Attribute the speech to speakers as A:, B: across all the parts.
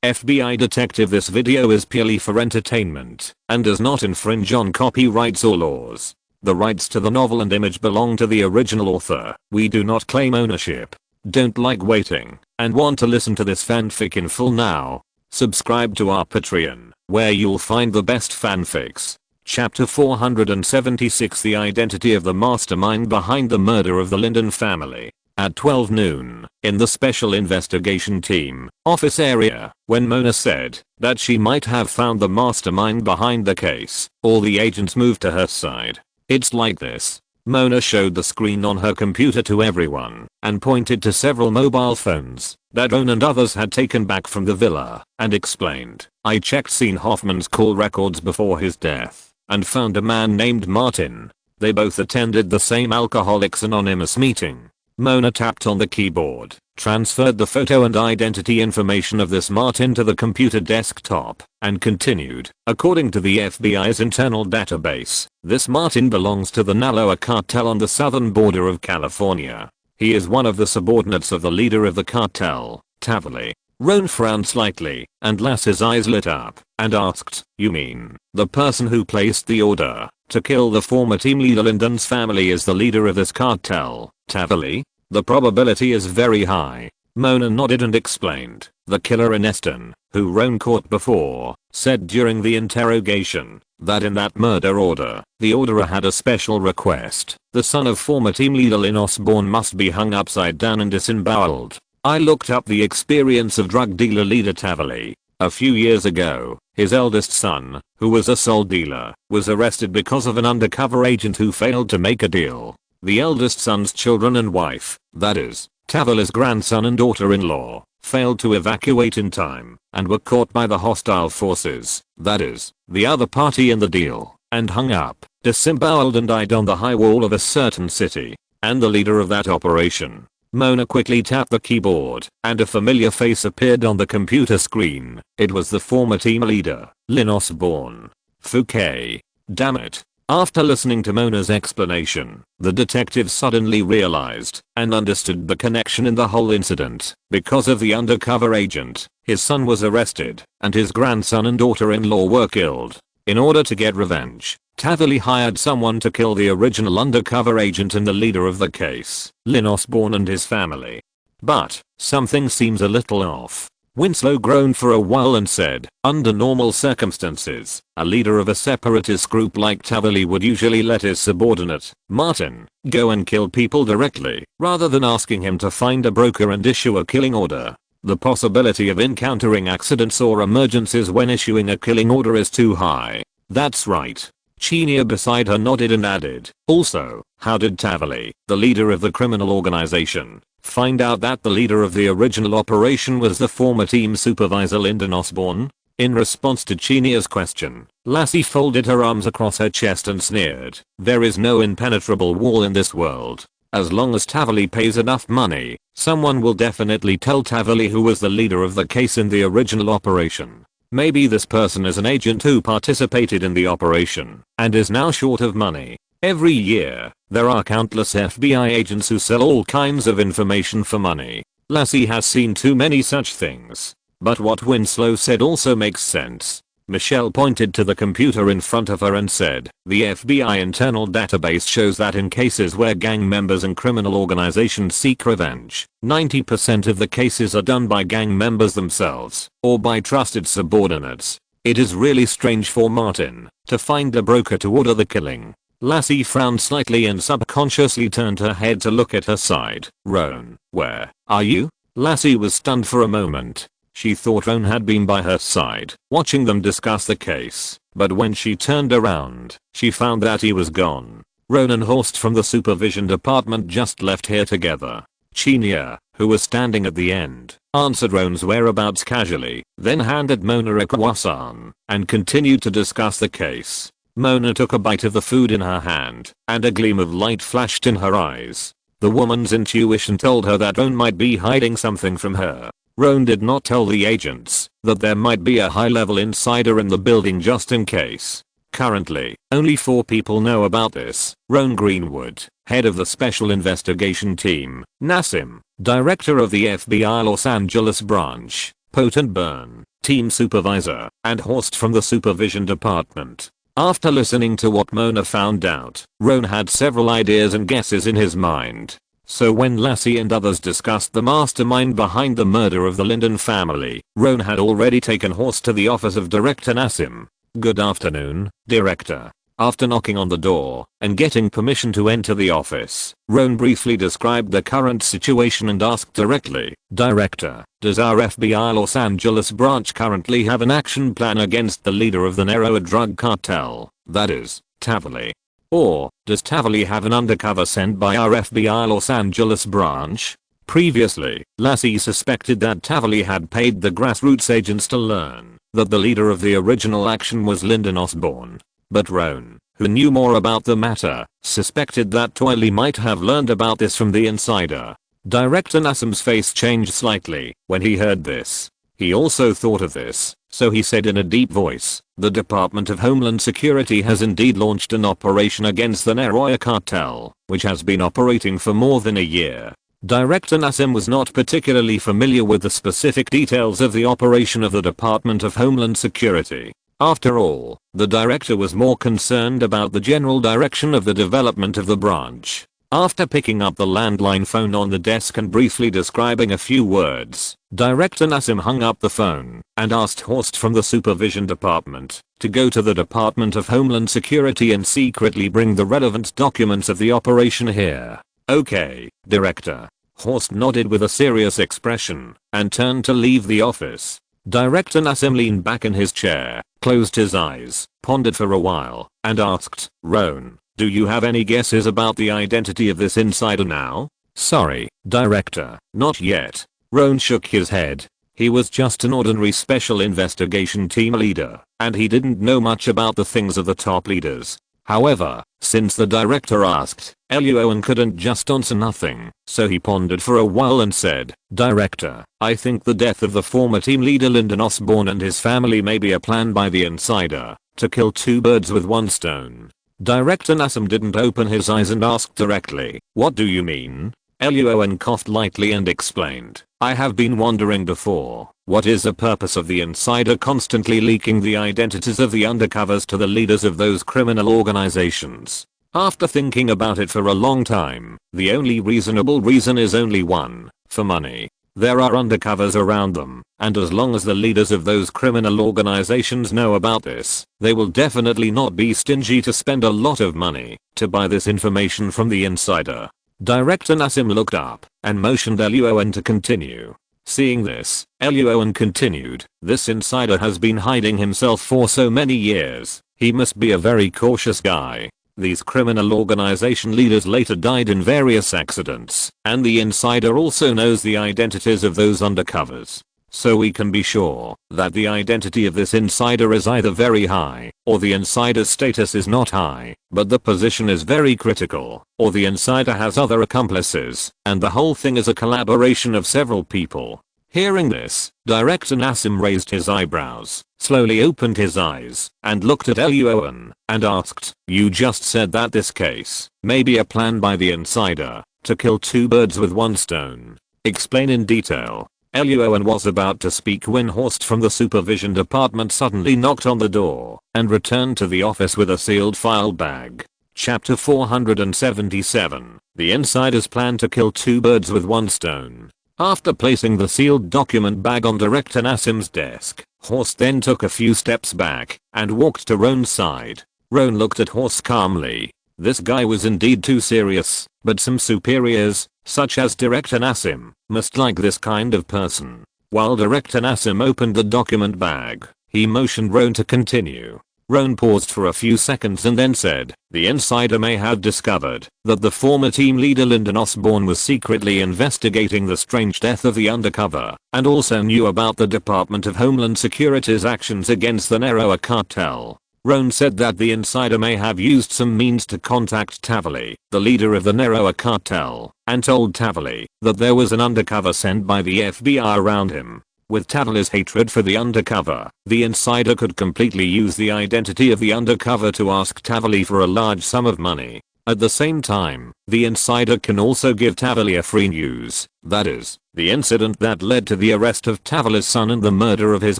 A: FBI detective, this video is purely for entertainment and does not infringe on copyrights or laws. The rights to the novel and image belong to the original author. We do not claim ownership. Don't like waiting and want to listen to this fanfic in full now? Subscribe to our Patreon, where you'll find the best fanfics. Chapter 476, The identity of the mastermind behind the murder of the Linden family. At 12 noon, in the Special Investigation Team office area, when Mona said that she might have found the mastermind behind the case, all the agents moved to her side. It's like this. Mona showed the screen on her computer to everyone and pointed to several mobile phones that Owen and others had taken back from the villa and explained, I checked Sean Hoffman's call records before his death and found a man named Martin. They both attended the same Alcoholics Anonymous meeting. Mona tapped on the keyboard, transferred the photo and identity information of this Martin to the computer desktop, and continued. According to the FBI's internal database, this Martin belongs to the Naloa cartel on the southern border of California. He is one of the subordinates of the leader of the cartel, Tavali. Roan frowned slightly, and Lass's eyes lit up, and asked, you mean, the person who placed the order to kill the former team leader Linden's family is the leader of this cartel, Tavali? The probability is very high. Mona nodded and explained, the killer in Eston, who Roan caught before, said during the interrogation that in that murder order, the orderer had a special request. The son of former team leader Lynn Osborne must be hung upside down and disemboweled. I looked up the experience of drug dealer leader Tavali. A few years ago, his eldest son, who was a sole dealer, was arrested because of an undercover agent who failed to make a deal. The eldest son's children and wife, that is, Tavali's grandson and daughter-in-law, failed to evacuate in time and were caught by the hostile forces, that is, the other party in the deal, and hung up, disemboweled and died on the high wall of a certain city. And the leader of that operation. Mona quickly tapped the keyboard, and a familiar face appeared on the computer screen. It was the former team leader, Lynn Osborne. Fouquet. Damn it. After listening to Mona's explanation, the detective suddenly realized and understood the connection in the whole incident. Because of the undercover agent, his son was arrested, and his grandson and daughter-in-law were killed. In order to get revenge, Tavali hired someone to kill the original undercover agent and the leader of the case, Lynn Osborne and his family. But something seems a little off. Winslow groaned for a while and said, under normal circumstances, a leader of a separatist group like Tavali would usually let his subordinate, Martin, go and kill people directly, rather than asking him to find a broker and issue a killing order. The possibility of encountering accidents or emergencies when issuing a killing order is too high. That's right. Chenia beside her nodded and added, also, how did Tavali, the leader of the criminal organization, find out that the leader of the original operation was the former team supervisor Lyndon Osborne? In response to Chenia's question, Lassie folded her arms across her chest and sneered, there is no impenetrable wall in this world. As long as Tavali pays enough money, someone will definitely tell Tavali who was the leader of the case in the original operation. Maybe this person is an agent who participated in the operation and is now short of money. Every year, there are countless FBI agents who sell all kinds of information for money. Lassie has seen too many such things. But what Winslow said also makes sense. Michelle pointed to the computer in front of her and said, the FBI internal database shows that in cases where gang members and criminal organizations seek revenge, 90% of the cases are done by gang members themselves or by trusted subordinates. It is really strange for Martin to find a broker to order the killing. Lassie frowned slightly and subconsciously turned her head to look at her side. Roan, where are you? Lassie was stunned for a moment. She thought Roan had been by her side, watching them discuss the case, but when she turned around, she found that he was gone. Roan and Horst from the supervision department just left here together. Chenia, who was standing at the end, answered Roan's whereabouts casually, then handed Mona a croissant, and continued to discuss the case. Mona took a bite of the food in her hand, and a gleam of light flashed in her eyes. The woman's intuition told her that Roan might be hiding something from her. Roan did not tell the agents that there might be a high-level insider in the building just in case. Currently, only 4 people know about this. Roan Greenwood, head of the Special Investigation Team, Nassim, director of the FBI Los Angeles branch, Potent Byrne, team supervisor, and Horst from the supervision department. After listening to what Mona found out, Roan had several ideas and guesses in his mind. So when Lassie and others discussed the mastermind behind the murder of the Linden family, Roan had already taken Horst to the office of Director Nassim. "Good afternoon, Director." After knocking on the door and getting permission to enter the office, Roan briefly described the current situation and asked directly, "Director, does our FBI Los Angeles branch currently have an action plan against the leader of the Narrow drug cartel, that is, Tavali? Or, does Tavali have an undercover sent by our FBI Los Angeles branch?" Previously, Lassie suspected that Tavali had paid the grassroots agents to learn that the leader of the original action was Lyndon Osborne. But Roan, who knew more about the matter, suspected that Tavali might have learned about this from the insider. Director Nassim's face changed slightly when he heard this. He also thought of this, so he said in a deep voice, "The Department of Homeland Security has indeed launched an operation against the Narrow cartel, which has been operating for more than a year." Director Nassim was not particularly familiar with the specific details of the operation of the Department of Homeland Security. After all, the director was more concerned about the general direction of the development of the branch. After picking up the landline phone on the desk and briefly describing a few words, Director Nassim hung up the phone and asked Horst from the supervision department to go to the Department of Homeland Security and secretly bring the relevant documents of the operation here. "Okay, Director." Horst nodded with a serious expression and turned to leave the office. Director Nassim leaned back in his chair, closed his eyes, pondered for a while, and asked, "Roan, do you have any guesses about the identity of this insider now?" "Sorry, Director, not yet." Roan shook his head. He was just an ordinary special investigation team leader, and he didn't know much about the things of the top leaders. However, since the director asked, Luo An couldn't just answer nothing, so he pondered for a while and said, "Director, I think the death of the former team leader Lyndon Osborne and his family may be a plan by the insider to kill two birds with one stone." Director Nassim didn't open his eyes and asked directly, "What do you mean?" Luo An coughed lightly and explained, "I have been wondering before, what is the purpose of the insider constantly leaking the identities of the undercovers to the leaders of those criminal organizations? After thinking about it for a long time, the only reasonable reason is only one: for money. There are undercovers around them, and as long as the leaders of those criminal organizations know about this, they will definitely not be stingy to spend a lot of money to buy this information from the insider." Director Nassim looked up and motioned Luo An to continue. Seeing this, Luo An continued, "This insider has been hiding himself for so many years. He must be a very cautious guy. These criminal organization leaders later died in various accidents, and the insider also knows the identities of those undercovers. So we can be sure that the identity of this insider is either very high, or the insider's status is not high, but the position is very critical, or the insider has other accomplices, and the whole thing is a collaboration of several people." Hearing this, Director Nassim raised his eyebrows, slowly opened his eyes, and looked at Luo An, and asked, "You just said that this case may be a plan by the insider to kill two birds with one stone. Explain in detail." Luo An was about to speak when Horst from the supervision department suddenly knocked on the door and returned to the office with a sealed file bag. Chapter 477, The Insider's Plan to Kill Two Birds with One Stone. After placing the sealed document bag on Director Nassim's desk, Horst then took a few steps back and walked to Roan's side. Roan looked at Horst calmly. This guy was indeed too serious, but some superiors, such as Director Nassim, must like this kind of person. While Director Nassim opened the document bag, he motioned Roan to continue. Roan paused for a few seconds and then said, "The insider may have discovered that the former team leader Lyndon Osborne was secretly investigating the strange death of the undercover, and also knew about the Department of Homeland Security's actions against the Narrow cartel." Roan said that the insider may have used some means to contact Tavali, the leader of the Narrow cartel, and told Tavali that there was an undercover sent by the FBI around him. With Tavali's hatred for the undercover, the insider could completely use the identity of the undercover to ask Tavali for a large sum of money. At the same time, the insider can also give Tavali free news, that is, the incident that led to the arrest of Tavali's son and the murder of his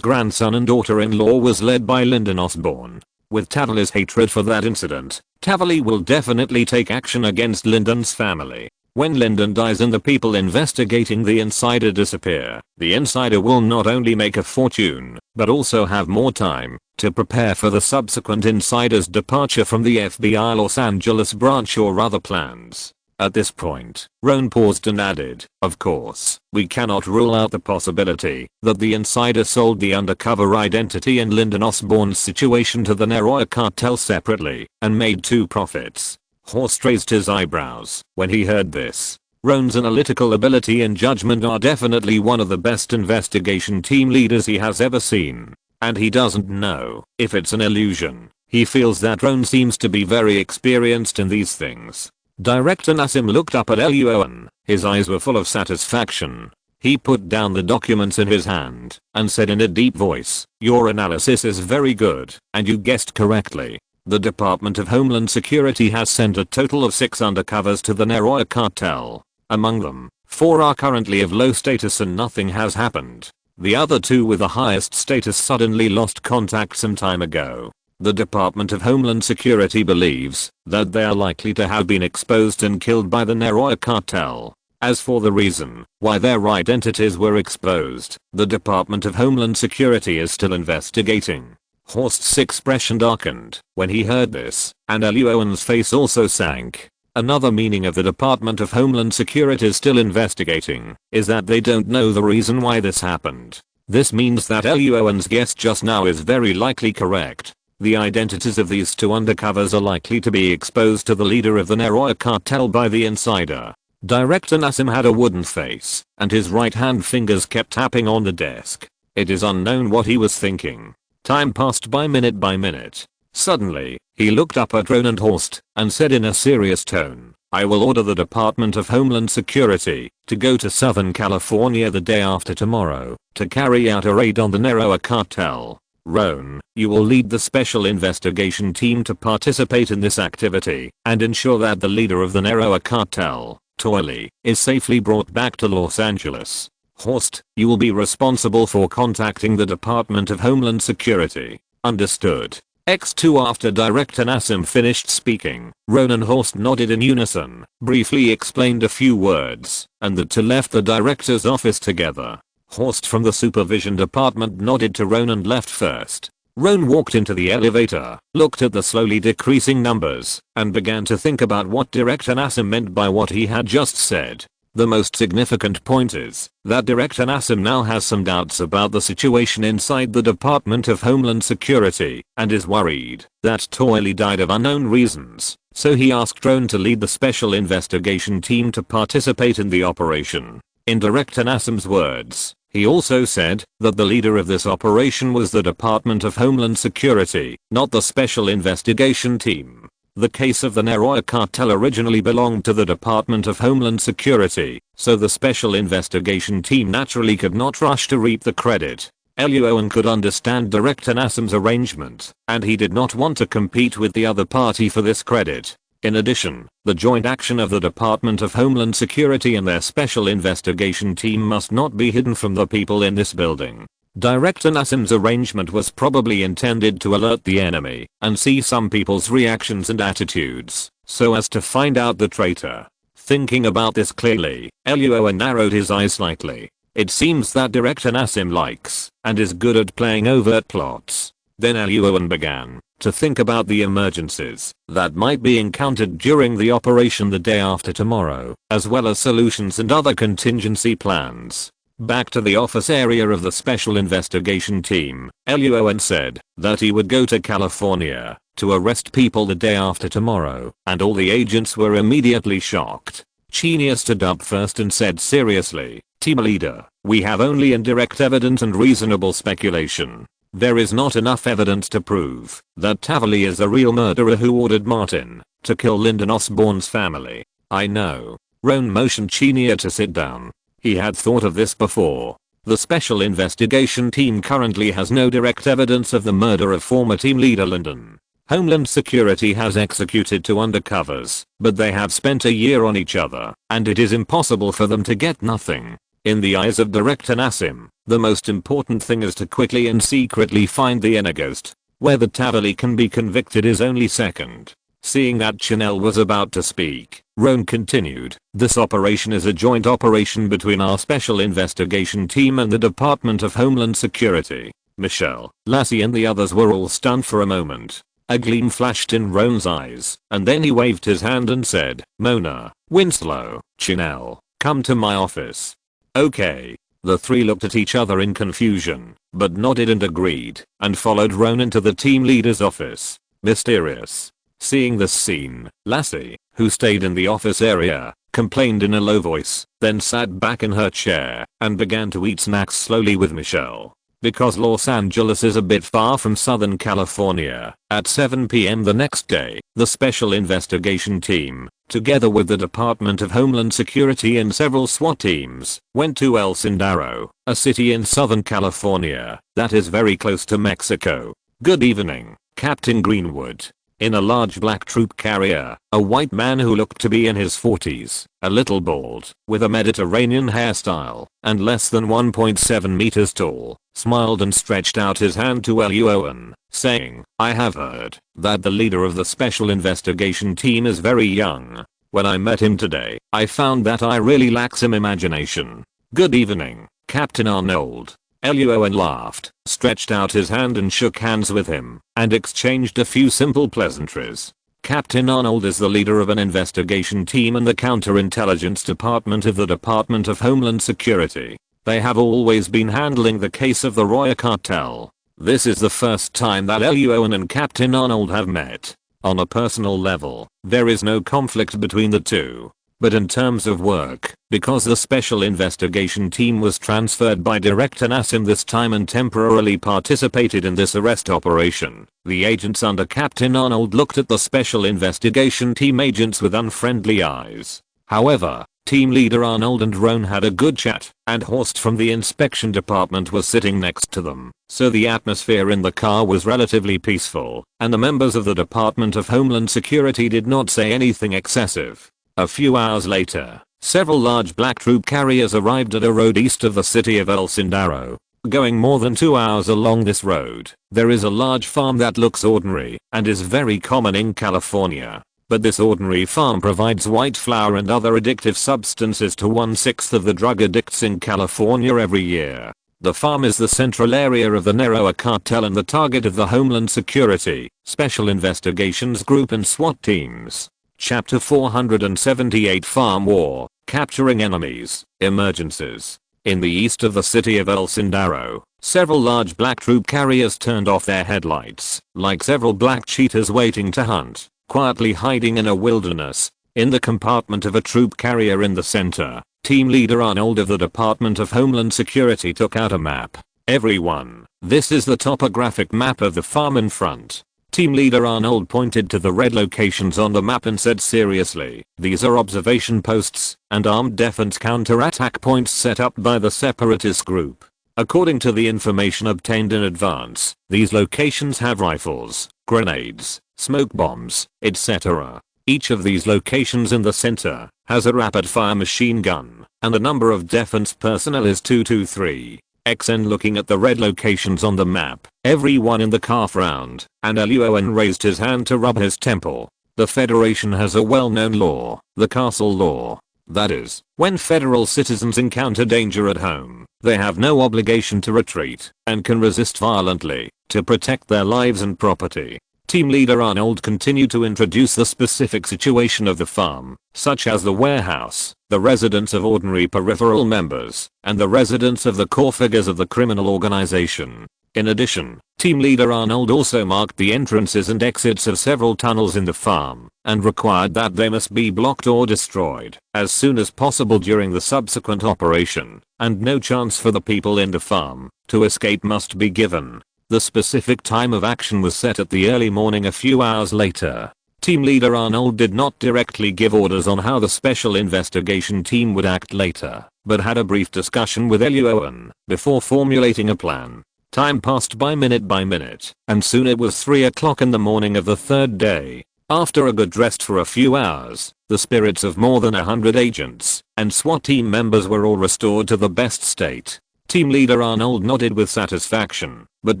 A: grandson and daughter-in-law was led by Lyndon Osborne. With Tavali's hatred for that incident, Tavali will definitely take action against Lyndon's family. When Lyndon dies and the people investigating the insider disappear, the insider will not only make a fortune, but also have more time to prepare for the subsequent insider's departure from the FBI Los Angeles branch or other plans. At this point, Rohn paused and added, "Of course, we cannot rule out the possibility that the insider sold the undercover identity and Lyndon Osborne's situation to the Neroya cartel separately and made two profits." Horst raised his eyebrows when he heard this. Rohn's analytical ability and judgment are definitely one of the best investigation team leaders he has ever seen. And he doesn't know if it's an illusion. He feels that Rohn seems to be very experienced in these things. Director Nassim looked up at Luo An. His eyes were full of satisfaction. He put down the documents in his hand and said in a deep voice, "Your analysis is very good, and you guessed correctly. The Department of Homeland Security has sent a total of 6 undercovers to the Neroya cartel. Among them, 4 are currently of low status and nothing has happened. The other 2 with the highest status suddenly lost contact some time ago. The Department of Homeland Security believes that they are likely to have been exposed and killed by the Neroya cartel. As for the reason why their identities were exposed, the Department of Homeland Security is still investigating." Horst's expression darkened when he heard this, and Luo An's face also sank. Another meaning of the Department of Homeland Security is still investigating is that they don't know the reason why this happened. This means that Luo An's guess just now is very likely correct. The identities of these 2 undercovers are likely to be exposed to the leader of the Neroya cartel by the insider. Director Nassim had a wooden face, and his right hand fingers kept tapping on the desk. It is unknown what he was thinking. Time passed by minute. Suddenly, he looked up at Rohn and Horst and said in a serious tone, "I will order the Department of Homeland Security to go to Southern California the day after tomorrow to carry out a raid on the Neroya cartel. Rohn, you will lead the special investigation team to participate in this activity and ensure that the leader of the Neroya cartel, Toily, is safely brought back to Los Angeles. Horst, you will be responsible for contacting the Department of Homeland Security." Understood. X2 After Director Nassim finished speaking, Rohn and Horst nodded in unison, briefly explained a few words, and the 2 left the director's office together. Horst from the supervision department nodded to Rohn and left first. Rohn walked into the elevator, looked at the slowly decreasing numbers, and began to think about what Director Nassim meant by what he had just said. The most significant point is that Director Nassim now has some doubts about the situation inside the Department of Homeland Security and is worried that Toily died of unknown reasons, so he asked Rohn to lead the special investigation team to participate in the operation. In Director Nassim's words, he also said that the leader of this operation was the Department of Homeland Security, not the special investigation team. The case of the Neroya cartel originally belonged to the Department of Homeland Security, so the special investigation team naturally could not rush to reap the credit. Luo An could understand Director Nassim's arrangement, and he did not want to compete with the other party for this credit. In addition, the joint action of the Department of Homeland Security and their special investigation team must not be hidden from the people in this building. Director Nassim's arrangement was probably intended to alert the enemy and see some people's reactions and attitudes, so as to find out the traitor. Thinking about this clearly, Luo An narrowed his eyes slightly. It seems that Director Nassim likes and is good at playing overt plots. Then Luo An began to think about the emergencies that might be encountered during the operation the day after tomorrow, as well as solutions and other contingency plans. Back to the office area of the special investigation team, Luo An said that he would go to California to arrest people the day after tomorrow, and all the agents were immediately shocked. Chenia stood up first and said seriously, "Team leader, we have only indirect evidence and reasonable speculation. There is not enough evidence to prove that Tavali is the real murderer who ordered Martin to kill Lyndon Osborne's family." "I know." Rohn motioned Chenia to sit down. He had thought of this before. The special investigation team currently has no direct evidence of the murder of former team leader Lyndon. Homeland Security has executed 2 undercovers, but they have spent a year on each other, and it is impossible for them to get nothing. In the eyes of Director Nassim, the most important thing is to quickly and secretly find the inner ghost. Whether Tavali can be convicted is only second. Seeing that Chanel was about to speak, Roan continued, "This operation is a joint operation between our Special Investigation Team and the Department of Homeland Security." Michelle, Lassie and the others were all stunned for a moment. A gleam flashed in Roan's eyes, and then he waved his hand and said, "Mona, Winslow, Chanel, come to my office." Okay. The 3 looked at each other in confusion, but nodded and agreed, and followed Roan into the team leader's office. Mysterious. Seeing this scene, Lassie, who stayed in the office area, complained in a low voice, then sat back in her chair and began to eat snacks slowly with Michelle. Because Los Angeles is a bit far from Southern California, at 7 p.m. the next day, the Special Investigation Team, together with the Department of Homeland Security and several SWAT teams, went to El Sendero, a city in Southern California that is very close to Mexico. "Good evening, Captain Greenwood." In a large black troop carrier, a white man who looked to be in his 40s, a little bald, with a Mediterranean hairstyle, and less than 1.7 meters tall, smiled and stretched out his hand to Luo An, saying, "I have heard that the leader of the Special Investigation Team is very young. When I met him today, I found that I really lack some imagination. Good evening, Captain Arnold." Luo An laughed, stretched out his hand and shook hands with him, and exchanged a few simple pleasantries. Captain Arnold is the leader of an investigation team in the counterintelligence department of the Department of Homeland Security. They have always been handling the case of the Roya cartel. This is the first time that Luo An and Captain Arnold have met. On a personal level, there is no conflict between the two. But in terms of work, because the Special Investigation Team was transferred by Director Nassim this time and temporarily participated in this arrest operation, the agents under Captain Arnold looked at the Special Investigation Team agents with unfriendly eyes. However, Team Leader Arnold and Roan had a good chat, and Horst from the inspection department was sitting next to them, so the atmosphere in the car was relatively peaceful, and the members of the Department of Homeland Security did not say anything excessive. A few hours later, several large black troop carriers arrived at a road east of the city of El Sendero. Going more than 2 hours along this road, there is a large farm that looks ordinary and is very common in California. But this ordinary farm provides white flour and other addictive substances to 1/6 of the drug addicts in California every year. The farm is the central area of the Roya cartel and the target of the Homeland Security, Special Investigations Group and SWAT teams. Chapter 478 Farm War, Capturing Enemies, Emergencies. In the east of the city of El Sendero, several large black troop carriers turned off their headlights, like several black cheetahs waiting to hunt, quietly hiding in a wilderness. In the compartment of a troop carrier in the center, Team Leader Arnold of the Department of Homeland Security took out a map. "Everyone, this is the topographic map of the farm in front." Team Leader Arnold pointed to the red locations on the map and said seriously, "These are observation posts and armed defense counterattack points set up by the separatist group. According to the information obtained in advance, these locations have rifles, grenades, smoke bombs, etc. Each of these locations in the center has a rapid-fire machine gun, and the number of defense personnel is 223. XN looking at the red locations on the map, everyone in the car frowned, and Luo An raised his hand to rub his temple. The Federation has a well-known law, the Castle Law. That is, when federal citizens encounter danger at home, they have no obligation to retreat, and can resist violently, to protect their lives and property. Team Leader Arnold continued to introduce the specific situation of the farm, such as the warehouse, the residence of ordinary peripheral members, and the residence of the core figures of the criminal organization. In addition, Team Leader Arnold also marked the entrances and exits of several tunnels in the farm, and required that they must be blocked or destroyed as soon as possible during the subsequent operation, and no chance for the people in the farm to escape must be given. The specific time of action was set at the early morning a few hours later. Team Leader Arnold did not directly give orders on how the Special Investigation Team would act later, but had a brief discussion with Luo An before formulating a plan. Time passed by minute, and soon it was 3 o'clock in the morning of the third day. After a good rest for a few hours, the spirits of more than 100 agents and SWAT team members were all restored to the best state. Team leader Arnold nodded with satisfaction, but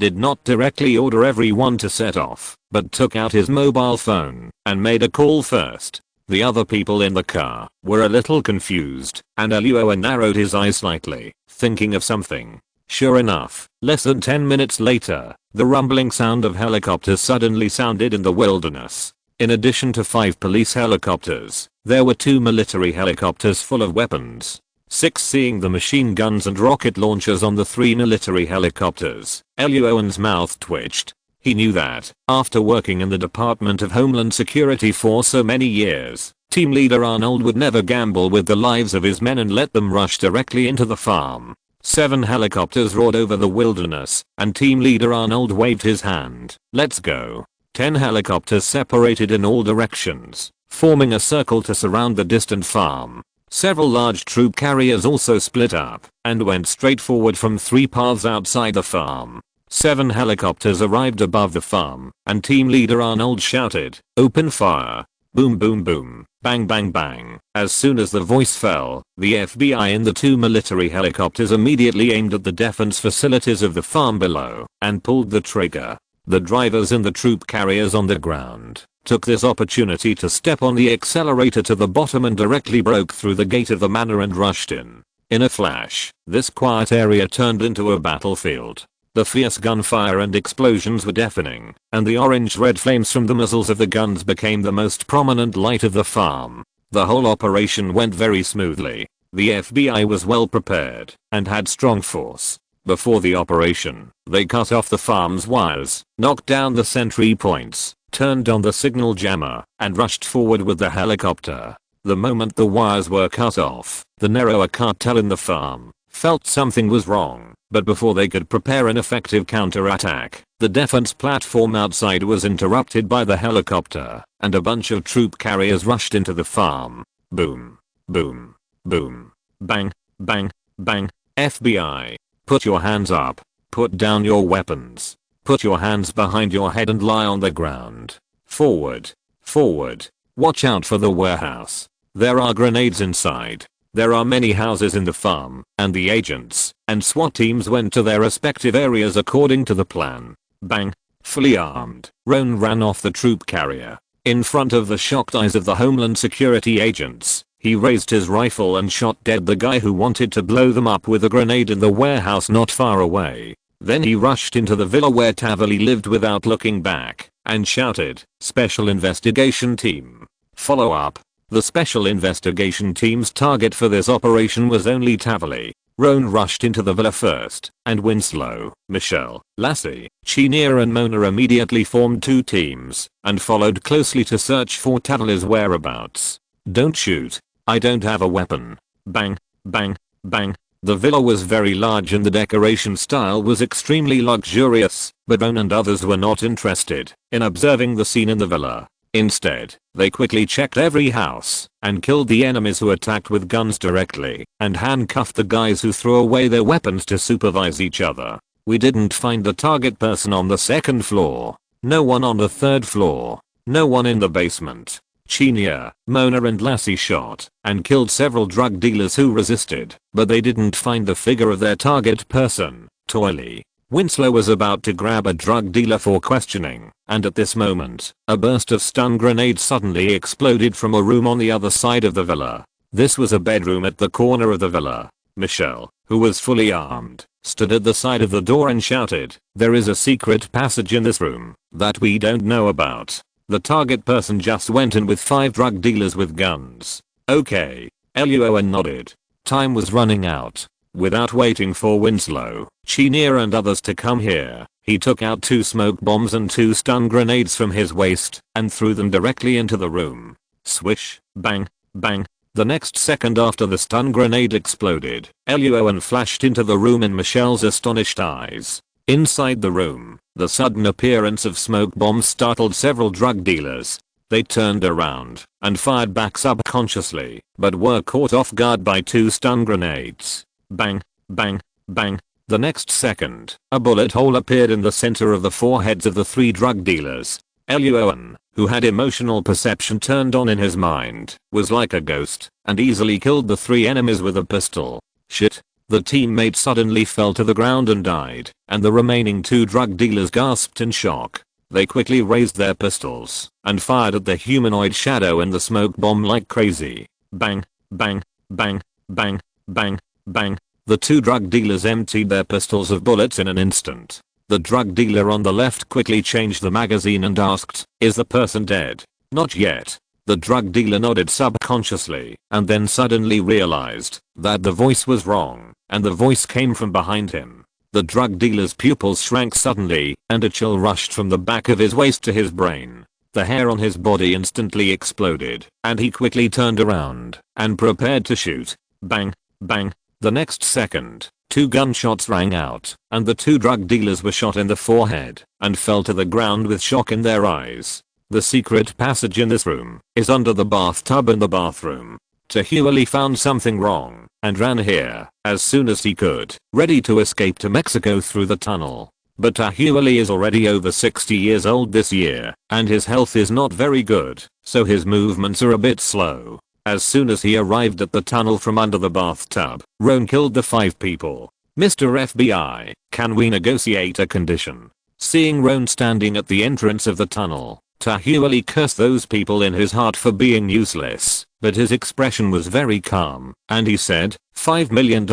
A: did not directly order everyone to set off, but took out his mobile phone and made a call first. The other people in the car were a little confused, and Luo An narrowed his eyes slightly, thinking of something. Sure enough, less than 10 minutes later, the rumbling sound of helicopters suddenly sounded in the wilderness. In addition to 5 police helicopters, there were 2 military helicopters full of weapons. 6 seeing the machine guns and rocket launchers on the 3 military helicopters, Luo An's mouth twitched. He knew that, after working in the Department of Homeland Security for so many years, team leader Arnold would never gamble with the lives of his men and let them rush directly into the farm. 7 helicopters roared over the wilderness, and team leader Arnold waved his hand. Let's go. 10 helicopters separated in all directions, forming a circle to surround the distant farm. Several large troop carriers also split up and went straight forward from 3 paths outside the farm. 7 helicopters arrived above the farm, and team leader Arnold shouted, "Open fire." Boom boom boom, bang bang bang. As soon as the voice fell, the FBI and the 2 military helicopters immediately aimed at the defense facilities of the farm below and pulled the trigger. The drivers in the troop carriers on the ground took this opportunity to step on the accelerator to the bottom and directly broke through the gate of the manor and rushed in. In a flash, this quiet area turned into a battlefield. The fierce gunfire and explosions were deafening, and the orange-red flames from the muzzles of the guns became the most prominent light of the farm. The whole operation went very smoothly. The FBI was well prepared and had strong force. Before the operation, they cut off the farm's wires, knocked down the sentry points, turned on the signal jammer, and rushed forward with the helicopter. The moment the wires were cut off, the narrower cartel in the farm felt something was wrong, but before they could prepare an effective counterattack, the defense platform outside was interrupted by the helicopter, and a bunch of troop carriers rushed into the farm. Boom. Boom. Boom. Bang. Bang. Bang. FBI. Put your hands up. Put down your weapons. Put your hands behind your head and lie on the ground. Forward. Forward. Watch out for the warehouse. There are grenades inside. There are many houses in the farm, and the agents and SWAT teams went to their respective areas according to the plan. Bang. Fully armed, Roan ran off the troop carrier. In front of the shocked eyes of the Homeland Security agents, he raised his rifle and shot dead the guy who wanted to blow them up with a grenade in the warehouse not far away. Then he rushed into the villa where Tavali lived without looking back, and shouted, "Special Investigation Team. Follow up." The Special Investigation Team's target for this operation was only Tavali. Roan rushed into the villa first, and Winslow, Michelle, Lassie, Chenier and Mona immediately formed 2 teams, and followed closely to search for Tavali's whereabouts. "Don't shoot. I don't have a weapon." Bang, bang, bang. The villa was very large and the decoration style was extremely luxurious, but Roan and others were not interested in observing the scene in the villa. Instead, they quickly checked every house and killed the enemies who attacked with guns directly and handcuffed the guys who threw away their weapons to supervise each other. We didn't find the target person on the 2nd floor. No one on the 3rd floor. No one in the basement. Chenier, Mona and Lassie shot and killed several drug dealers who resisted, but they didn't find the figure of their target person, Toily. Winslow was about to grab a drug dealer for questioning, and at this moment, a burst of stun grenades suddenly exploded from a room on the other side of the villa. This was a bedroom at the corner of the villa. Michelle, who was fully armed, stood at the side of the door and shouted, "There is a secret passage in this room that we don't know about." The target person just went in with 5 drug dealers with guns. Okay. Luo An nodded. Time was running out. Without waiting for Winslow, Chenier and others to come here, he took out 2 smoke bombs and 2 stun grenades from his waist and threw them directly into the room. Swish, bang, bang. The next second after the stun grenade exploded, Luo An flashed into the room in Michelle's astonished eyes. Inside the room, the sudden appearance of smoke bombs startled several drug dealers. They turned around and fired back subconsciously, but were caught off guard by 2 stun grenades. Bang, bang, bang. The next second, a bullet hole appeared in the center of the foreheads of the 3 drug dealers. Luo An, who had emotional perception turned on in his mind, was like a ghost and easily killed the 3 enemies with a pistol. Shit. The teammate suddenly fell to the ground and died, and the remaining 2 drug dealers gasped in shock. They quickly raised their pistols and fired at the humanoid shadow and the smoke bomb like crazy. Bang, bang, bang, bang, bang, bang. The 2 drug dealers emptied their pistols of bullets in an instant. The drug dealer on the left quickly changed the magazine and asked, "Is the person dead?" "Not yet." The drug dealer nodded subconsciously and then suddenly realized that the voice was wrong, and the voice came from behind him. The drug dealer's pupils shrank suddenly and a chill rushed from the back of his waist to his brain. The hair on his body instantly exploded and he quickly turned around and prepared to shoot. Bang, bang. The next second, 2 gunshots rang out and the 2 drug dealers were shot in the forehead and fell to the ground with shock in their eyes. The secret passage in this room is under the bathtub in the bathroom. Tahuali found something wrong and ran here as soon as he could, ready to escape to Mexico through the tunnel. But Tahuali is already over 60 years old this year and his health is not very good, so his movements are a bit slow. As soon as he arrived at the tunnel from under the bathtub, Roan killed the 5 people. "Mr. FBI, can we negotiate a condition?" Seeing Roan standing at the entrance of the tunnel, Tahuali cursed those people in his heart for being useless, but his expression was very calm, and he said, $5 million,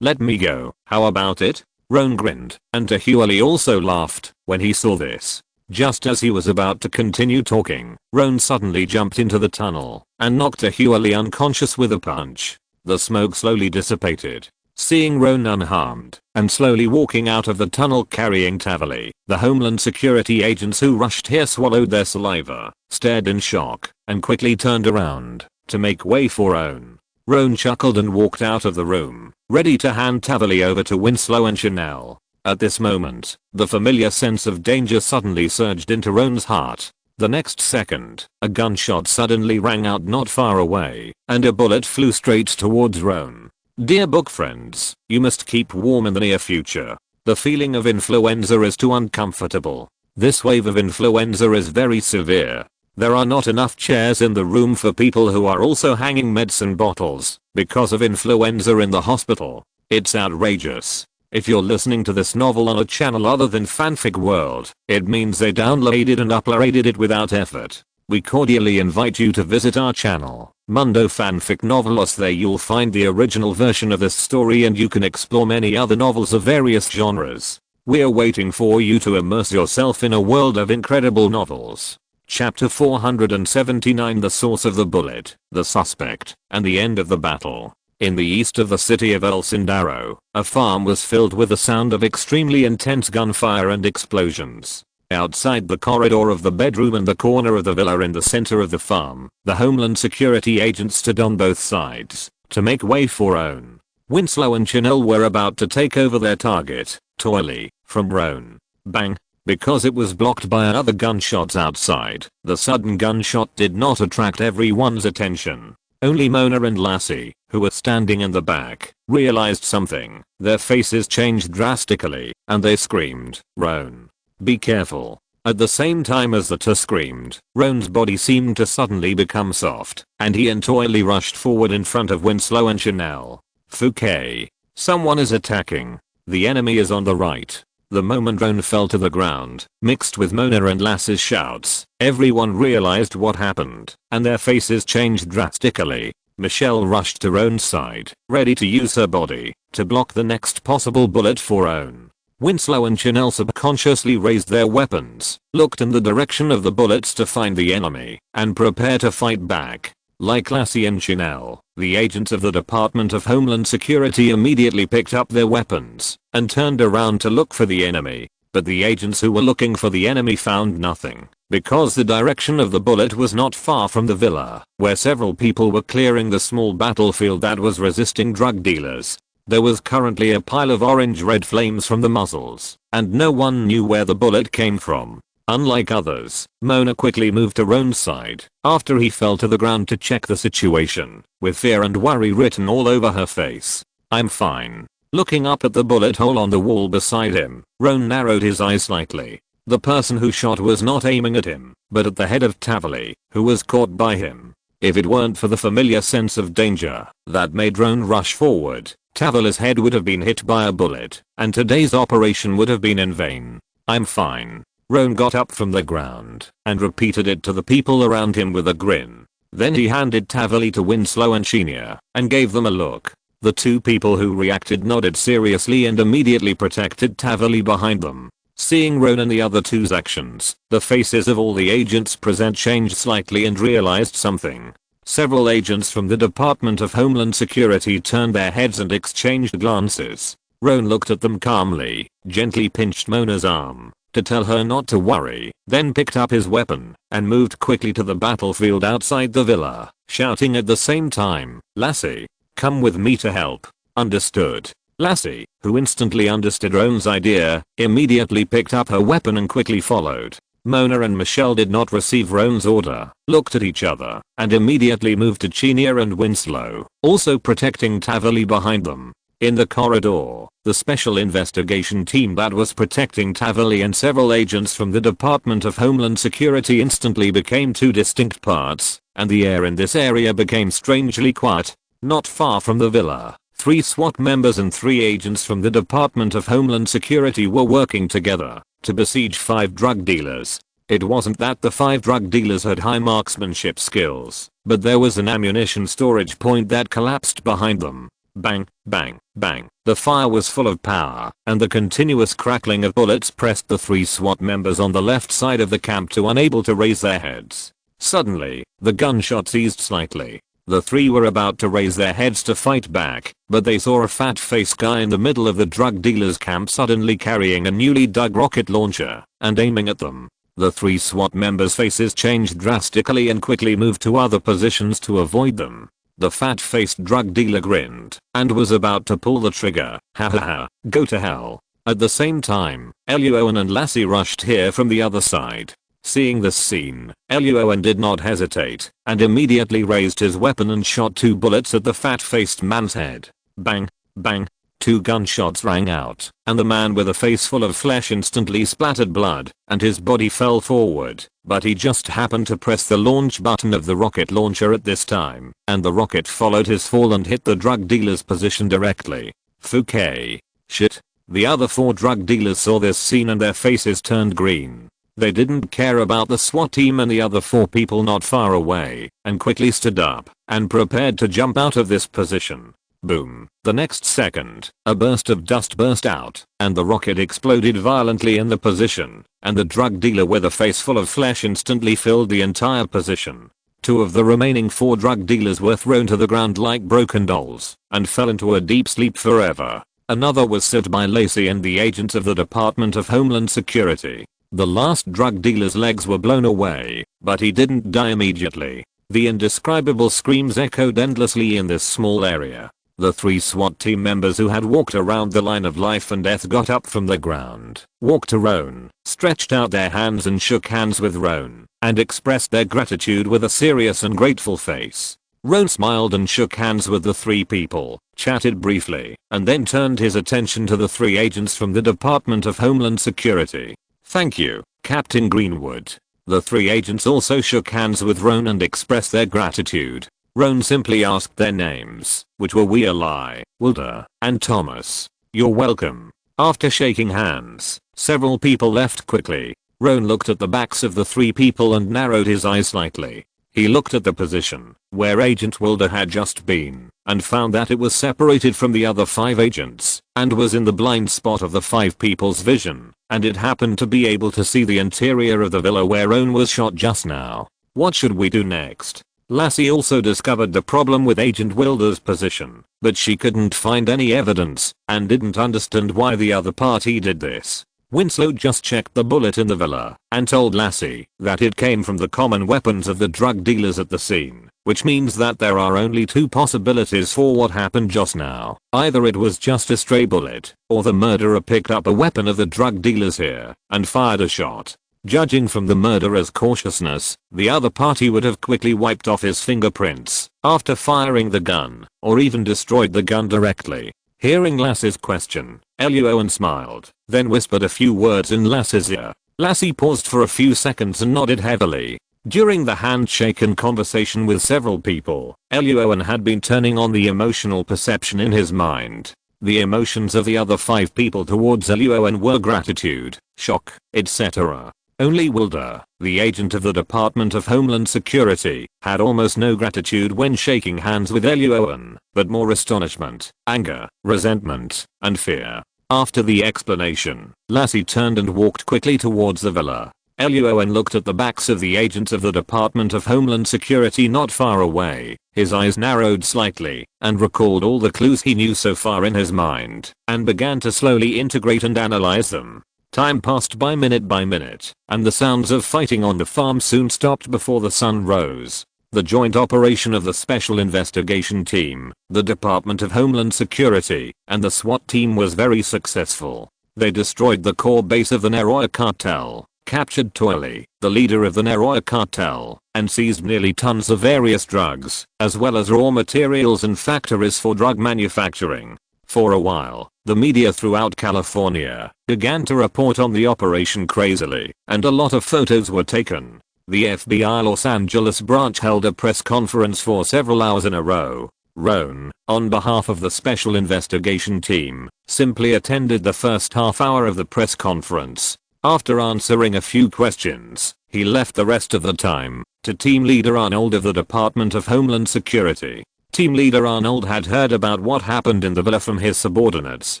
A: let me go, how about it? Roan grinned, and Tahuali also laughed when he saw this. Just as he was about to continue talking, Roan suddenly jumped into the tunnel and knocked Tahuali unconscious with a punch. The smoke slowly dissipated. Seeing Roan unharmed and slowly walking out of the tunnel carrying Tahuali, the Homeland Security agents who rushed here swallowed their saliva, stared in shock, and quickly turned around to make way for Roan. Roan chuckled and walked out of the room, ready to hand Tahuali over to Winslow and Chanel. At this moment, the familiar sense of danger suddenly surged into Roan's heart. The next second, a gunshot suddenly rang out not far away, and a bullet flew straight towards Roan. Dear book friends, you must keep warm in the near future. The feeling of influenza is too uncomfortable. This wave of influenza is very severe. There are not enough chairs in the room for people who are also hanging medicine bottles because of influenza in the hospital. It's outrageous. If you're listening to this novel on a channel other than Fanfic World, it means they downloaded and uploaded it without effort. We cordially invite you to visit our channel, Mundo Fanfic Novelos. There you'll find the original version of this story and you can explore many other novels of various genres. We're waiting for you to immerse yourself in a world of incredible novels. Chapter 479, The Source of the Bullet, The Suspect, and the End of the Battle. In the east of the city of El Sindaro, a farm was filled with the sound of extremely intense gunfire and explosions. Outside the corridor of the bedroom and the corner of the villa in the center of the farm, the Homeland Security agents stood on both sides to make way for Roan. Winslow and Chanel were about to take over their target, Tahuali, from Roan. Bang! Because it was blocked by other gunshots outside, the sudden gunshot did not attract everyone's attention. Only Mona and Lassie, who were standing in the back, realized something. Their faces changed drastically, and they screamed, "Roan, be careful." At the same time as the two screamed, Roan's body seemed to suddenly become soft, and he and Tahuali rushed forward in front of Winslow and Chanel. "Fouquet, someone is attacking. The enemy is on the right." The moment Roan fell to the ground, mixed with Mona and Lass's shouts, everyone realized what happened, and their faces changed drastically. Michelle rushed to Roan's side, ready to use her body to block the next possible bullet for Roan. Winslow and Chanel subconsciously raised their weapons, looked in the direction of the bullets to find the enemy, and prepare to fight back. Like Lassie and Chanel, the agents of the Department of Homeland Security immediately picked up their weapons and turned around to look for the enemy. But the agents who were looking for the enemy found nothing, because the direction of the bullet was not far from the villa, where several people were clearing the small battlefield that was resisting drug dealers. There was currently a pile of orange-red flames from the muzzles, and no one knew where the bullet came from. Unlike others, Mona quickly moved to Roan's side after he fell to the ground to check the situation, with fear and worry written all over her face. "I'm fine. Looking up at the bullet hole on the wall beside him, Roan narrowed his eyes slightly. The person who shot was not aiming at him, but at the head of Tavali, who was caught by him. If it weren't for the familiar sense of danger that made Roan rush forward, Tavali's head would have been hit by a bullet, and today's operation would have been in vain. I'm fine. Roan got up from the ground and repeated it to the people around him with a grin. Then he handed Tavali to Winslow and Sheena and gave them a look. The two people who reacted nodded seriously and immediately protected Tavali behind them. Seeing Roan and the other two's actions, the faces of all the agents present changed slightly and realized something. Several agents from the Department of Homeland Security turned their heads and exchanged glances. Roan looked at them calmly, gently pinched Mona's arm to tell her not to worry, then picked up his weapon and moved quickly to the battlefield outside the villa, shouting at the same time, "Lassie, come with me to help." Understood. Lassie, who instantly understood Roan's idea, immediately picked up her weapon and quickly followed. Mona and Michelle did not receive Roan's order, looked at each other, and immediately moved to Sheena and Winslow, also protecting Tavali behind them. In the corridor, the special investigation team that was protecting Tavali and several agents from the Department of Homeland Security instantly became two distinct parts, and the air in this area became strangely quiet. Not far from the villa, 3 SWAT members and 3 agents from the Department of Homeland Security were working together to besiege 5 drug dealers. It wasn't that the 5 drug dealers had high marksmanship skills, but there was an ammunition storage point that collapsed behind them. Bang, bang, bang. The fire was full of power, and the continuous crackling of bullets pressed the 3 SWAT members on the left side of the camp to unable to raise their heads. Suddenly, the gunshot ceased slightly. The 3 were about to raise their heads to fight back, but they saw a fat-faced guy in the middle of the drug dealer's camp suddenly carrying a newly dug rocket launcher and aiming at them. The 3 SWAT members' faces changed drastically and quickly moved to other positions to avoid them. The fat-faced drug dealer grinned and was about to pull the trigger. Ha ha ha, go to hell. At the same time, Luo An and Lassie rushed here from the other side. Seeing this scene, Luo An did not hesitate and immediately raised his weapon and shot 2 bullets at the fat-faced man's head. Bang, bang. 2 gunshots rang out, and the man with a face full of flesh instantly splattered blood, and his body fell forward, but he just happened to press the launch button of the rocket launcher at this time, and the rocket followed his fall and hit the drug dealer's position directly. Fouquet. Shit. The other 4 drug dealers saw this scene and their faces turned green. They didn't care about the SWAT team and the other 4 people not far away, and quickly stood up and prepared to jump out of this position. Boom. The next second, a burst of dust burst out, and the rocket exploded violently in the position, and the drug dealer with a face full of flesh instantly filled the entire position. 2 of the remaining 4 drug dealers were thrown to the ground like broken dolls, and fell into a deep sleep forever. Another was saved by Lacey and the agents of the Department of Homeland Security. The last drug dealer's legs were blown away, but he didn't die immediately. The indescribable screams echoed endlessly in this small area. The 3 SWAT team members who had walked around the line of life and death got up from the ground, walked to Roan, stretched out their hands and shook hands with Roan, and expressed their gratitude with a serious and grateful face. Roan smiled and shook hands with the 3 people, chatted briefly, and then turned his attention to the 3 agents from the Department of Homeland Security. "Thank you, Captain Greenwood." The 3 agents also shook hands with Roan and expressed their gratitude. Roan simply asked their names, which were Eli, Wilder, and Thomas. "You're welcome." After shaking hands, several people left quickly. Roan looked at the backs of the 3 people and narrowed his eyes slightly. He looked at the position where Agent Wilder had just been and found that it was separated from the other 5 agents and was in the blind spot of the 5 people's vision, and it happened to be able to see the interior of the villa where Roan was shot just now. What should we do next? Lassie also discovered the problem with Agent Wilder's position, but she couldn't find any evidence and didn't understand why the other party did this. Winslow just checked the bullet in the villa and told Lassie that it came from the common weapons of the drug dealers at the scene, which means that there are only 2 possibilities for what happened just now. Either it was just a stray bullet, or the murderer picked up a weapon of the drug dealers here and fired a shot. Judging from the murderer's cautiousness, the other party would have quickly wiped off his fingerprints after firing the gun, or even destroyed the gun directly. Hearing Lassie's question, Luo An smiled, then whispered a few words in Lassie's ear. Lassie paused for a few seconds and nodded heavily. During the handshake and conversation with several people, Luo An had been turning on the emotional perception in his mind. The emotions of the other 5 people towards Luo An were gratitude, shock, etc. Only Wilder, the agent of the Department of Homeland Security, had almost no gratitude when shaking hands with Luo An, but more astonishment, anger, resentment, and fear. After the explanation, Lassie turned and walked quickly towards the villa. Luo An looked at the backs of the agents of the Department of Homeland Security not far away. His eyes narrowed slightly, and recalled all the clues he knew so far in his mind, and began to slowly integrate and analyze them. Time passed by minute, and the sounds of fighting on the farm soon stopped before the sun rose. The joint operation of the Special Investigation Team, the Department of Homeland Security, and the SWAT team was very successful. They destroyed the core base of the Naroya cartel, captured Toili, the leader of the Naroya cartel, and seized nearly tons of various drugs, as well as raw materials and factories for drug manufacturing. For a while, the media throughout California began to report on the operation crazily, and a lot of photos were taken. The FBI Los Angeles branch held a press conference for several hours in a row. Roan, on behalf of the Special Investigation Team, simply attended the first half hour of the press conference. After answering a few questions, he left the rest of the time to Team Leader Arnold of the Department of Homeland Security. Team Leader Arnold had heard about what happened in the villa from his subordinates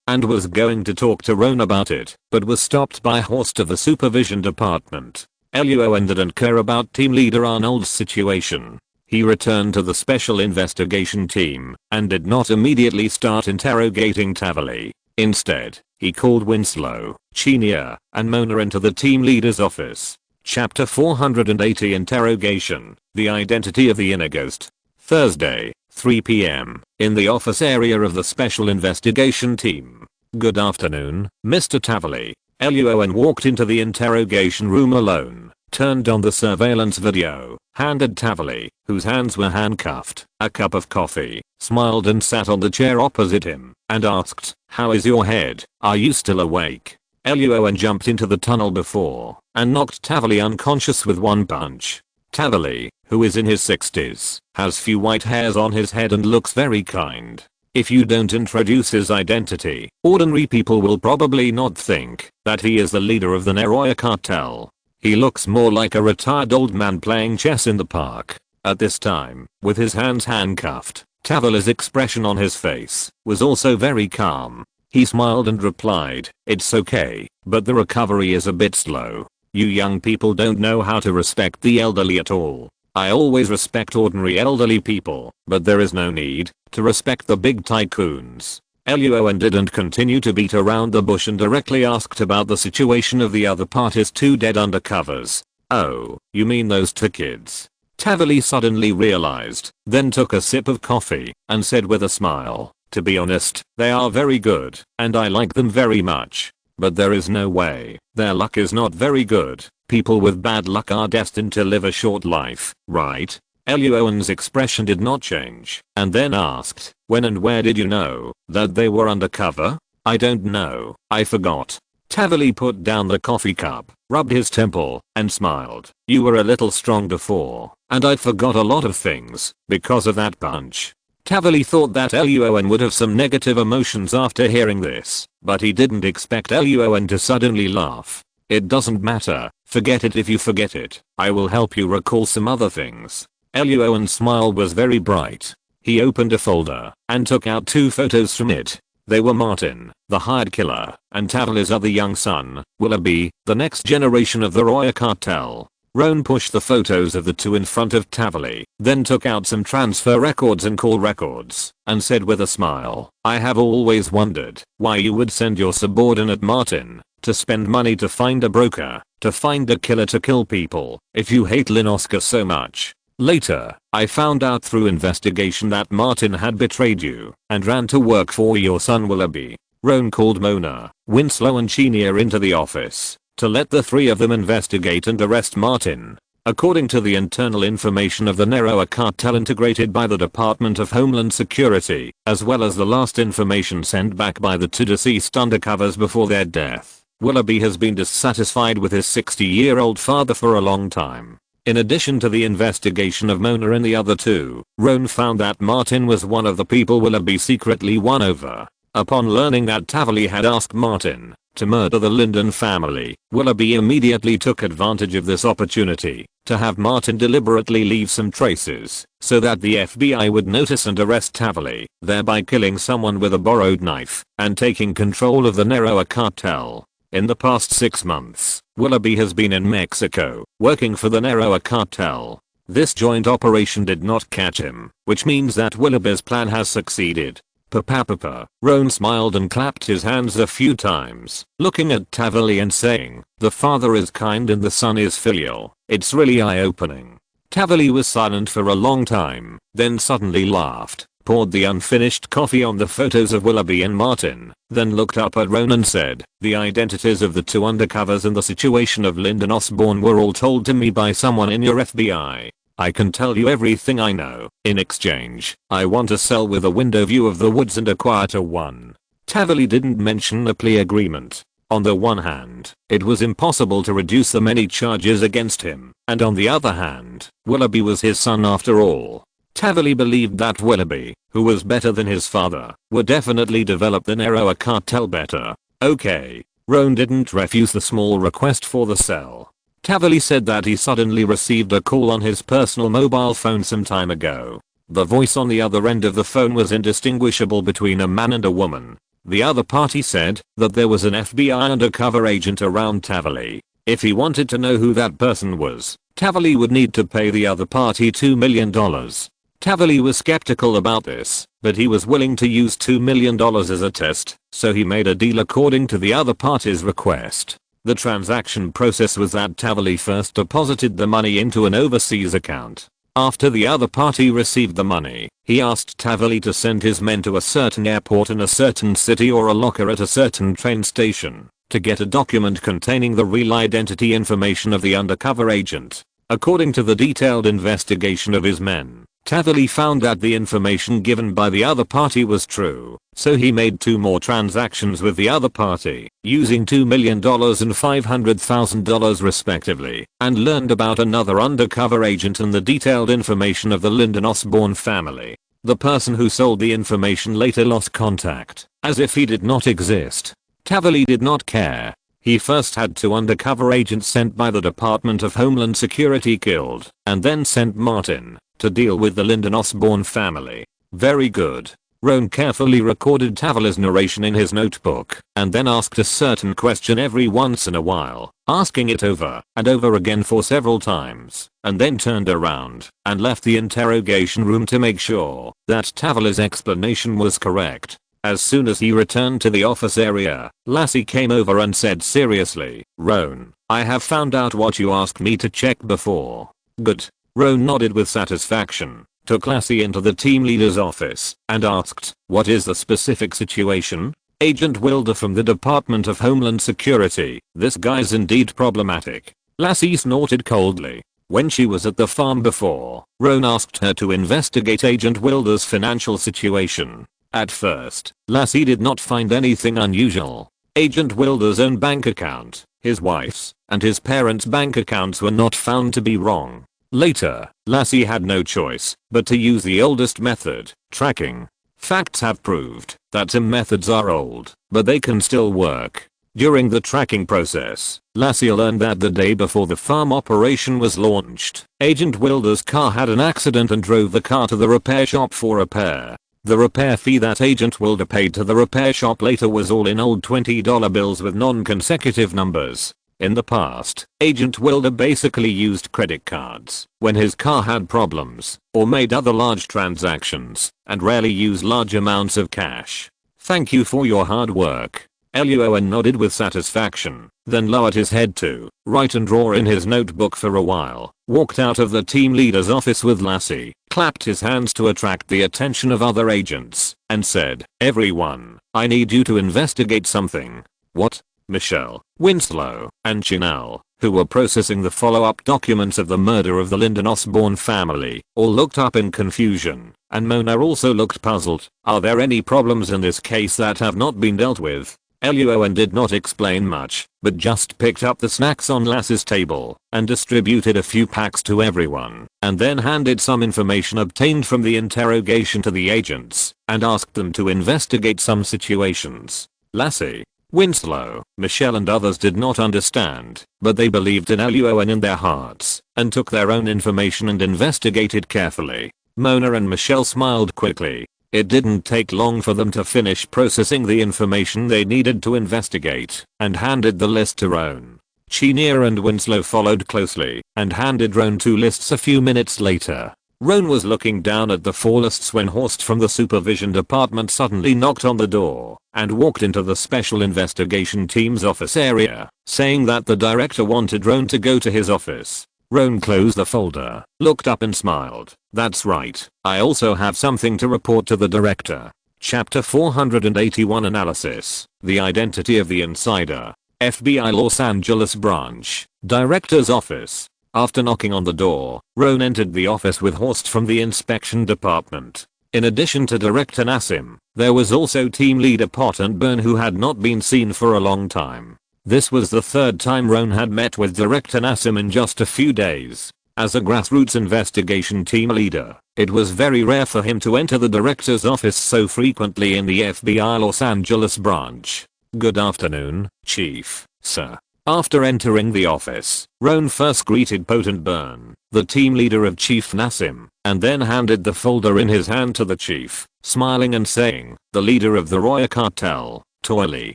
A: and was going to talk to Roan about it, but was stopped by Horst of the Supervision Department. Luo An didn't care about Team Leader Arnold's situation. He returned to the Special Investigation Team and did not immediately start interrogating Tavali. Instead, he called Winslow, Chenier, and Mona into the team leader's office. Chapter 480 Interrogation, The Identity of the Inner Ghost. Thursday, 3 p.m., in the office area of the Special Investigation Team. Good afternoon, Mr. Tavali. Luo An walked into the interrogation room alone, turned on the surveillance video, handed Tavali, whose hands were handcuffed, a cup of coffee, smiled and sat on the chair opposite him, and asked, "How is your head? Are you still awake?" Luo An jumped into the tunnel before, and knocked Tavali unconscious with one punch. Tavali, who is in his 60s, has few white hairs on his head and looks very kind. If you don't introduce his identity, ordinary people will probably not think that he is the leader of the Naroya cartel. He looks more like a retired old man playing chess in the park. At this time, with his hands handcuffed, Tavali's expression on his face was also very calm. He smiled and replied, "It's okay, but the recovery is a bit slow. You young people don't know how to respect the elderly at all. I always respect ordinary elderly people, but there is no need to respect the big tycoons." Luo An didn't continue to beat around the bush and directly asked about the situation of the other party's 2 dead undercovers. "Oh, you mean those 2 kids?" Tavali suddenly realized, then took a sip of coffee, and said with a smile, "To be honest, they are very good, and I like them very much. But there is no way their luck is not very good. People with bad luck are destined to live a short life, right?" Luo An's expression did not change, and then asked, "When and where did you know that they were undercover?" "I don't know, I forgot." Tavali put down the coffee cup, rubbed his temple, and smiled. "You were a little strong before, and I forgot a lot of things because of that punch." Tavali thought that Luo An would have some negative emotions after hearing this, but he didn't expect Luo An to suddenly laugh. "It doesn't matter, forget it if you forget it. I will help you recall some other things." Luo An's smile was very bright. He opened a folder and took out 2 photos from it. They were Martin, the hired killer, and Tavali's other young son, Willoughby, the next generation of the Roya cartel. Roan pushed the photos of the 2 in front of Tavali, then took out some transfer records and call records, and said with a smile, "I have always wondered why you would send your subordinate Martin to spend money to find a broker, to find a killer to kill people, if you hate Linoska so much. Later, I found out through investigation that Martin had betrayed you and ran to work for your son Willoughby." Roan called Mona, Winslow and Chenier into the office to let the 3 of them investigate and arrest Martin. According to the internal information of the Nero cartel integrated by the Department of Homeland Security, as well as the last information sent back by the two deceased undercovers before their death, Willoughby has been dissatisfied with his 60-year-old father for a long time. In addition to the investigation of Mona and the other two, Roan found that Martin was one of the people Willoughby secretly won over. Upon learning that Tavali had asked Martin to murder the Linden family, Willoughby immediately took advantage of this opportunity to have Martin deliberately leave some traces so that the FBI would notice and arrest Tavali, thereby killing someone with a borrowed knife and taking control of the Nero cartel. In the past 6 months, Willoughby has been in Mexico, working for the Nero cartel. This joint operation did not catch him, which means that Willoughby's plan has succeeded. Papa. Roan smiled and clapped his hands a few times, looking at Tavali and saying, "The father is kind and the son is filial. It's really eye-opening." Tavali was silent for a long time, then suddenly laughed, poured the unfinished coffee on the photos of Willoughby and Martin, then looked up at Roan and said, "The identities of the two undercovers and the situation of Lyndon Osborne were all told to me by someone in your FBI. I can tell you everything I know. In exchange, I want a cell with a window view of the woods and a quieter one." Tavali didn't mention a plea agreement. On the one hand, it was impossible to reduce the many charges against him, and on the other hand, Willoughby was his son after all. Tavali believed that Willoughby, who was better than his father, would definitely develop the Nero cartel better. Okay. Roan didn't refuse the small request for the cell. Tavali said that he suddenly received a call on his personal mobile phone some time ago. The voice on the other end of the phone was indistinguishable between a man and a woman. The other party said that there was an FBI undercover agent around Tavali. If he wanted to know who that person was, Tavali would need to pay the other party $2 million. Tavali was skeptical about this, but he was willing to use $2 million as a test, so he made a deal according to the other party's request. The transaction process was that Tavali first deposited the money into an overseas account. After the other party received the money, he asked Tavali to send his men to a certain airport in a certain city or a locker at a certain train station to get a document containing the real identity information of the undercover agent. According to the detailed investigation of his men, Tavali found that the information given by the other party was true, so he made 2 more transactions with the other party, using $2 million and $500,000 respectively, and learned about another undercover agent and the detailed information of the Lyndon Osborne family. The person who sold the information later lost contact, as if he did not exist. Tavali did not care. He first had 2 undercover agents sent by the Department of Homeland Security killed, and then sent Martin to deal with the Lyndon Osborne family. Very good. Roan carefully recorded Tavali's narration in his notebook, and then asked a certain question every once in a while, asking it over and over again for several times, and then turned around and left the interrogation room to make sure that Tavali's explanation was correct. As soon as he returned to the office area, Lassie came over and said seriously, "Roan, I have found out what you asked me to check before." "Good." Roan nodded with satisfaction, took Lassie into the team leader's office, and asked, "What is the specific situation?" "Agent Wilder from the Department of Homeland Security. This guy's indeed problematic." Lassie snorted coldly. When she was at the farm before, Roan asked her to investigate Agent Wilder's financial situation. At first, Lassie did not find anything unusual. Agent Wilder's own bank account, his wife's, and his parents' bank accounts were not found to be wrong. Later, Lassie had no choice but to use the oldest method, tracking. Facts have proved that some methods are old, but they can still work. During the tracking process, Lassie learned that the day before the farm operation was launched, Agent Wilder's car had an accident and drove the car to the repair shop for repair. The repair fee that Agent Wilder paid to the repair shop later was all in old $20 bills with non-consecutive numbers. In the past, Agent Wilder basically used credit cards when his car had problems, or made other large transactions, and rarely used large amounts of cash. "Thank you for your hard work." Luo An nodded with satisfaction, then lowered his head to write and draw in his notebook for a while, walked out of the team leader's office with Lassie, clapped his hands to attract the attention of other agents, and said, "Everyone, I need you to investigate something." "What?" Michelle, Winslow, and Chanel, who were processing the follow-up documents of the murder of the Lyndon Osborne family, all looked up in confusion, and Mona also looked puzzled. Are there any problems in this case that have not been dealt with? Luo An did not explain much, but just picked up the snacks on Lass's table and distributed a few packs to everyone, and then handed some information obtained from the interrogation to the agents and asked them to investigate some situations. Lassie, Winslow, Michelle and others did not understand, but they believed in Luo An in their hearts and took their own information and investigated carefully. Mona and Michelle smiled quickly. It didn't take long for them to finish processing the information they needed to investigate and handed the list to Roan. Chineer and Winslow followed closely and handed Roan 2 lists a few minutes later. Roan was looking down at the 4 lists when Horst from the supervision department suddenly knocked on the door and walked into the special investigation team's office area, saying that the director wanted Roan to go to his office. Roan closed the folder, looked up and smiled. That's right, I also have something to report to the director. Chapter 481 Analysis. The Identity of the Insider. FBI Los Angeles Branch. Director's Office. After knocking on the door, Roan entered the office with Horst from the inspection department. In addition to Director Nassim, there was also team leader Pot and Byrne, who had not been seen for a long time. This was the 3rd time Roan had met with Director Nassim in just a few days. As a grassroots investigation team leader, it was very rare for him to enter the director's office so frequently in the FBI Los Angeles branch. Good afternoon, Chief, sir. After entering the office, Roan first greeted Pot and Byrne, the team leader of Chief Nassim, and then handed the folder in his hand to the chief, smiling and saying, "The leader of the Roya cartel, Toily,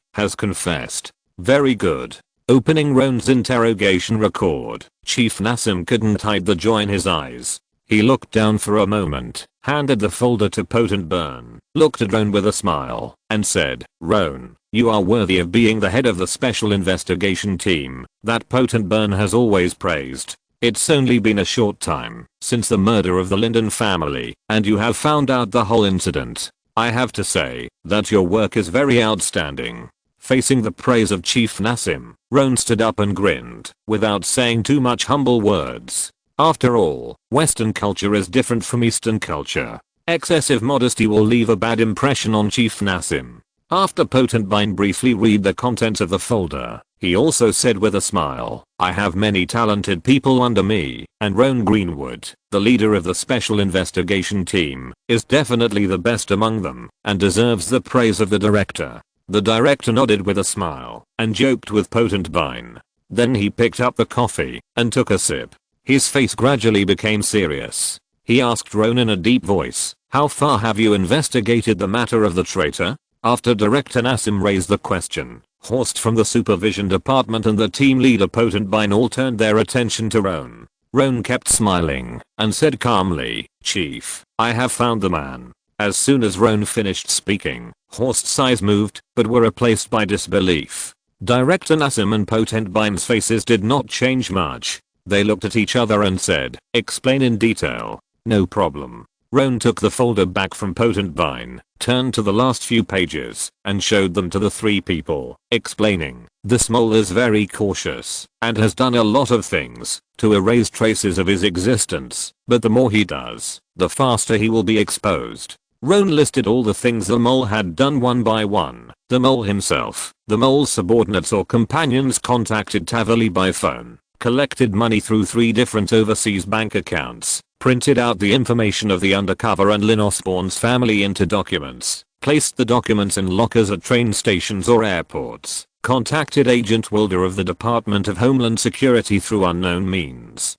A: has confessed." Very good. Opening Roan's interrogation record, Chief Nassim couldn't hide the joy in his eyes. He looked down for a moment, handed the folder to Pot and Byrne, looked at Roan with a smile, and said, "Roan, you are worthy of being the head of the special investigation team that Pot and Byrne has always praised. It's only been a short time since the murder of the Lyndon family, and you have found out the whole incident. I have to say that your work is very outstanding." Facing the praise of Chief Nassim, Roan stood up and grinned, without saying too much humble words. After all, Western culture is different from Eastern culture. Excessive modesty will leave a bad impression on Chief Nassim. After Pot and Byrne briefly read the contents of the folder, he also said with a smile, "I have many talented people under me, and Roan Greenwood, the leader of the special investigation team, is definitely the best among them, and deserves the praise of the director." The director nodded with a smile and joked with Pot and Byrne. Then he picked up the coffee and took a sip. His face gradually became serious. He asked Roan in a deep voice, "How far have you investigated the matter of the traitor?" After Director Nassim raised the question, Horst from the supervision department and the team leader Pot and Byrne all turned their attention to Roan. Roan kept smiling and said calmly, "Chief, I have found the man." As soon as Roan finished speaking, Horst's eyes moved, but were replaced by disbelief. Director Nassim and Pot and Byrne's faces did not change much. They looked at each other and said, "Explain in detail." "No problem." Roan took the folder back from Pot and Byrne, turned to the last few pages, and showed them to the 3 people, explaining, "This mole is very cautious, and has done a lot of things to erase traces of his existence, but the more he does, the faster he will be exposed." Roan listed all the things the mole had done one by one. The mole himself, the mole's subordinates or companions contacted Tavali by phone, collected money through 3 different overseas bank accounts, printed out the information of the undercover and Lynn Osborne's family into documents, placed the documents in lockers at train stations or airports, contacted Agent Wilder of the Department of Homeland Security through unknown means,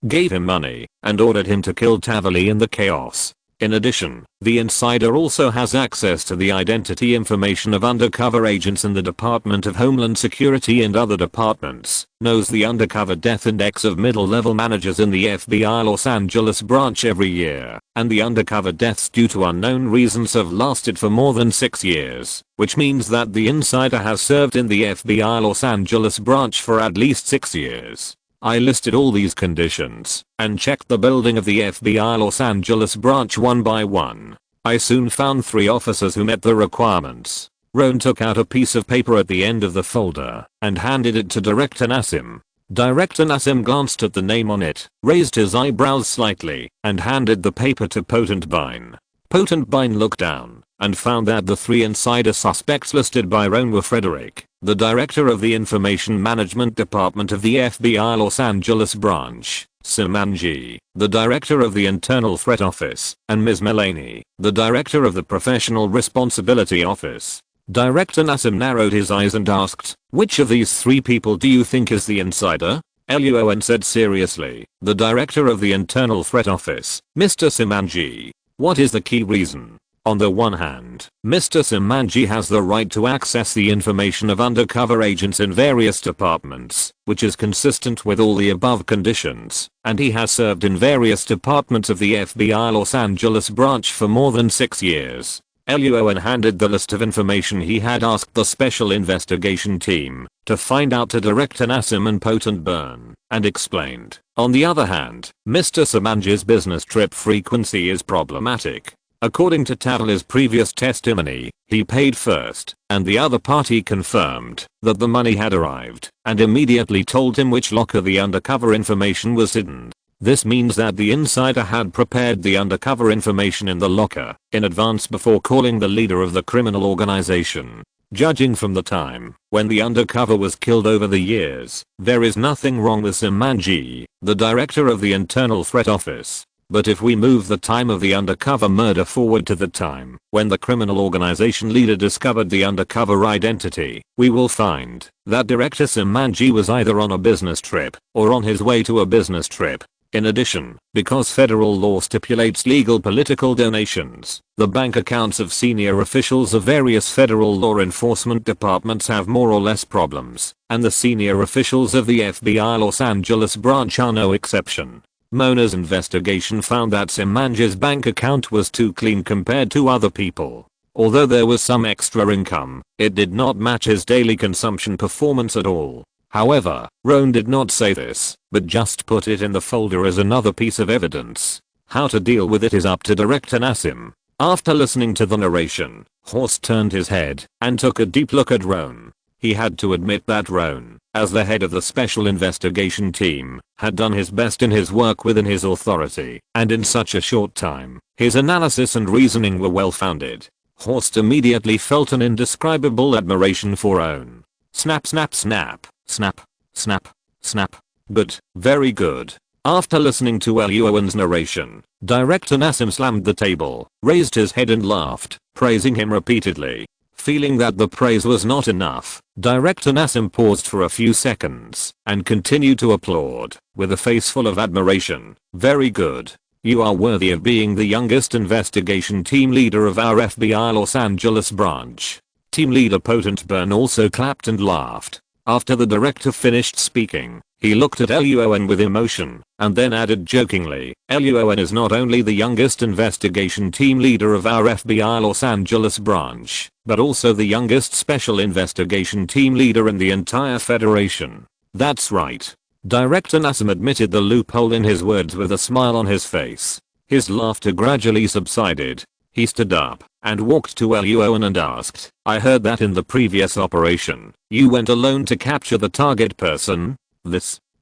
A: gave him money, and ordered him to kill Tavali in the chaos. In addition, the insider also has access to the identity information of undercover agents in the Department of Homeland Security and other departments, knows the undercover death index of middle-level managers in the FBI Los Angeles branch every year, and the undercover deaths due to unknown reasons have lasted for more than 6 years, which means that the insider has served in the FBI Los Angeles branch for at least 6 years. I listed all these conditions and checked the building of the FBI Los Angeles branch one by one. I soon found 3 officers who met the requirements. Roan took out a piece of paper at the end of the folder and handed it to Director Nassim. Director Nassim glanced at the name on it, raised his eyebrows slightly, and handed the paper to Potent Bine. Potent Bine looked down and found that the 3 insider suspects listed by Rohn were Frederick, the director of the Information Management Department of the FBI Los Angeles branch, Simanji, the director of the Internal Threat Office, and Ms. Mullaney, the director of the Professional Responsibility Office. Director Nassim narrowed his eyes and asked, "Which of these 3 people do you think is the insider?" Luo An said seriously, "The director of the Internal Threat Office, Mr. Simanji. What is the key reason? On the one hand, Mr. Simanji has the right to access the information of undercover agents in various departments, which is consistent with all the above conditions, and he has served in various departments of the FBI Los Angeles branch for more than 6 years. Luo An handed the list of information he had asked the special investigation team to find out to Director Nassim and Potent Bine, and explained, on the other hand, Mr. Simanji's business trip frequency is problematic. According to Tavalla's previous testimony, he paid first, and the other party confirmed that the money had arrived, and immediately told him which locker the undercover information was hidden. This means that the insider had prepared the undercover information in the locker in advance before calling the leader of the criminal organization. Judging from the time when the undercover was killed over the years, there is nothing wrong with Simanji, the director of the Internal Threat Office. But if we move the time of the undercover murder forward to the time when the criminal organization leader discovered the undercover identity, we will find that Director Simanji was either on a business trip or on his way to a business trip. In addition, because federal law stipulates legal political donations, the bank accounts of senior officials of various federal law enforcement departments have more or less problems, and the senior officials of the FBI Los Angeles branch are no exception. Mona's investigation found that Simanji's bank account was too clean compared to other people. Although there was some extra income, it did not match his daily consumption performance at all. However, Rohn did not say this, but just put it in the folder as another piece of evidence. How to deal with it is up to Director Nassim. After listening to the narration, Horst turned his head and took a deep look at Rohn. He had to admit that Rohn, as the head of the special investigation team, had done his best in his work within his authority, and in such a short time, his analysis and reasoning were well founded. Horst immediately felt an indescribable admiration for Rohn. Snap snap snap. Snap, snap, snap. Good, very good. After listening to Luo An's narration, Director Nassim slammed the table, raised his head and laughed, praising him repeatedly. Feeling that the praise was not enough, Director Nassim paused for a few seconds and continued to applaud, with a face full of admiration. Very good. You are worthy of being the youngest investigation team leader of our FBI Los Angeles branch. Team leader Potent Bine also clapped and laughed. After the director finished speaking, he looked at Luo An with emotion, and then added jokingly, Luo An is not only the youngest investigation team leader of our FBI Los Angeles branch, but also the youngest special investigation team leader in the entire federation. That's right. Director Nassim admitted the loophole in his words with a smile on his face. His laughter gradually subsided. He stood up and walked to Luo An and asked, I heard that in the previous operation, you went alone to capture the target person?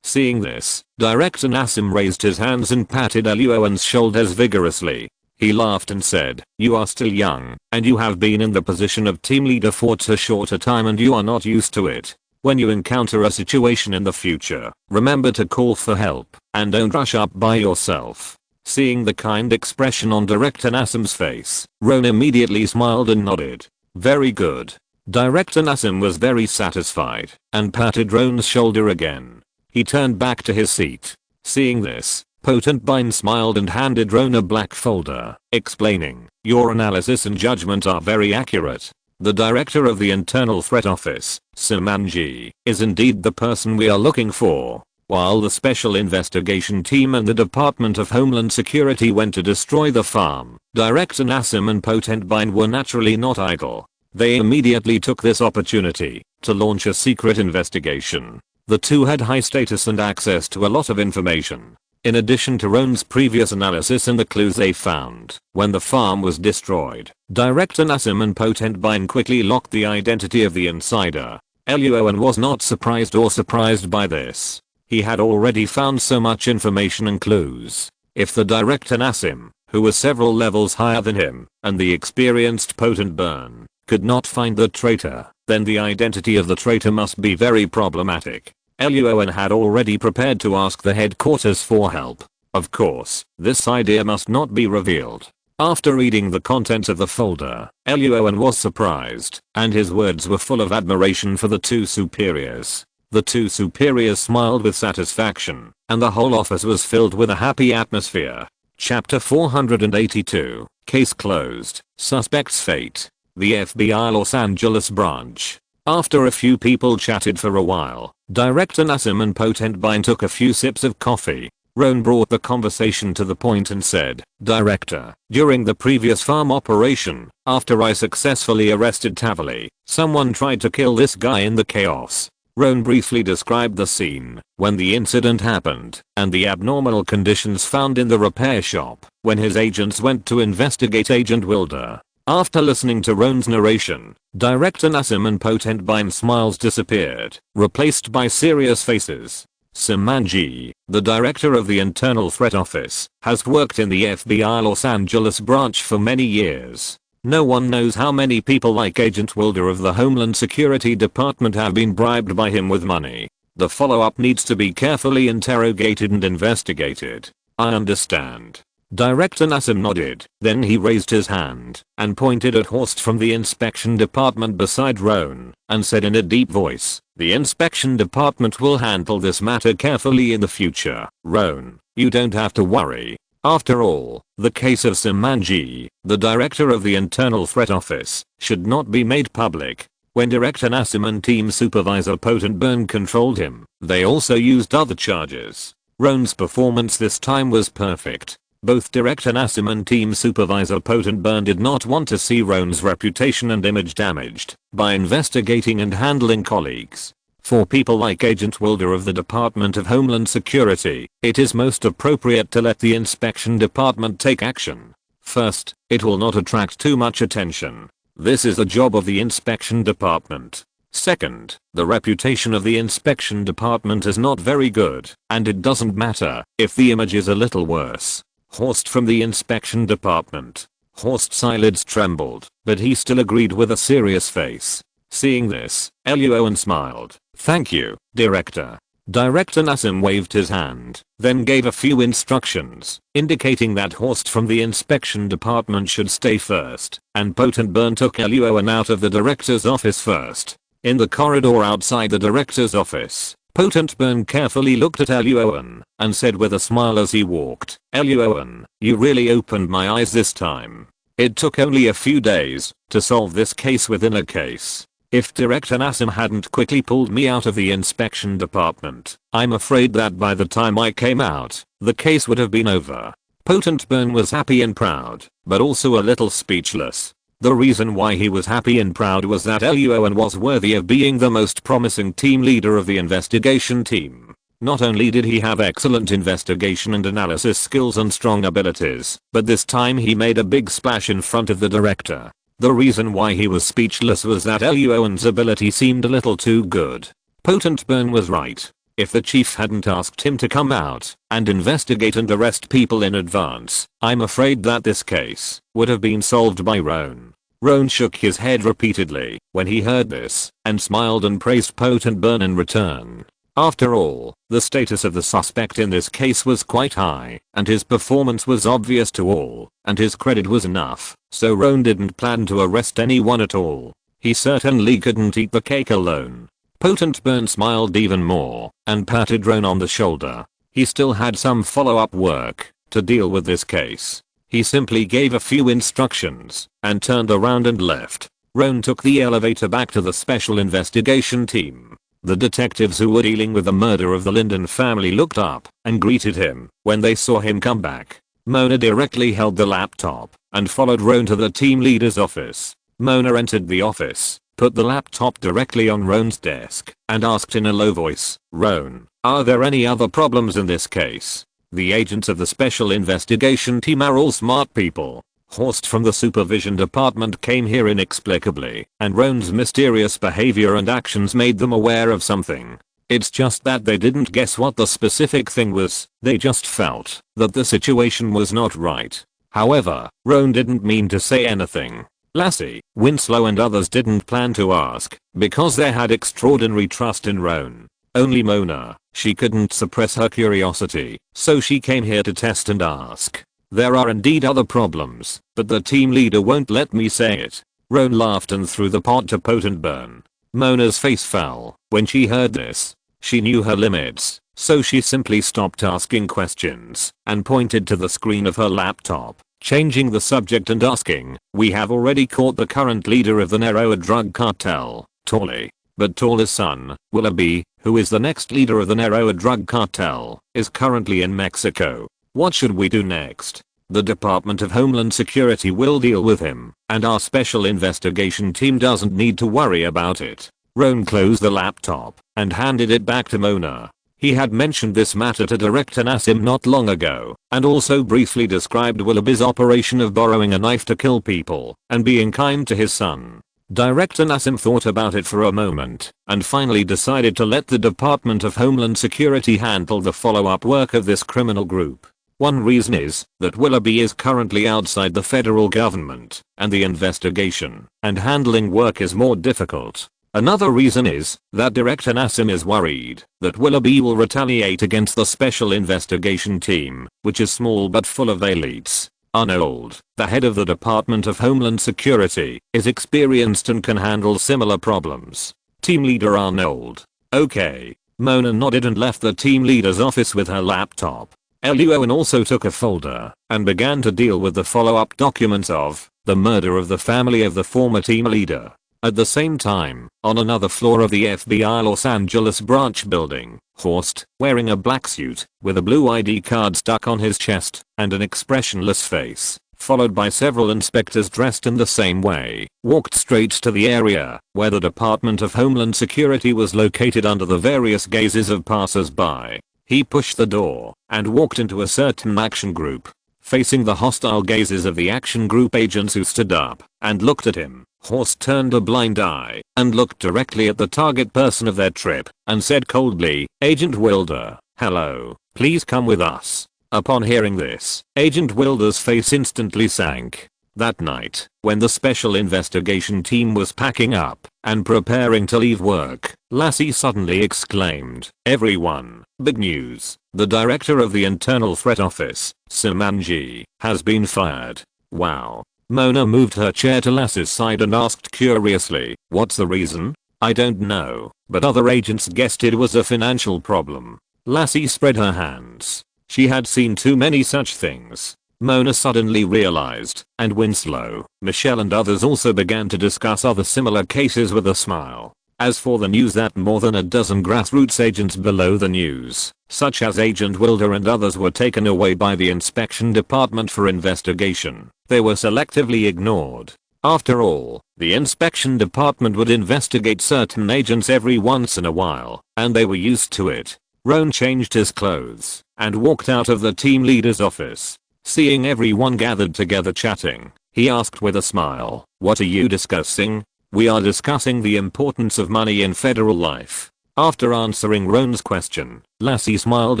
A: Seeing this, Director Nassim raised his hands and patted Luo An's shoulders vigorously. He laughed and said, you are still young, and you have been in the position of team leader for too short a time and you are not used to it. When you encounter a situation in the future, remember to call for help, and don't rush up by yourself. Seeing the kind expression on Director Nassim's face, Rohn immediately smiled and nodded. Very good. Director Nassim was very satisfied and patted Rohn's shoulder again. He turned back to his seat. Seeing this, Potent Bine smiled and handed Rohn a black folder, explaining, your analysis and judgment are very accurate. The director of the Internal Threat Office, Simanji, is indeed the person we are looking for. While the Special Investigation Team and the Department of Homeland Security went to destroy the farm, Director Nassim and Potent Bine were naturally not idle. They immediately took this opportunity to launch a secret investigation. The two had high status and access to a lot of information. In addition to Rohn's previous analysis and the clues they found when the farm was destroyed, Director Nassim and Potent Bine quickly locked the identity of the insider. Luo An was not surprised by this. He had already found so much information and clues. If the director Nassim, who was several levels higher than him, and the experienced potent burn, could not find the traitor, then the identity of the traitor must be very problematic. Luo An had already prepared to ask the headquarters for help. Of course, this idea must not be revealed. After reading the contents of the folder, Luo An was surprised, and his words were full of admiration for the two superiors. The two superiors smiled with satisfaction, and the whole office was filled with a happy atmosphere. Chapter 482, Case Closed, Suspect's Fate. The FBI Los Angeles branch. After a few people chatted for a while, Director Nassim and Potent Bine took a few sips of coffee. Roan brought the conversation to the point and said, "Director, during the previous farm operation, after I successfully arrested Tavali, someone tried to kill this guy in the chaos." Roan briefly described the scene, when the incident happened, and the abnormal conditions found in the repair shop, when his agents went to investigate Agent Wilder. After listening to Roan's narration, Director Nassim and Potent Bine's smiles disappeared, replaced by serious faces. Simanji, the director of the Internal Threat Office, has worked in the FBI Los Angeles branch for many years. No one knows how many people like Agent Wilder of the Homeland Security Department have been bribed by him with money. The follow-up needs to be carefully interrogated and investigated. I understand. Director Nassim nodded, then he raised his hand and pointed at Horst from the inspection department beside Roan, and said in a deep voice, "The inspection department will handle this matter carefully in the future. Roan, you don't have to worry. After all, the case of Simanji, the director of the Internal Threat Office, should not be made public." When Director Nassim and Team Supervisor Potent Burn controlled him, they also used other charges. Roan's performance this time was perfect. Both Director Nassim and Team Supervisor Potent Burn did not want to see Roan's reputation and image damaged by investigating and handling colleagues. For people like Agent Wilder of the Department of Homeland Security, it is most appropriate to let the inspection department take action. First, it will not attract too much attention. This is the job of the inspection department. Second, the reputation of the inspection department is not very good, and it doesn't matter if the image is a little worse. Horst from the inspection department. Horst's eyelids trembled, but he still agreed with a serious face. Seeing this, Luo An smiled. "Thank you, Director." Director Nassim waved his hand, then gave a few instructions, indicating that Horst from the inspection department should stay first, and Potent Burn took Luo An out of the director's office first. In the corridor outside the director's office, Potent Burn carefully looked at Luo An and said with a smile as he walked, "Luo An, you really opened my eyes this time. It took only a few days to solve this case within a case. If Director Nassim hadn't quickly pulled me out of the inspection department, I'm afraid that by the time I came out, the case would have been over." Potent Burn was happy and proud, but also a little speechless. The reason why he was happy and proud was that Luo An was worthy of being the most promising team leader of the investigation team. Not only did he have excellent investigation and analysis skills and strong abilities, but this time he made a big splash in front of the director. The reason why he was speechless was that Luo An's ability seemed a little too good. Potent Burn was right. If the chief hadn't asked him to come out and investigate and arrest people in advance, I'm afraid that this case would have been solved by Roan. Roan shook his head repeatedly when he heard this and smiled and praised Potent Burn in return. After all, the status of the suspect in this case was quite high, and his performance was obvious to all, and his credit was enough, so Roan didn't plan to arrest anyone at all. He certainly couldn't eat the cake alone. Potent Burn smiled even more and patted Roan on the shoulder. He still had some follow-up work to deal with this case. He simply gave a few instructions and turned around and left. Roan took the elevator back to the special investigation team. The detectives who were dealing with the murder of the Linden family looked up and greeted him when they saw him come back. Mona directly held the laptop and followed Roan to the team leader's office. Mona entered the office, put the laptop directly on Roan's desk, and asked in a low voice, "Roan, are there any other problems in this case? The agents of the special investigation team are all smart people. Horst from the supervision department came here inexplicably, and Roan's mysterious behavior and actions made them aware of something. It's just that they didn't guess what the specific thing was, they just felt that the situation was not right. However, Roan didn't mean to say anything. Lassie, Winslow and others didn't plan to ask, because they had extraordinary trust in Roan. Only Mona, she couldn't suppress her curiosity, so she came here to test and ask. There are indeed other problems, but the team leader won't let me say it. Roan laughed and threw the pot to potent burn. Mona's face fell when she heard this. She knew her limits, so she simply stopped asking questions and pointed to the screen of her laptop, changing the subject and asking, "We have already caught the current leader of the Naroa drug cartel, Tawley. But Tawley's son, Willoughby, who is the next leader of the Naroa drug cartel, is currently in Mexico. What should we do next? The Department of Homeland Security will deal with him, and our special investigation team doesn't need to worry about it." Roan closed the laptop and handed it back to Mona. He had mentioned this matter to Director Nassim not long ago, and also briefly described Willoughby's operation of borrowing a knife to kill people and being kind to his son. Director Nassim thought about it for a moment and finally decided to let the Department of Homeland Security handle the follow-up work of this criminal group. One reason is that Willoughby is currently outside the federal government, and the investigation and handling work is more difficult. Another reason is that Director Nassim is worried that Willoughby will retaliate against the Special Investigation Team, which is small but full of elites. Arnold, the head of the Department of Homeland Security, is experienced and can handle similar problems. Team Leader Arnold. Okay. Mona nodded and left the team leader's office with her laptop. Luo An also took a folder and began to deal with the follow-up documents of the murder of the family of the former team leader. At the same time, on another floor of the FBI Los Angeles branch building, Horst, wearing a black suit, with a blue ID card stuck on his chest, and an expressionless face, followed by several inspectors dressed in the same way, walked straight to the area where the Department of Homeland Security was located under the various gazes of passers-by. He pushed the door and walked into a certain action group. Facing the hostile gazes of the action group agents who stood up and looked at him, Horst turned a blind eye and looked directly at the target person of their trip and said coldly, "Agent Wilder, hello, please come with us." Upon hearing this, Agent Wilder's face instantly sank. That night, when the special investigation team was packing up and preparing to leave work, Lassie suddenly exclaimed, "Everyone, big news. The director of the Internal Threat Office, Simanji, has been fired." Wow. Mona moved her chair to Lassie's side and asked curiously, "What's the reason?" "I don't know, but other agents guessed it was a financial problem." Lassie spread her hands. She had seen too many such things. Mona suddenly realized, and Winslow, Michelle and others also began to discuss other similar cases with a smile. As for the news that more than a dozen grassroots agents below the news, such as Agent Wilder and others, were taken away by the inspection department for investigation, they were selectively ignored. After all, the inspection department would investigate certain agents every once in a while, and they were used to it. Roan changed his clothes and walked out of the team leader's office. Seeing everyone gathered together chatting, he asked with a smile, "What are you discussing?" "We are discussing the importance of money in federal life." After answering Roan's question, Lassie smiled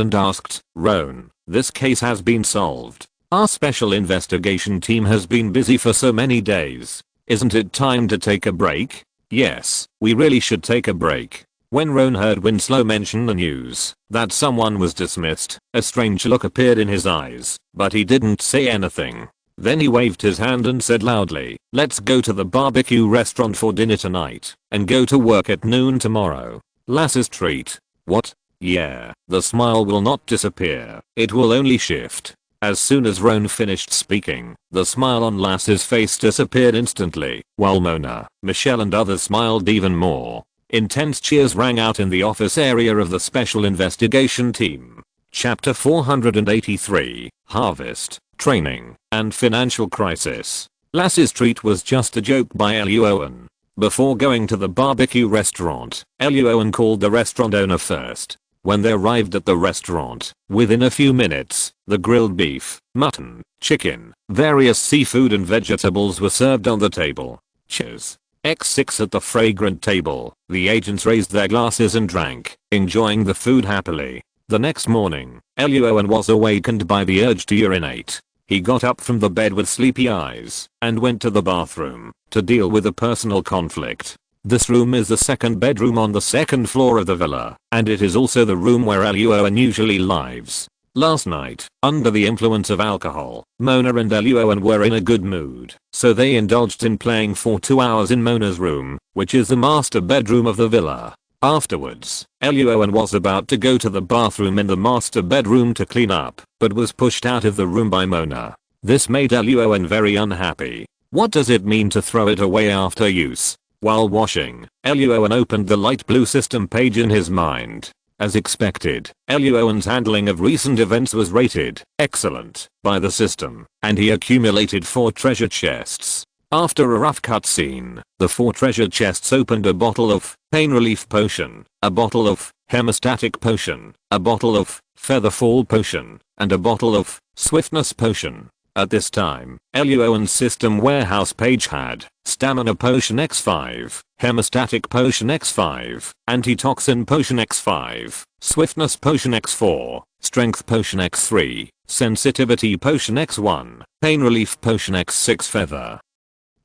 A: and asked, "Roan, this case has been solved. Our special investigation team has been busy for so many days. Isn't it time to take a break?" "Yes, we really should take a break." When Roan heard Winslow mention the news that someone was dismissed, a strange look appeared in his eyes, but he didn't say anything. Then he waved his hand and said loudly, "Let's go to the barbecue restaurant for dinner tonight, and go to work at noon tomorrow." Lassie's treat. "What?" "Yeah, the smile will not disappear, it will only shift." As soon as Roan finished speaking, the smile on Lassie's face disappeared instantly, while Mona, Michelle and others smiled even more. Intense cheers rang out in the office area of the Special Investigation Team. Chapter 483, Harvest, Training, and Financial Crisis. Lassie's treat was just a joke by Luo An. Before going to the barbecue restaurant, Luo An called the restaurant owner first. When they arrived at the restaurant, within a few minutes, the grilled beef, mutton, chicken, various seafood and vegetables were served on the table. "Cheers." X6 at the fragrant table, the agents raised their glasses and drank, enjoying the food happily. The next morning, Luo An was awakened by the urge to urinate. He got up from the bed with sleepy eyes and went to the bathroom to deal with a personal conflict. This room is the second bedroom on the second floor of the villa, and it is also the room where Luo An usually lives. Last night, under the influence of alcohol, Mona and Luo An were in a good mood, so they indulged in playing for 2 hours in Mona's room, which is the master bedroom of the villa. Afterwards, Luo An was about to go to the bathroom in the master bedroom to clean up, but was pushed out of the room by Mona. This made Luo An very unhappy. What does it mean to throw it away after use? While washing, Luo An opened the light blue system page in his mind. As expected, Luo An's handling of recent events was rated excellent by the system, and he accumulated 4 treasure chests. After a rough cutscene, the 4 treasure chests opened a bottle of pain relief potion, a bottle of hemostatic potion, a bottle of feather fall potion, and a bottle of swiftness potion. At this time, Luo An's system warehouse page had stamina potion x5, hemostatic potion x5, antitoxin potion x5, swiftness potion x4, strength potion x3, sensitivity potion x1, pain relief potion x6, feather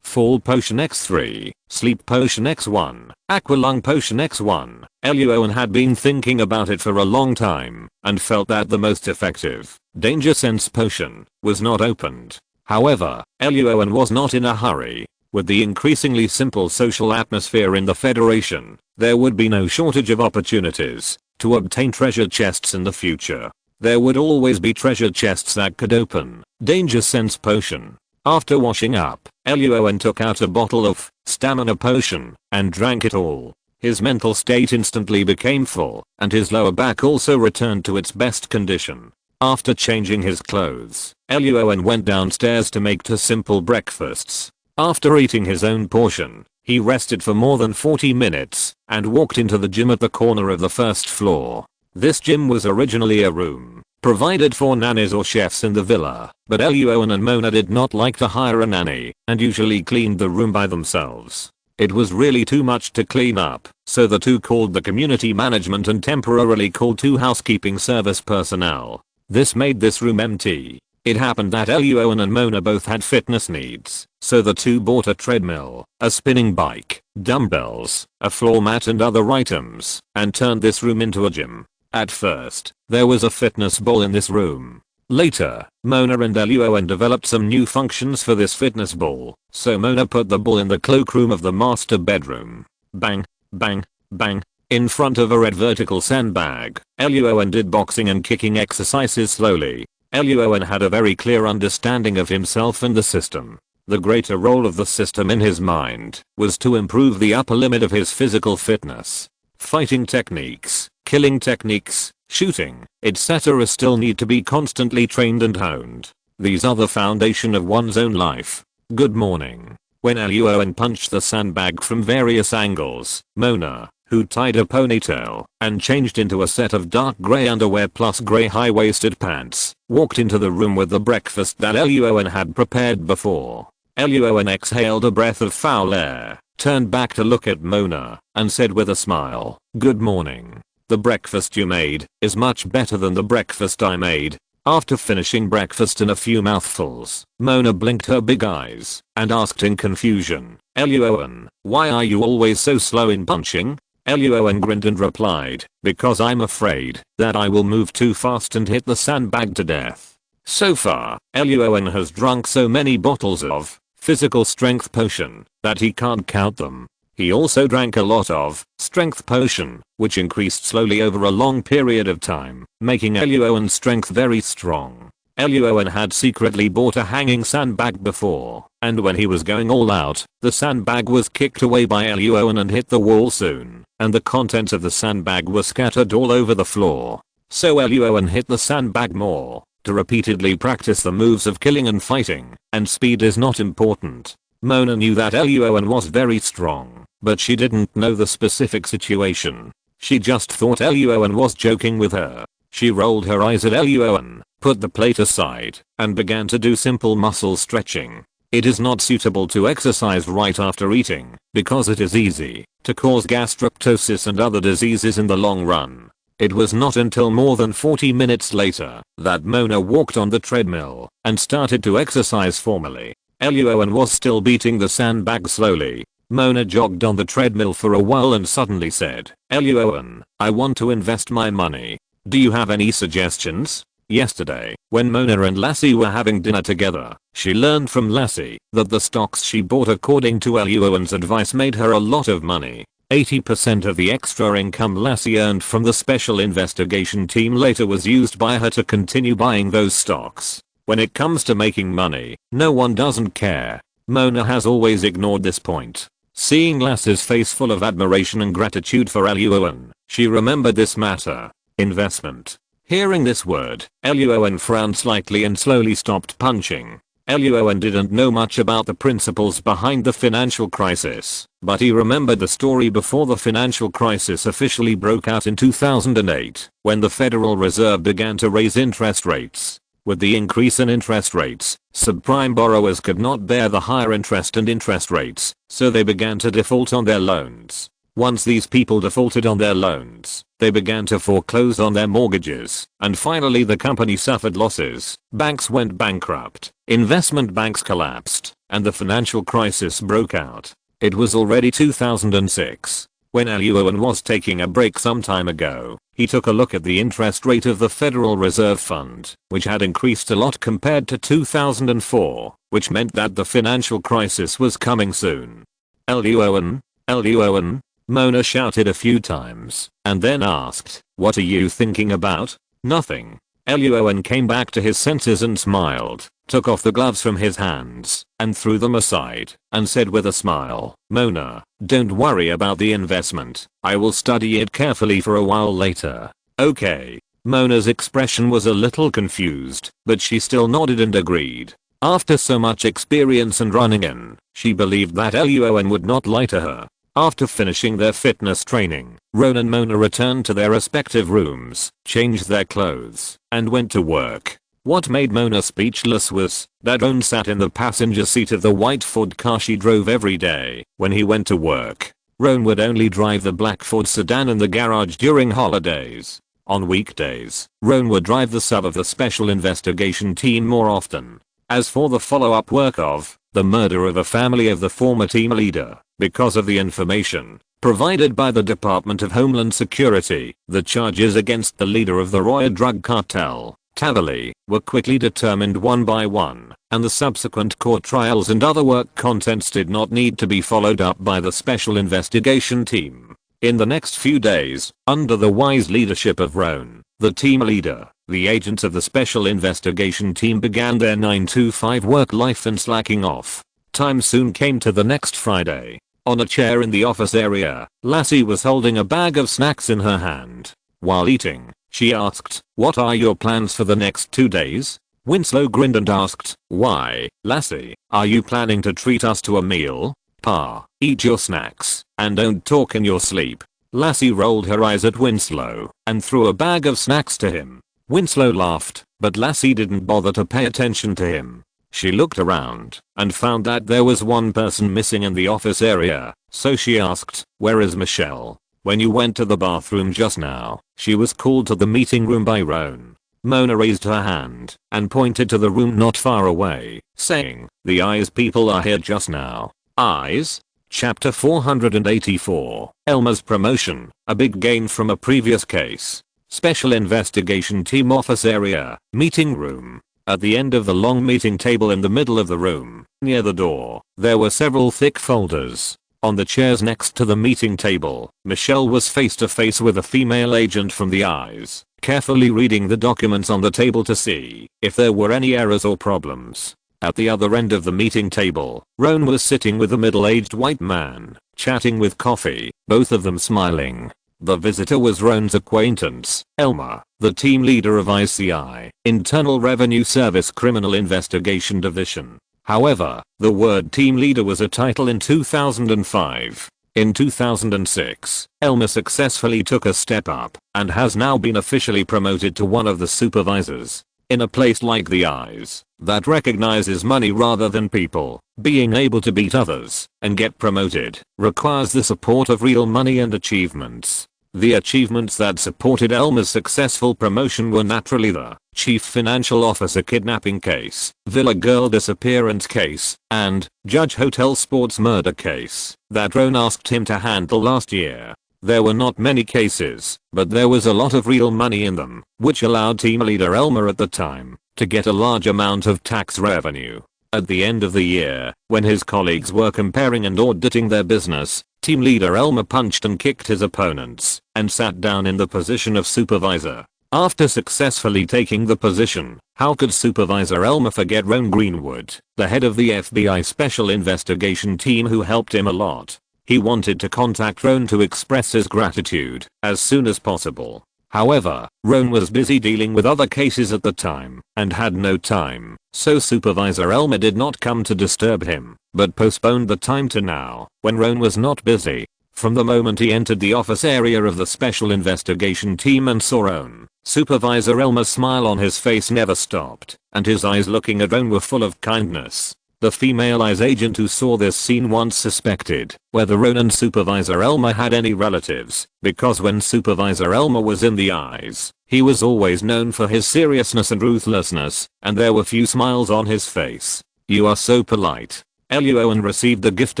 A: fall potion x3, sleep potion x1, aqualung potion x1. Luo An had been thinking about it for a long time and felt that the most effective danger sense potion was not opened. However, Luo An was not in a hurry. With the increasingly simple social atmosphere in the Federation, there would be no shortage of opportunities to obtain treasure chests in the future. There would always be treasure chests that could open danger sense potion. After washing up, Luo An took out a bottle of stamina potion and drank it all. His mental state instantly became full, and his lower back also returned to its best condition. After changing his clothes, Luo An went downstairs to make 2 simple breakfasts. After eating his own portion, he rested for more than 40 minutes and walked into the gym at the corner of the first floor. This gym was originally a room provided for nannies or chefs in the villa, but Luo An and Mona did not like to hire a nanny and usually cleaned the room by themselves. It was really too much to clean up, so the two called the community management and temporarily called 2 housekeeping service personnel. This made this room empty. It happened that Luo An and Mona both had fitness needs, so the two bought a treadmill, a spinning bike, dumbbells, a floor mat and other items, and turned this room into a gym. At first, there was a fitness ball in this room. Later, Mona and Luo An developed some new functions for this fitness ball, so Mona put the ball in the cloakroom of the master bedroom. Bang, bang, bang. In front of a red vertical sandbag, Luo An did boxing and kicking exercises slowly. Luo An had a very clear understanding of himself and the system. The greater role of the system in his mind was to improve the upper limit of his physical fitness. Fighting techniques, killing techniques, shooting, etc. still need to be constantly trained and honed. These are the foundation of one's own life. Good morning. When Luo An punched the sandbag from various angles, Mona, who tied a ponytail and changed into a set of dark grey underwear plus grey high-waisted pants, walked into the room with the breakfast that Luo An had prepared before. Luo An exhaled a breath of foul air, turned back to look at Mona, and said with a smile, "Good morning. The breakfast you made is much better than the breakfast I made." After finishing breakfast in a few mouthfuls, Mona blinked her big eyes and asked in confusion, "Luo An, why are you always so slow in punching?" Luo An grinned and replied, "Because I'm afraid that I will move too fast and hit the sandbag to death." So far, Luo An has drunk so many bottles of physical strength potion that he can't count them. He also drank a lot of strength potion, which increased slowly over a long period of time, making Luo An's strength very strong. Luo An had secretly bought a hanging sandbag before, and when he was going all out, the sandbag was kicked away by Luo An and hit the wall soon, and the contents of the sandbag were scattered all over the floor. So Luo An hit the sandbag more, to repeatedly practice the moves of killing and fighting, and speed is not important. Mona knew that Luo An was very strong, but she didn't know the specific situation. She just thought Luo An was joking with her. She rolled her eyes at Luo An, put the plate aside, and began to do simple muscle stretching. It is not suitable to exercise right after eating because it is easy to cause gastroctosis and other diseases in the long run. It was not until more than 40 minutes later that Mona walked on the treadmill and started to exercise formally. Luo An was still beating the sandbag slowly. Mona jogged on the treadmill for a while and suddenly said, "Luo An, I want to invest my money. Do you have any suggestions?" Yesterday, when Mona and Lassie were having dinner together, she learned from Lassie that the stocks she bought according to Luo An's advice made her a lot of money. 80% of the extra income Lassie earned from the special investigation team later was used by her to continue buying those stocks. When it comes to making money, no one doesn't care. Mona has always ignored this point. Seeing Lassie's face full of admiration and gratitude for Luo An, she remembered this matter. Investment. Hearing this word, Luo An frowned slightly and slowly stopped punching. Luo An didn't know much about the principles behind the financial crisis, but he remembered the story before the financial crisis officially broke out in 2008, when the Federal Reserve began to raise interest rates. With the increase in interest rates, subprime borrowers could not bear the higher interest and interest rates, so they began to default on their loans. Once these people defaulted on their loans, they began to foreclose on their mortgages, and finally the company suffered losses. Banks went bankrupt, investment banks collapsed, and the financial crisis broke out. It was already 2006. When Luo An was taking a break some time ago, he took a look at the interest rate of the Federal Reserve Fund, which had increased a lot compared to 2004, which meant that the financial crisis was coming soon. Luo An, Luo An, Mona shouted a few times, and then asked, "What are you thinking about?" "Nothing." Luo An came back to his senses and smiled, took off the gloves from his hands, and threw them aside, and said with a smile, "Mona, don't worry about the investment. I will study it carefully for a while later." "Okay." Mona's expression was a little confused, but she still nodded and agreed. After so much experience and running in, she believed that Luo An would not lie to her. After finishing their fitness training, Ron and Mona returned to their respective rooms, changed their clothes, and went to work. What made Mona speechless was that Ron sat in the passenger seat of the white Ford car she drove every day when he went to work. Ron would only drive the black Ford sedan in the garage during holidays. On weekdays, Ron would drive the sub of the special investigation team more often. As for the follow-up work of the murder of a family of the former team leader, because of the information provided by the Department of Homeland Security, the charges against the leader of the Roya drug cartel, Tavali, were quickly determined one by one, and the subsequent court trials and other work contents did not need to be followed up by the special investigation team. In the next few days, under the wise leadership of Roan, the team leader, the agents of the special investigation team began their 9-to-5 work life and slacking off. Time soon came to the next Friday. On a chair in the office area, Lassie was holding a bag of snacks in her hand. While eating, she asked, "What are your plans for the next 2 days?" Winslow grinned and asked, "Why, Lassie, are you planning to treat us to a meal?" "Pa, eat your snacks, and don't talk in your sleep." Lassie rolled her eyes at Winslow, and threw a bag of snacks to him. Winslow laughed, but Lassie didn't bother to pay attention to him. She looked around, and found that there was one person missing in the office area, so she asked, "Where is Michelle?" "When you went to the bathroom just now, she was called to the meeting room by Roan." Mona raised her hand, and pointed to the room not far away, saying, "The eyes people are here just now." Eyes? Chapter 484, Elma's promotion, a big gain from a previous case. Special Investigation Team Office Area, Meeting Room. At the end of the long meeting table in the middle of the room, near the door, there were several thick folders. On the chairs next to the meeting table, Michelle was face to face with a female agent from the Eyes, carefully reading the documents on the table to see if there were any errors or problems. At the other end of the meeting table, Roan was sitting with a middle-aged white man, chatting with coffee, both of them smiling. The visitor was Roan's acquaintance, Elma, the team leader of ICI, Internal Revenue Service Criminal Investigation Division. However, the word team leader was a title in 2005. In 2006, Elma successfully took a step up and has now been officially promoted to one of the supervisors. In a place like the Eyes, that recognizes money rather than people, being able to beat others and get promoted requires the support of real money and achievements. The achievements that supported Elmer's successful promotion were naturally the Chief Financial Officer kidnapping case, Villa Girl disappearance case, and Judge Hotel Sports murder case that Roan asked him to handle last year. There were not many cases, but there was a lot of real money in them, which allowed team leader Elmer at the time to get a large amount of tax revenue. At the end of the year, when his colleagues were comparing and auditing their business, team leader Elmer punched and kicked his opponents and sat down in the position of supervisor. After successfully taking the position, how could Supervisor Elmer forget Roan Greenwood, the head of the FBI Special Investigation Team who helped him a lot? He wanted to contact Roan to express his gratitude as soon as possible. However, Roan was busy dealing with other cases at the time and had no time, so Supervisor Elmer did not come to disturb him, but postponed the time to now, when Roan was not busy. From the moment he entered the office area of the Special Investigation Team and saw Roan, Supervisor Elmer's smile on his face never stopped, and his eyes looking at Roan were full of kindness. The female eyes agent who saw this scene once suspected whether Roan and Supervisor Elmer had any relatives, because when Supervisor Elmer was in the Eyes, he was always known for his seriousness and ruthlessness, and there were few smiles on his face. "You are so polite." Luo An received the gift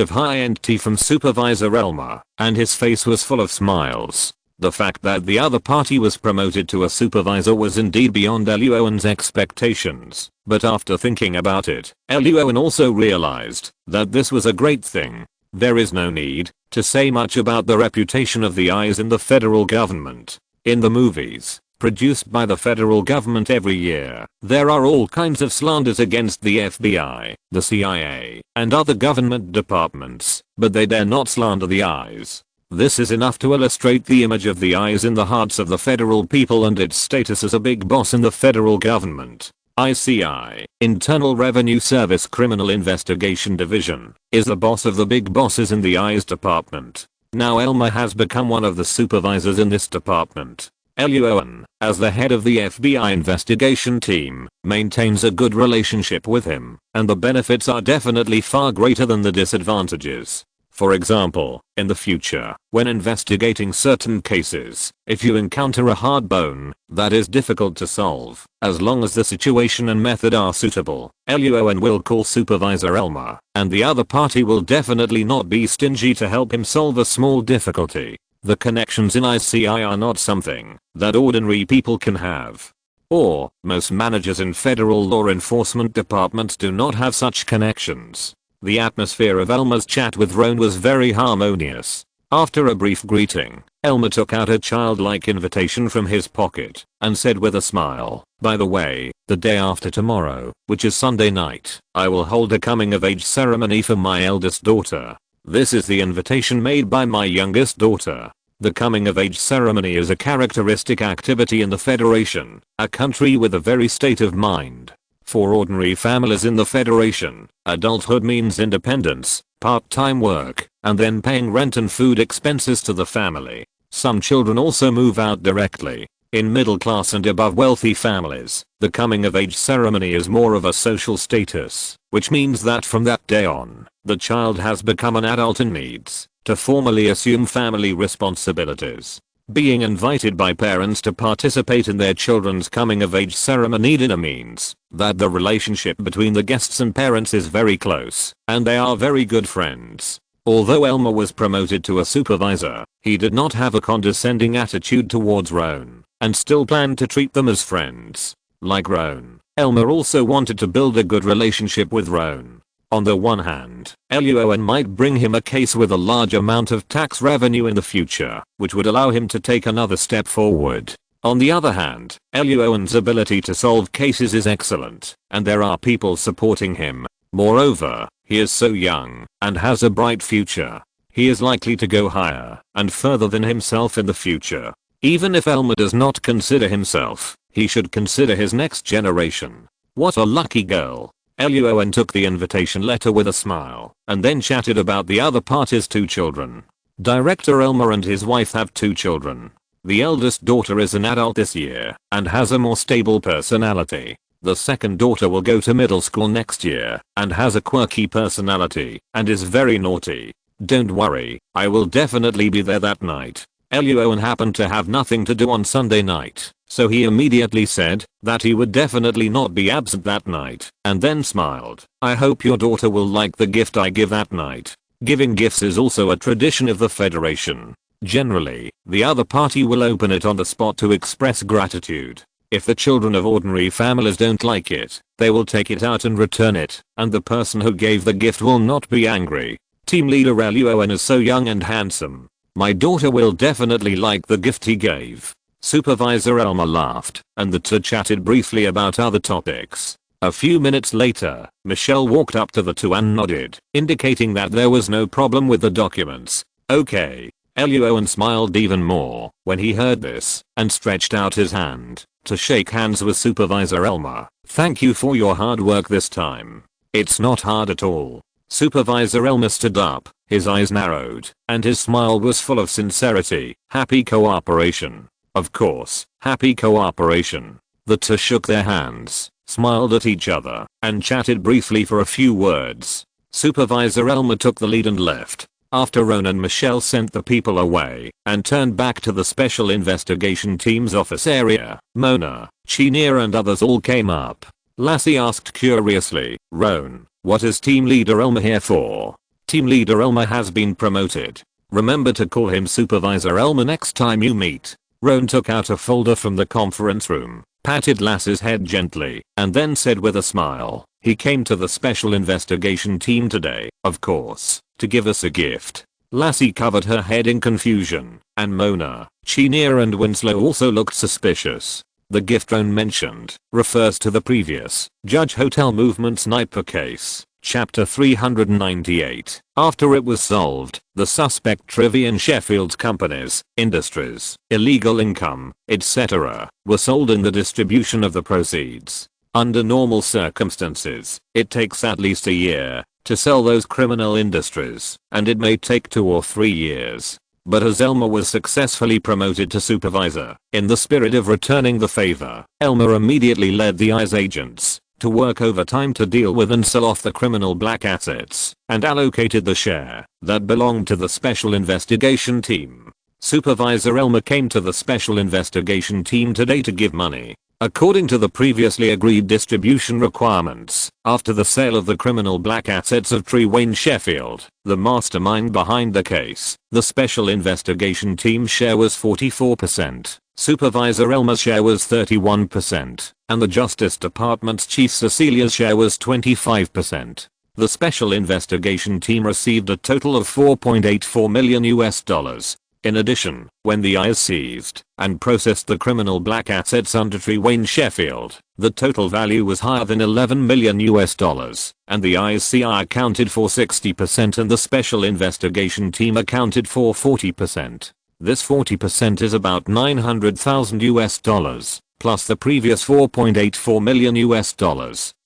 A: of high-end tea from Supervisor Elmer, and his face was full of smiles. The fact that the other party was promoted to a supervisor was indeed beyond Luo An's expectations, but after thinking about it, Luo An also realized that this was a great thing. There is no need to say much about the reputation of the Eyes in the federal government. In the movies produced by the federal government every year, there are all kinds of slanders against the FBI, the CIA, and other government departments, but they dare not slander the Eyes. This is enough to illustrate the image of the Eyes in the hearts of the federal people and its status as a big boss in the federal government. ICI, Internal Revenue Service Criminal Investigation Division, is the boss of the big bosses in the Eyes department. Now Elmer has become one of the supervisors in this department. Luo An, as the head of the FBI investigation team, maintains a good relationship with him, and the benefits are definitely far greater than the disadvantages. For example, in the future, when investigating certain cases, if you encounter a hard bone that is difficult to solve, as long as the situation and method are suitable, Luo An will call Supervisor Elmer, and the other party will definitely not be stingy to help him solve a small difficulty. The connections in ICI are not something that ordinary people can have. Or, most managers in federal law enforcement departments do not have such connections. The atmosphere of Elmer's chat with Roan was very harmonious. After a brief greeting, Elmer took out a childlike invitation from his pocket and said with a smile, "By the way, the day after tomorrow, which is Sunday night, I will hold a coming-of-age ceremony for my eldest daughter. This is the invitation made by my youngest daughter." The coming-of-age ceremony is a characteristic activity in the Federation, a country with a very state of mind. For ordinary families in the Federation, adulthood means independence, part-time work, and then paying rent and food expenses to the family. Some children also move out directly. In middle-class and above wealthy families, the coming-of-age ceremony is more of a social status, which means that from that day on, the child has become an adult and needs to formally assume family responsibilities. Being invited by parents to participate in their children's coming-of-age ceremony dinner means that the relationship between the guests and parents is very close, and they are very good friends. Although Elmer was promoted to a supervisor, he did not have a condescending attitude towards Roan, and still planned to treat them as friends. Like Roan, Elmer also wanted to build a good relationship with Roan. On the one hand, Luo An might bring him a case with a large amount of tax revenue in the future, which would allow him to take another step forward. On the other hand, Luo An's ability to solve cases is excellent, and there are people supporting him. Moreover, he is so young and has a bright future. He is likely to go higher and further than himself in the future. Even if Elmer does not consider himself, he should consider his next generation. What a lucky girl. Luo An took the invitation letter with a smile, and then chatted about the other party's 2 children. Director Elmer and his wife have 2 children. The eldest daughter is an adult this year and has a more stable personality. The second daughter will go to middle school next year and has a quirky personality and is very naughty. Don't worry, I will definitely be there that night. Luo An happened to have nothing to do on Sunday night, so he immediately said that he would definitely not be absent that night, and then smiled. I hope your daughter will like the gift I give that night. Giving gifts is also a tradition of the Federation. Generally, the other party will open it on the spot to express gratitude. If the children of ordinary families don't like it, they will take it out and return it, and the person who gave the gift will not be angry. Team leader Luo An is so young and handsome. My daughter will definitely like the gift he gave. Supervisor Elmer laughed, and the two chatted briefly about other topics. A few minutes later, Michelle walked up to the two and nodded, indicating that there was no problem with the documents. Okay. Luo An smiled even more when he heard this and stretched out his hand to shake hands with Supervisor Elmer. Thank you for your hard work this time. It's not hard at all. Supervisor Elmer stood up, his eyes narrowed, and his smile was full of sincerity. Happy cooperation. Of course, happy cooperation. The two shook their hands, smiled at each other, and chatted briefly for a few words. Supervisor Elmer took the lead and left. After Ron and Michelle sent the people away and turned back to the Special Investigation Team's office area, Mona, Chineer and others all came up. Lassie asked curiously, Ron, what is Team Leader Elmer here for? Team Leader Elmer has been promoted. Remember to call him Supervisor Elmer next time you meet. Ron took out a folder from the conference room, patted Lassie's head gently, and then said with a smile, he came to the Special Investigation Team today, of course, to give us a gift. Lassie covered her head in confusion, and Mona, Chineer and Winslow also looked suspicious. The gift Ron mentioned refers to the previous Judge Hotel Movement Sniper case, Chapter 398. After it was solved, the suspect Trivian Sheffield's companies, industries, illegal income, etc., were sold in the distribution of the proceeds. Under normal circumstances, it takes at least a year to sell those criminal industries, and it may take 2 or 3 years. But as Elmer was successfully promoted to supervisor, in the spirit of returning the favor, Elmer immediately led the ICE agents to work overtime to deal with and sell off the criminal black assets, and allocated the share that belonged to the Special Investigation Team. Supervisor Elmer came to the Special Investigation Team today to give money. According to the previously agreed distribution requirements, after the sale of the criminal black assets of Trivian Sheffield, the mastermind behind the case, the Special Investigation Team's share was 44%, Supervisor Elmer's share was 31%, and the Justice Department's Chief Cecilia's share was 25%. The Special Investigation Team received a total of $4.84 million. In addition, when the ICE seized and processed the criminal black assets under Trivian Sheffield, the total value was higher than $11 million, and the ICI accounted for 60% and the Special Investigation Team accounted for 40%. This 40% is about $900,000, plus the previous $4.84 million.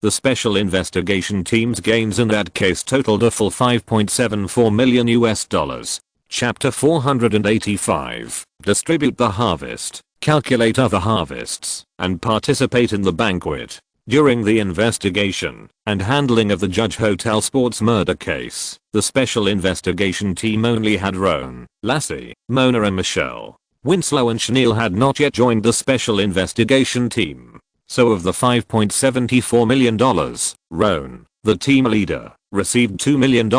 A: The Special Investigation Team's gains in that case totaled a full $5.74 million. Chapter 485. Distribute the harvest, calculate other harvests, and participate in the banquet. During the investigation and handling of the Judge Hotel Sports murder case, the Special Investigation Team only had Ron, Lassie, Mona and Michelle. Winslow and Chenille had not yet joined the Special Investigation Team. So of the $5.74 million, Ron, the team leader, received $2 million,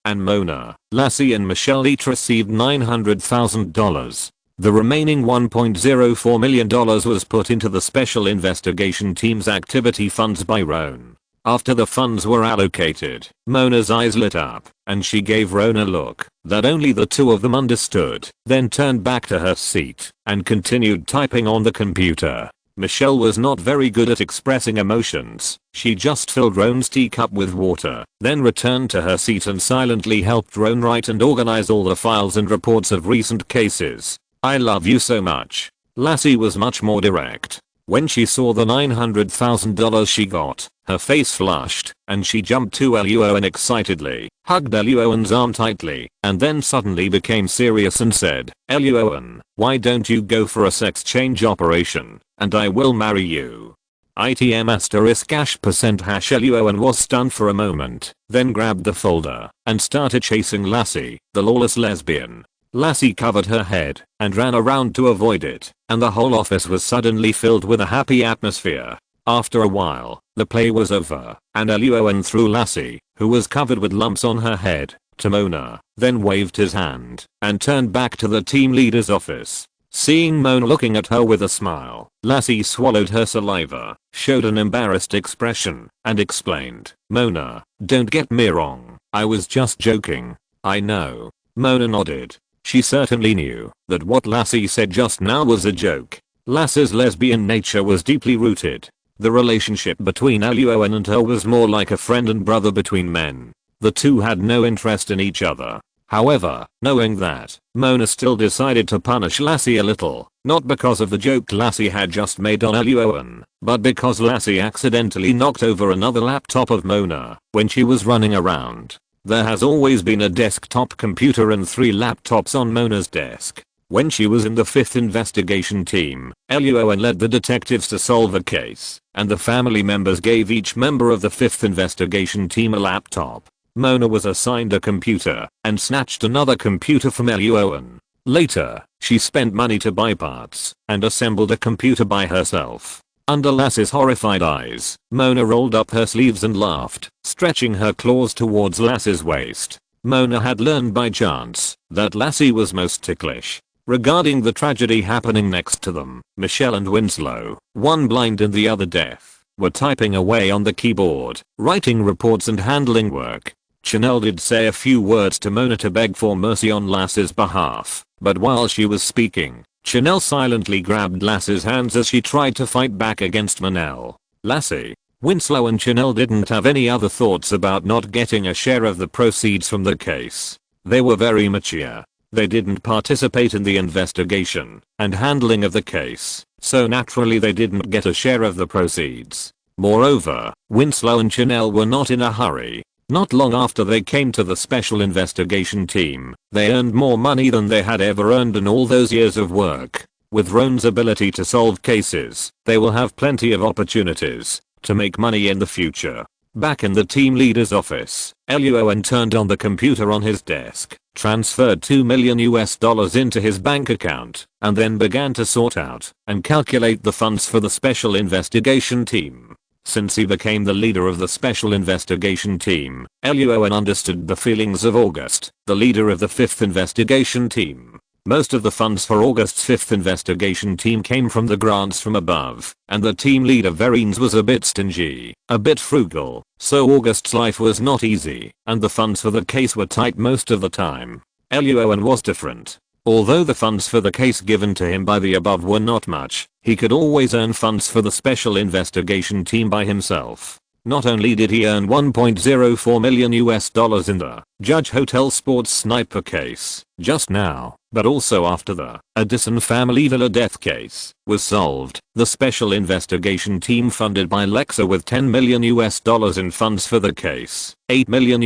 A: and Mona, Lassie and Michelle each received $900,000. The remaining $1.04 million was put into the Special Investigation Team's activity funds by Ron. After the funds were allocated, Mona's eyes lit up, and she gave Ron a look that only the two of them understood, then turned back to her seat and continued typing on the computer. Michelle was not very good at expressing emotions. She just filled Ron's teacup with water, then returned to her seat and silently helped Ron write and organize all the files and reports of recent cases. I love you so much. Lassie was much more direct. When she saw the $900,000 she got, her face flushed, and she jumped to Luo An excitedly, hugged Luo An's arm tightly, and then suddenly became serious and said, "Luo An, why don't you go for a sex change operation, and I will marry you." ITM asterisk %. Luo An was stunned for a moment, then grabbed the folder, and started chasing Lassie, the lawless lesbian. Lassie covered her head, and ran around to avoid it, and the whole office was suddenly filled with a happy atmosphere. After a while, the play was over, and Luo An threw Lassie, who was covered with lumps on her head, to Mona, then waved his hand, and turned back to the team leader's office. Seeing Mona looking at her with a smile, Lassie swallowed her saliva, showed an embarrassed expression, and explained, "Mona, don't get me wrong, I was just joking." "I know." Mona nodded. She certainly knew that what Lassie said just now was a joke. Lassie's lesbian nature was deeply rooted. The relationship between Luo An and her was more like a friend and brother between men. The two had no interest in each other. However, knowing that, Mona still decided to punish Lassie a little, not because of the joke Lassie had just made on Luo An, but because Lassie accidentally knocked over another laptop of Mona when she was running around. There has always been a desktop computer and 3 laptops on Mona's desk. When she was in the 5th investigation team, Luo An led the detectives to solve a case, and the family members gave each member of the 5th investigation team a laptop. Mona was assigned a computer, and snatched another computer from Luo An. Later, she spent money to buy parts, and assembled a computer by herself. Under Lassie's horrified eyes, Mona rolled up her sleeves and laughed, stretching her claws towards Lassie's waist. Mona had learned by chance that Lassie was most ticklish. Regarding the tragedy happening next to them, Michelle and Winslow, one blind and the other deaf, were typing away on the keyboard, writing reports and handling work. Chanel did say a few words to Mona to beg for mercy on Lassie's behalf, but while she was speaking, Chanel silently grabbed Lassie's hands as she tried to fight back against Manel. Lassie, Winslow and Chanel didn't have any other thoughts about not getting a share of the proceeds from the case. They were very mature. They didn't participate in the investigation and handling of the case, so naturally they didn't get a share of the proceeds. Moreover, Winslow and Chanel were not in a hurry. Not long after they came to the special investigation team, they earned more money than they had ever earned in all those years of work. With Roan's ability to solve cases, they will have plenty of opportunities to make money in the future. Back in the team leader's office, Luo An turned on the computer on his desk, transferred $2 million into his bank account, and then began to sort out and calculate the funds for the special investigation team. Since he became the leader of the special investigation team, Luo An understood the feelings of August, the leader of the 5th investigation team. Most of the funds for August's 5th investigation team came from the grants from above, and the team leader Verines was a bit stingy, a bit frugal, so August's life was not easy, and the funds for the case were tight most of the time. Luo An was different. Although the funds for the case given to him by the above were not much, he could always earn funds for the special investigation team by himself. Not only did he earn $1.04 million in the Judge Hotel Sports Sniper case just now, but also after the Addison family villa death case was solved, the special investigation team funded by Lexa with $10 million in funds for the case. $8 million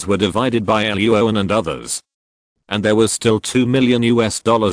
A: were divided by Luo An and others. And there was still $2 million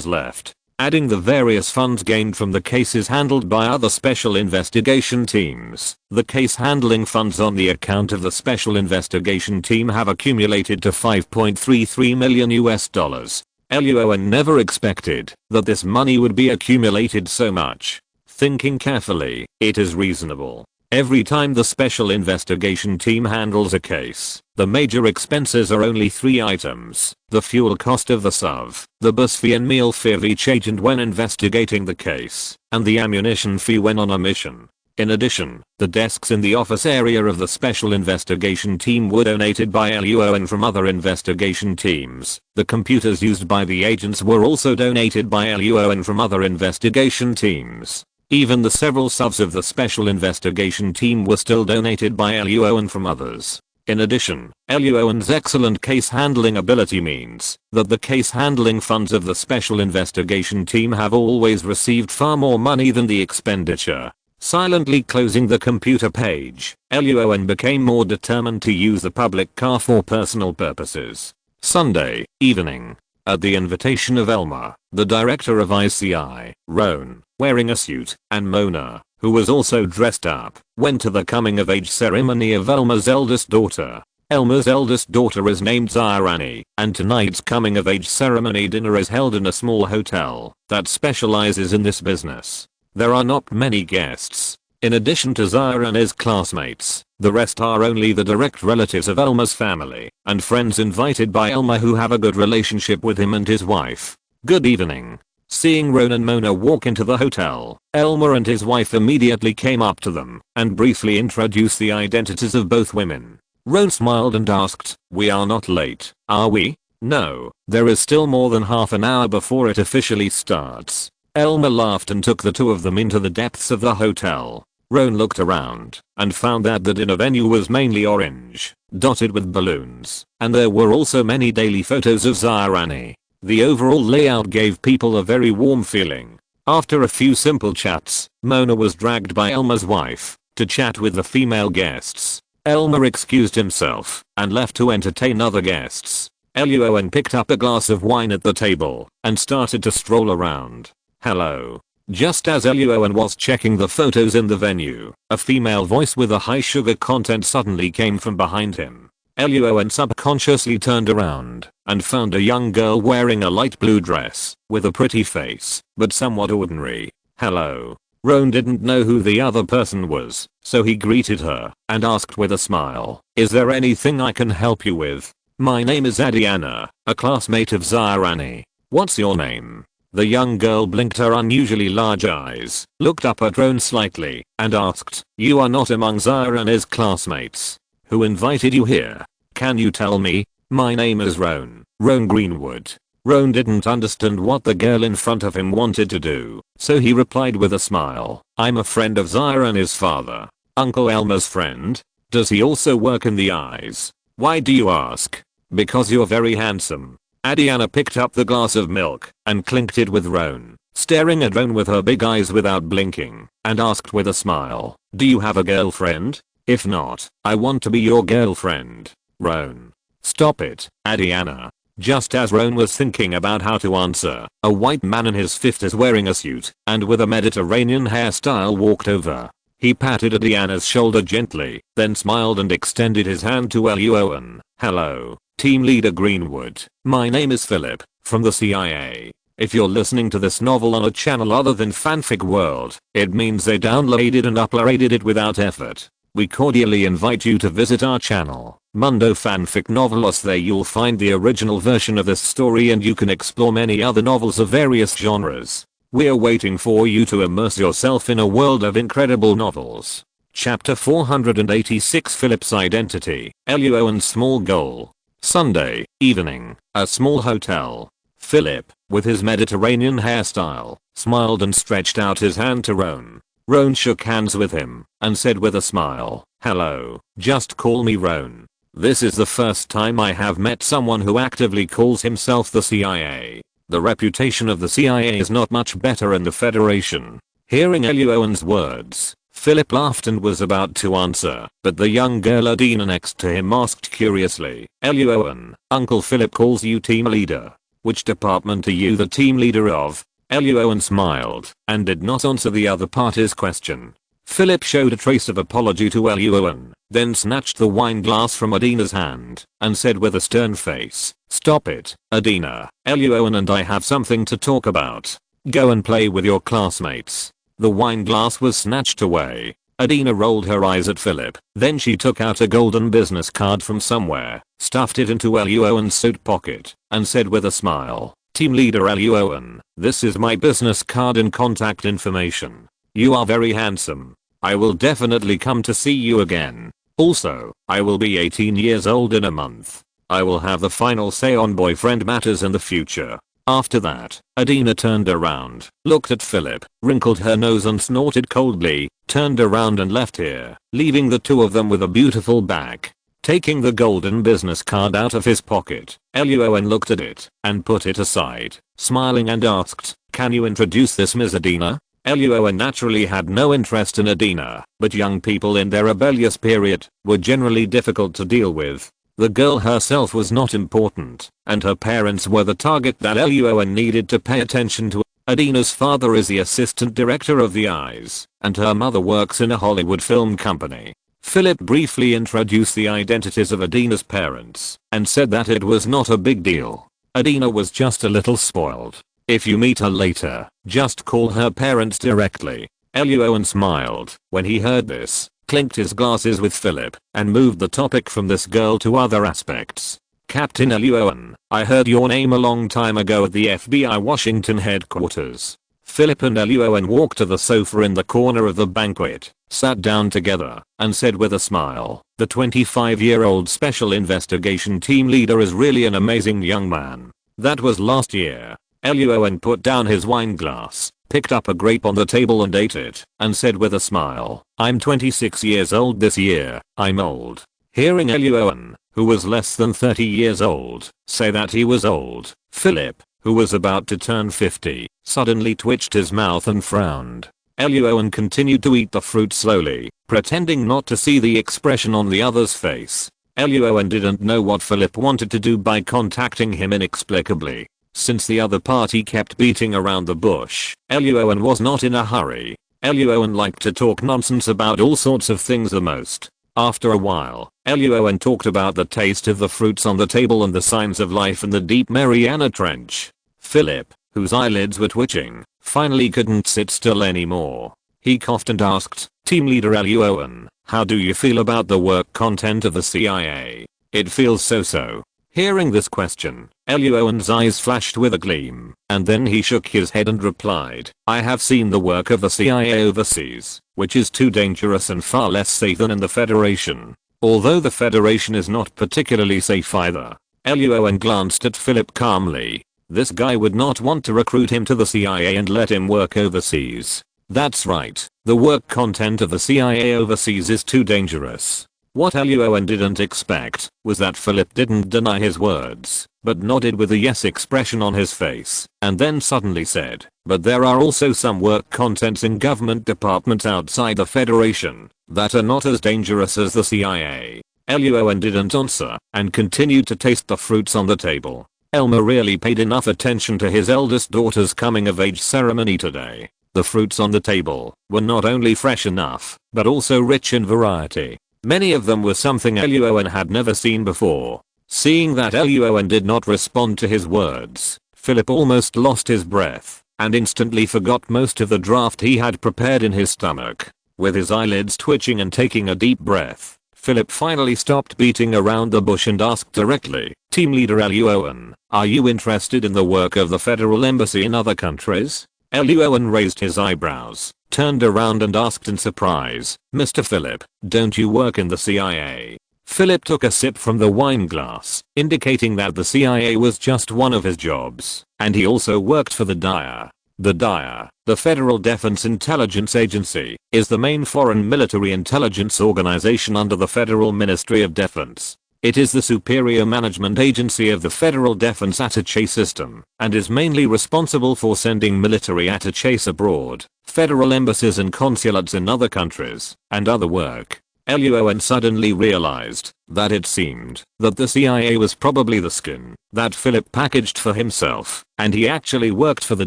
A: left. Adding the various funds gained from the cases handled by other special investigation teams, the case handling funds on the account of the special investigation team have accumulated to $5.33 million. Luo An never expected that this money would be accumulated so much. Thinking carefully, it is reasonable. Every time the special investigation team handles a case, the major expenses are only 3 items: the fuel cost of the SUV, the bus fee and meal fee of each agent when investigating the case, and the ammunition fee when on a mission. In addition, the desks in the office area of the special investigation team were donated by Luo An from other investigation teams. The computers used by the agents were also donated by Luo An from other investigation teams. Even the several SUVs of the special investigation team were still donated by Luo An from others. In addition, Luo An's excellent case handling ability means that the case handling funds of the special investigation team have always received far more money than the expenditure. Silently closing the computer page, Luo An became more determined to use the public car for personal purposes. Sunday evening. At the invitation of Elma, the director of ICI, Roan, wearing a suit, and Mona, who was also dressed up, went to the coming-of-age ceremony of Elma's eldest daughter. Elma's eldest daughter is named Zyrani, and tonight's coming-of-age ceremony dinner is held in a small hotel that specializes in this business. There are not many guests. In addition to Zyrani's classmates, the rest are only the direct relatives of Elma's family and friends invited by Elma who have a good relationship with him and his wife. Good evening. Seeing Roan and Mona walk into the hotel, Elma and his wife immediately came up to them and briefly introduced the identities of both women. Roan smiled and asked, "We are not late, are we?" "No, there is still more than half an hour before it officially starts." Elma laughed and took the two of them into the depths of the hotel. Roan looked around and found that the dinner venue was mainly orange, dotted with balloons, and there were also many daily photos of Zyrani. The overall layout gave people a very warm feeling. After a few simple chats, Mona was dragged by Elma's wife to chat with the female guests. Elma excused himself and left to entertain other guests. Luo An picked up a glass of wine at the table and started to stroll around. "Hello." Just as Luo An was checking the photos in the venue, a female voice with a high sugar content suddenly came from behind him. Luo An subconsciously turned around and found a young girl wearing a light blue dress with a pretty face, but somewhat ordinary. "Hello." Roan didn't know who the other person was, so he greeted her and asked with a smile, "Is there anything I can help you with?" "My name is Adiana, a classmate of Zyrani." "What's your name?" The young girl blinked her unusually large eyes, looked up at Roan slightly, and asked, "You are not among Zyrani's classmates. Who invited you here? Can you tell me?" "My name is Roan Greenwood." Roan didn't understand what the girl in front of him wanted to do, so he replied with a smile, "I'm a friend of Zyrani's father. Uncle Elma's friend? Does he also work in the eyes? Why do you ask?" "Because you're very handsome." Adiana picked up the glass of milk and clinked it with Roan, staring at Roan with her big eyes without blinking, and asked with a smile, "Do you have a girlfriend? If not, I want to be your girlfriend." Roan. "Stop it, Adiana." Just as Roan was thinking about how to answer, a white man in his 50s wearing a suit and with a Mediterranean hairstyle walked over. He patted Adiana's shoulder gently, then smiled and extended his hand to Luo An. "Hello, Team Leader Greenwood. My name is Philip, from the CIA. If you're listening to this novel on a channel other than Fanfic World, it means they downloaded and uploaded it without effort. We cordially invite you to visit our channel, Mundo Fanfic Novelos. There you'll find the original version of this story and you can explore many other novels of various genres. We're waiting for you to immerse yourself in a world of incredible novels. Chapter 486 Philip's Identity, Luo An's Small Goal. Sunday evening, a small hotel. Philip, with his Mediterranean hairstyle, smiled and stretched out his hand to Roan. Roan shook hands with him and said with a smile, "Hello, just call me Roan." This is the first time I have met someone who actively calls himself the CIA. The reputation of the CIA is not much better in the Federation. Hearing Luo An's words, Philip laughed and was about to answer, but the young girl Adina next to him asked curiously, "Luo An, Uncle Philip calls you team leader. Which department are you the team leader of?" Luo An smiled and did not answer the other party's question. Philip showed a trace of apology to Luo An, then snatched the wine glass from Adina's hand and said with a stern face, "Stop it, Adina. Luo An and I have something to talk about. Go and play with your classmates." The wine glass was snatched away. Adina rolled her eyes at Philip, then she took out a golden business card from somewhere, stuffed it into Luo An's suit pocket, and said with a smile, "Team Leader Luo An, this is my business card and contact information. You are very handsome. I will definitely come to see you again. Also, I will be 18 years old in a month. I will have the final say on boyfriend matters in the future." After that, Adina turned around, looked at Philip, wrinkled her nose and snorted coldly, turned around and left here, leaving the two of them with a beautiful back. Taking the golden business card out of his pocket, Luo An looked at it and put it aside, smiling and asked, "Can you introduce this Ms. Adina?" Luo An naturally had no interest in Adina, but young people in their rebellious period were generally difficult to deal with. The girl herself was not important, and her parents were the target that Luo An needed to pay attention to. Adina's father is the assistant director of the Eyes, and her mother works in a Hollywood film company. Philip briefly introduced the identities of Adina's parents and said that it was not a big deal. Adina was just a little spoiled. If you meet her later, just call her parents directly. Luo An smiled when he heard this, clinked his glasses with Philip, and moved the topic from this girl to other aspects. "Captain Luo An, I heard your name a long time ago at the FBI Washington headquarters." Philip and Luo An walked to the sofa in the corner of the banquet, sat down together, and said with a smile, "The 25-year-old special investigation team leader is really an amazing young man. That was last year." Luo An put down his wine glass, picked up a grape on the table and ate it, and said with a smile, "I'm 26 years old this year. I'm old." Hearing Luo An, who was less than 30 years old, say that he was old, Philip, who was about to turn 50, suddenly twitched his mouth and frowned. Luo An continued to eat the fruit slowly, pretending not to see the expression on the other's face. Luo An didn't know what Philip wanted to do by contacting him inexplicably. Since the other party kept beating around the bush, Luo An was not in a hurry. Luo An liked to talk nonsense about all sorts of things the most. After a while, Luo An talked about the taste of the fruits on the table and the signs of life in the deep Mariana Trench. Philip, whose eyelids were twitching, finally couldn't sit still anymore. He coughed and asked, "Team Leader Luo An, how do you feel about the work content of the CIA?" "It feels so-so." Hearing this question, Luo An's eyes flashed with a gleam, and then he shook his head and replied, "I have seen the work of the CIA overseas, which is too dangerous and far less safe than in the Federation. Although the Federation is not particularly safe either." Luo An glanced at Philip calmly. This guy would not want to recruit him to the CIA and let him work overseas. That's right, the work content of the CIA overseas is too dangerous. What Luo An didn't expect was that Philip didn't deny his words, but nodded with a yes expression on his face, and then suddenly said, "But there are also some work contents in government departments outside the Federation that are not as dangerous as the CIA." Luo An didn't answer and continued to taste the fruits on the table. Elmer really paid enough attention to his eldest daughter's coming of age ceremony today. The fruits on the table were not only fresh enough, but also rich in variety. Many of them were something Luo An had never seen before. Seeing that Luo An did not respond to his words, Philip almost lost his breath and instantly forgot most of the draft he had prepared in his stomach. With his eyelids twitching and taking a deep breath, Philip finally stopped beating around the bush and asked directly, "Team Leader Luo An, are you interested in the work of the Federal Embassy in other countries?" Luo An raised his eyebrows, turned around and asked in surprise, "Mr. Philip, don't you work in the CIA?" Philip took a sip from the wine glass, indicating that the CIA was just one of his jobs, and he also worked for the DIA. The DIA, the Federal Defense Intelligence Agency, is the main foreign military intelligence organization under the Federal Ministry of Defense. It is the superior management agency of the Federal Defense Attaché system, and is mainly responsible for sending military attachés abroad, federal embassies and consulates in other countries, and other work. Luo An suddenly realized that it seemed that the CIA was probably the skin that Philip packaged for himself, and he actually worked for the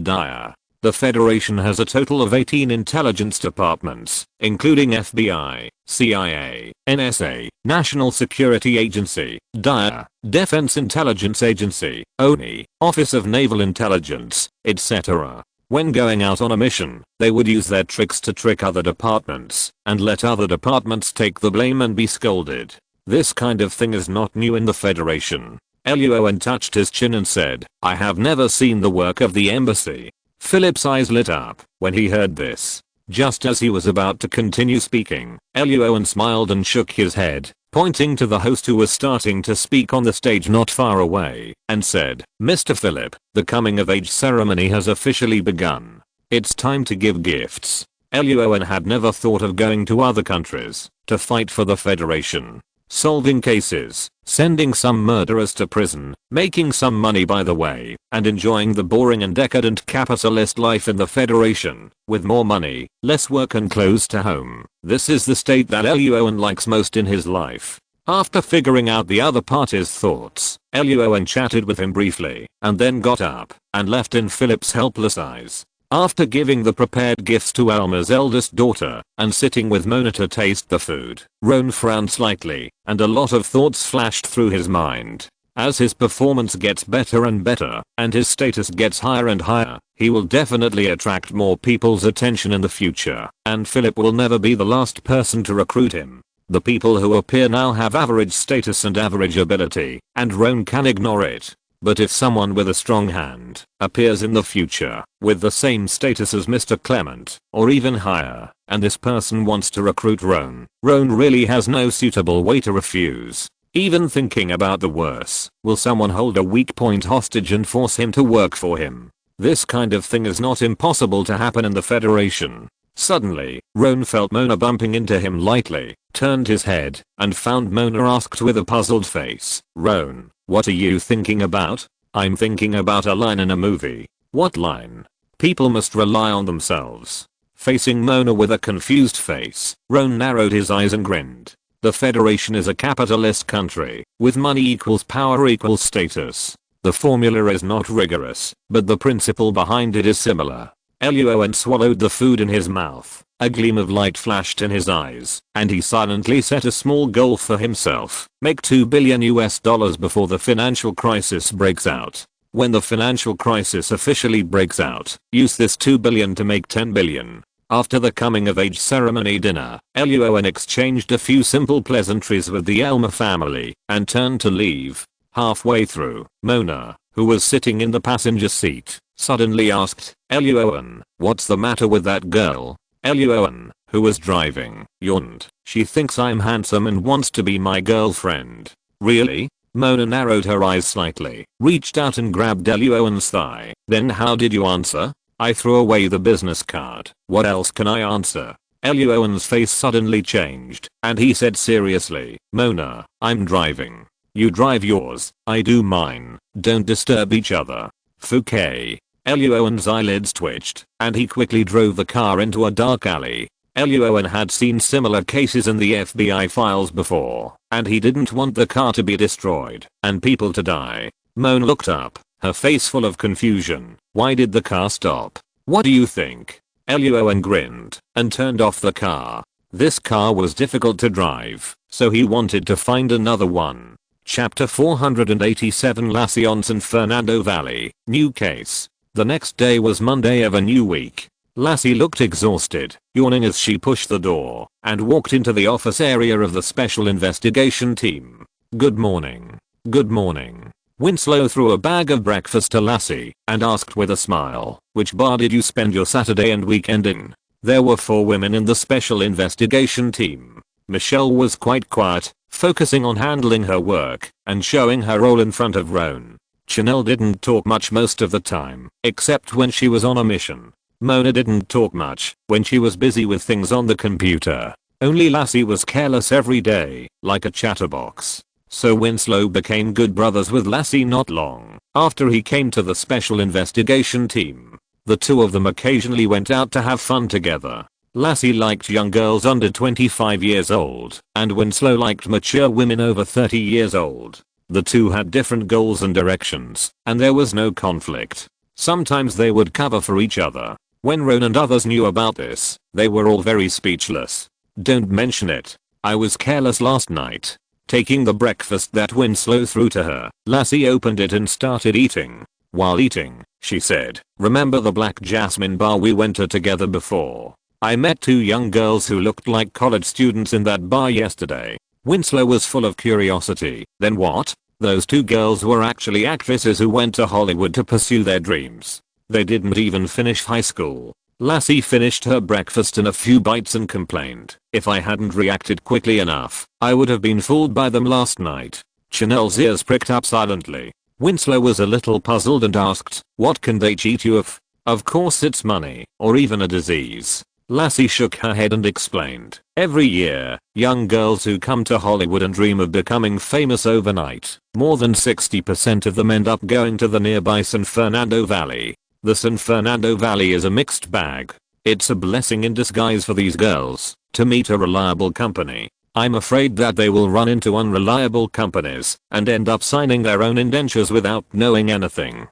A: DIA. The Federation has a total of 18 intelligence departments, including FBI, CIA, NSA, National Security Agency, DIA, Defense Intelligence Agency, ONI, Office of Naval Intelligence, etc. When going out on a mission, they would use their tricks to trick other departments, and let other departments take the blame and be scolded. This kind of thing is not new in the Federation. Luo An touched his chin and said, "I have never seen the work of the embassy." Philip's eyes lit up when he heard this. Just as he was about to continue speaking, Luo An smiled and shook his head, pointing to the host who was starting to speak on the stage not far away, and said, "Mr. Philip, the coming of age ceremony has officially begun. It's time to give gifts." Luo An had never thought of going to other countries to fight for the Federation. solving cases, sending some murderers to prison, making some money by the way, and enjoying the boring and decadent capitalist life in the Federation, with more money, less work and close to home. This is the state that Luo An likes most in his life. After figuring out the other party's thoughts, Luo An chatted with him briefly, and then got up, and left in Philip's helpless eyes. After giving the prepared gifts to Elmer's eldest daughter, and sitting with Mona to taste the food, Roan frowned slightly, and a lot of thoughts flashed through his mind. As his performance gets better and better, and his status gets higher and higher, he will definitely attract more people's attention in the future, and Philip will never be the last person to recruit him. The people who appear now have average status and average ability, and Roan can ignore it. But if someone with a strong hand appears in the future with the same status as Mr. Clement, or even higher, and this person wants to recruit Roan really has no suitable way to refuse. Even thinking about the worse, will someone hold a weak point hostage and force him to work for him? This kind of thing is not impossible to happen in the Federation. Suddenly, Roan felt Mona bumping into him lightly, turned his head, and found Mona asked with a puzzled face, "Roan, what are you thinking about?" "I'm thinking about a line in a movie." "What line?" "People must rely on themselves." Facing Mona with a confused face, Roan narrowed his eyes and grinned. The Federation is a capitalist country, with money equals power equals status. The formula is not rigorous, but the principle behind it is similar. Luo An swallowed the food in his mouth, a gleam of light flashed in his eyes, and he silently set a small goal for himself: make $2 billion before the financial crisis breaks out. When the financial crisis officially breaks out, use this $2 billion to make $10 billion. After the coming of age ceremony dinner, Luo An exchanged a few simple pleasantries with the Elmer family, and turned to leave. Halfway through, Mona, who was sitting in the passenger seat, suddenly asked, "Luo An, what's the matter with that girl?" Luo An, who was driving, yawned. "She thinks I'm handsome and wants to be my girlfriend." "Really?" Mona narrowed her eyes slightly, reached out and grabbed Luo An's thigh. "Then how did you answer?" "I threw away the business card. What else can I answer?" Luo An's face suddenly changed, and he said seriously, "Mona, I'm driving. You drive yours, I do mine. Don't disturb each other." "Okay." Luo An's eyelids twitched, and he quickly drove the car into a dark alley. Luo An had seen similar cases in the FBI files before, and he didn't want the car to be destroyed and people to die. Mona looked up, her face full of confusion. "Why did the car stop? What do you think?" Luo An grinned and turned off the car. This car was difficult to drive, so he wanted to find another one. Chapter 487 Lassie on San Fernando Valley, new case. The next day was Monday of a new week. Lassie looked exhausted, yawning as she pushed the door and walked into the office area of the Special Investigation Team. "Good morning." "Good morning." Winslow threw a bag of breakfast to Lassie and asked with a smile, "Which bar did you spend your Saturday and weekend in?" There were 4 women in the Special Investigation Team. Michelle was quite quiet, focusing on handling her work and showing her role in front of Roan. Chanel didn't talk much most of the time, except when she was on a mission. Mona didn't talk much when she was busy with things on the computer. Only Lassie was careless every day, like a chatterbox. So Winslow became good brothers with Lassie not long after he came to the Special Investigation Team. The two of them occasionally went out to have fun together. Lassie liked young girls under 25 years old, and Winslow liked mature women over 30 years old. The two had different goals and directions, and there was no conflict. Sometimes they would cover for each other. When Roan and others knew about this, they were all very speechless. "Don't mention it. I was careless last night." Taking the breakfast that Winslow threw to her, Lassie opened it and started eating. While eating, she said, "Remember the Black Jasmine bar we went to together before? I met 2 young girls who looked like college students in that bar yesterday." Winslow was full of curiosity. "Then what?" "Those 2 girls were actually actresses who went to Hollywood to pursue their dreams. They didn't even finish high school." Lassie finished her breakfast in a few bites and complained, "If I hadn't reacted quickly enough, I would have been fooled by them last night." Chanel's ears pricked up silently. Winslow was a little puzzled and asked, "What can they cheat you of?" "Of course it's money, or even a disease." Lassie shook her head and explained, every year, young girls who come to Hollywood and dream of becoming famous overnight, more than 60% of them end up going to the nearby San Fernando Valley. The San Fernando Valley is a mixed bag. It's a blessing in disguise for these girls to meet a reliable company. I'm afraid that they will run into unreliable companies and end up signing their own indentures without knowing anything.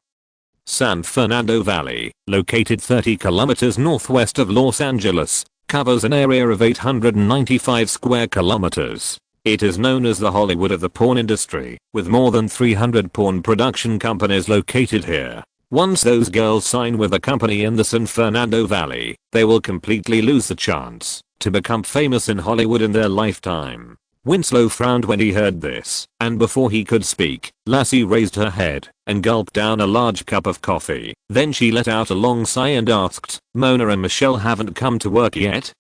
A: San Fernando Valley, located 30 kilometers northwest of Los Angeles, covers an area of 895 square kilometers. It is known as the Hollywood of the porn industry, with more than 300 porn production companies located here. Once those girls sign with a company in the San Fernando Valley, they will completely lose the chance to become famous in Hollywood in their lifetime. Winslow frowned when he heard this, and before he could speak, Lassie raised her head and gulped down a large cup of coffee. Then she let out a long sigh and asked, Mona and Michelle haven't come to work yet?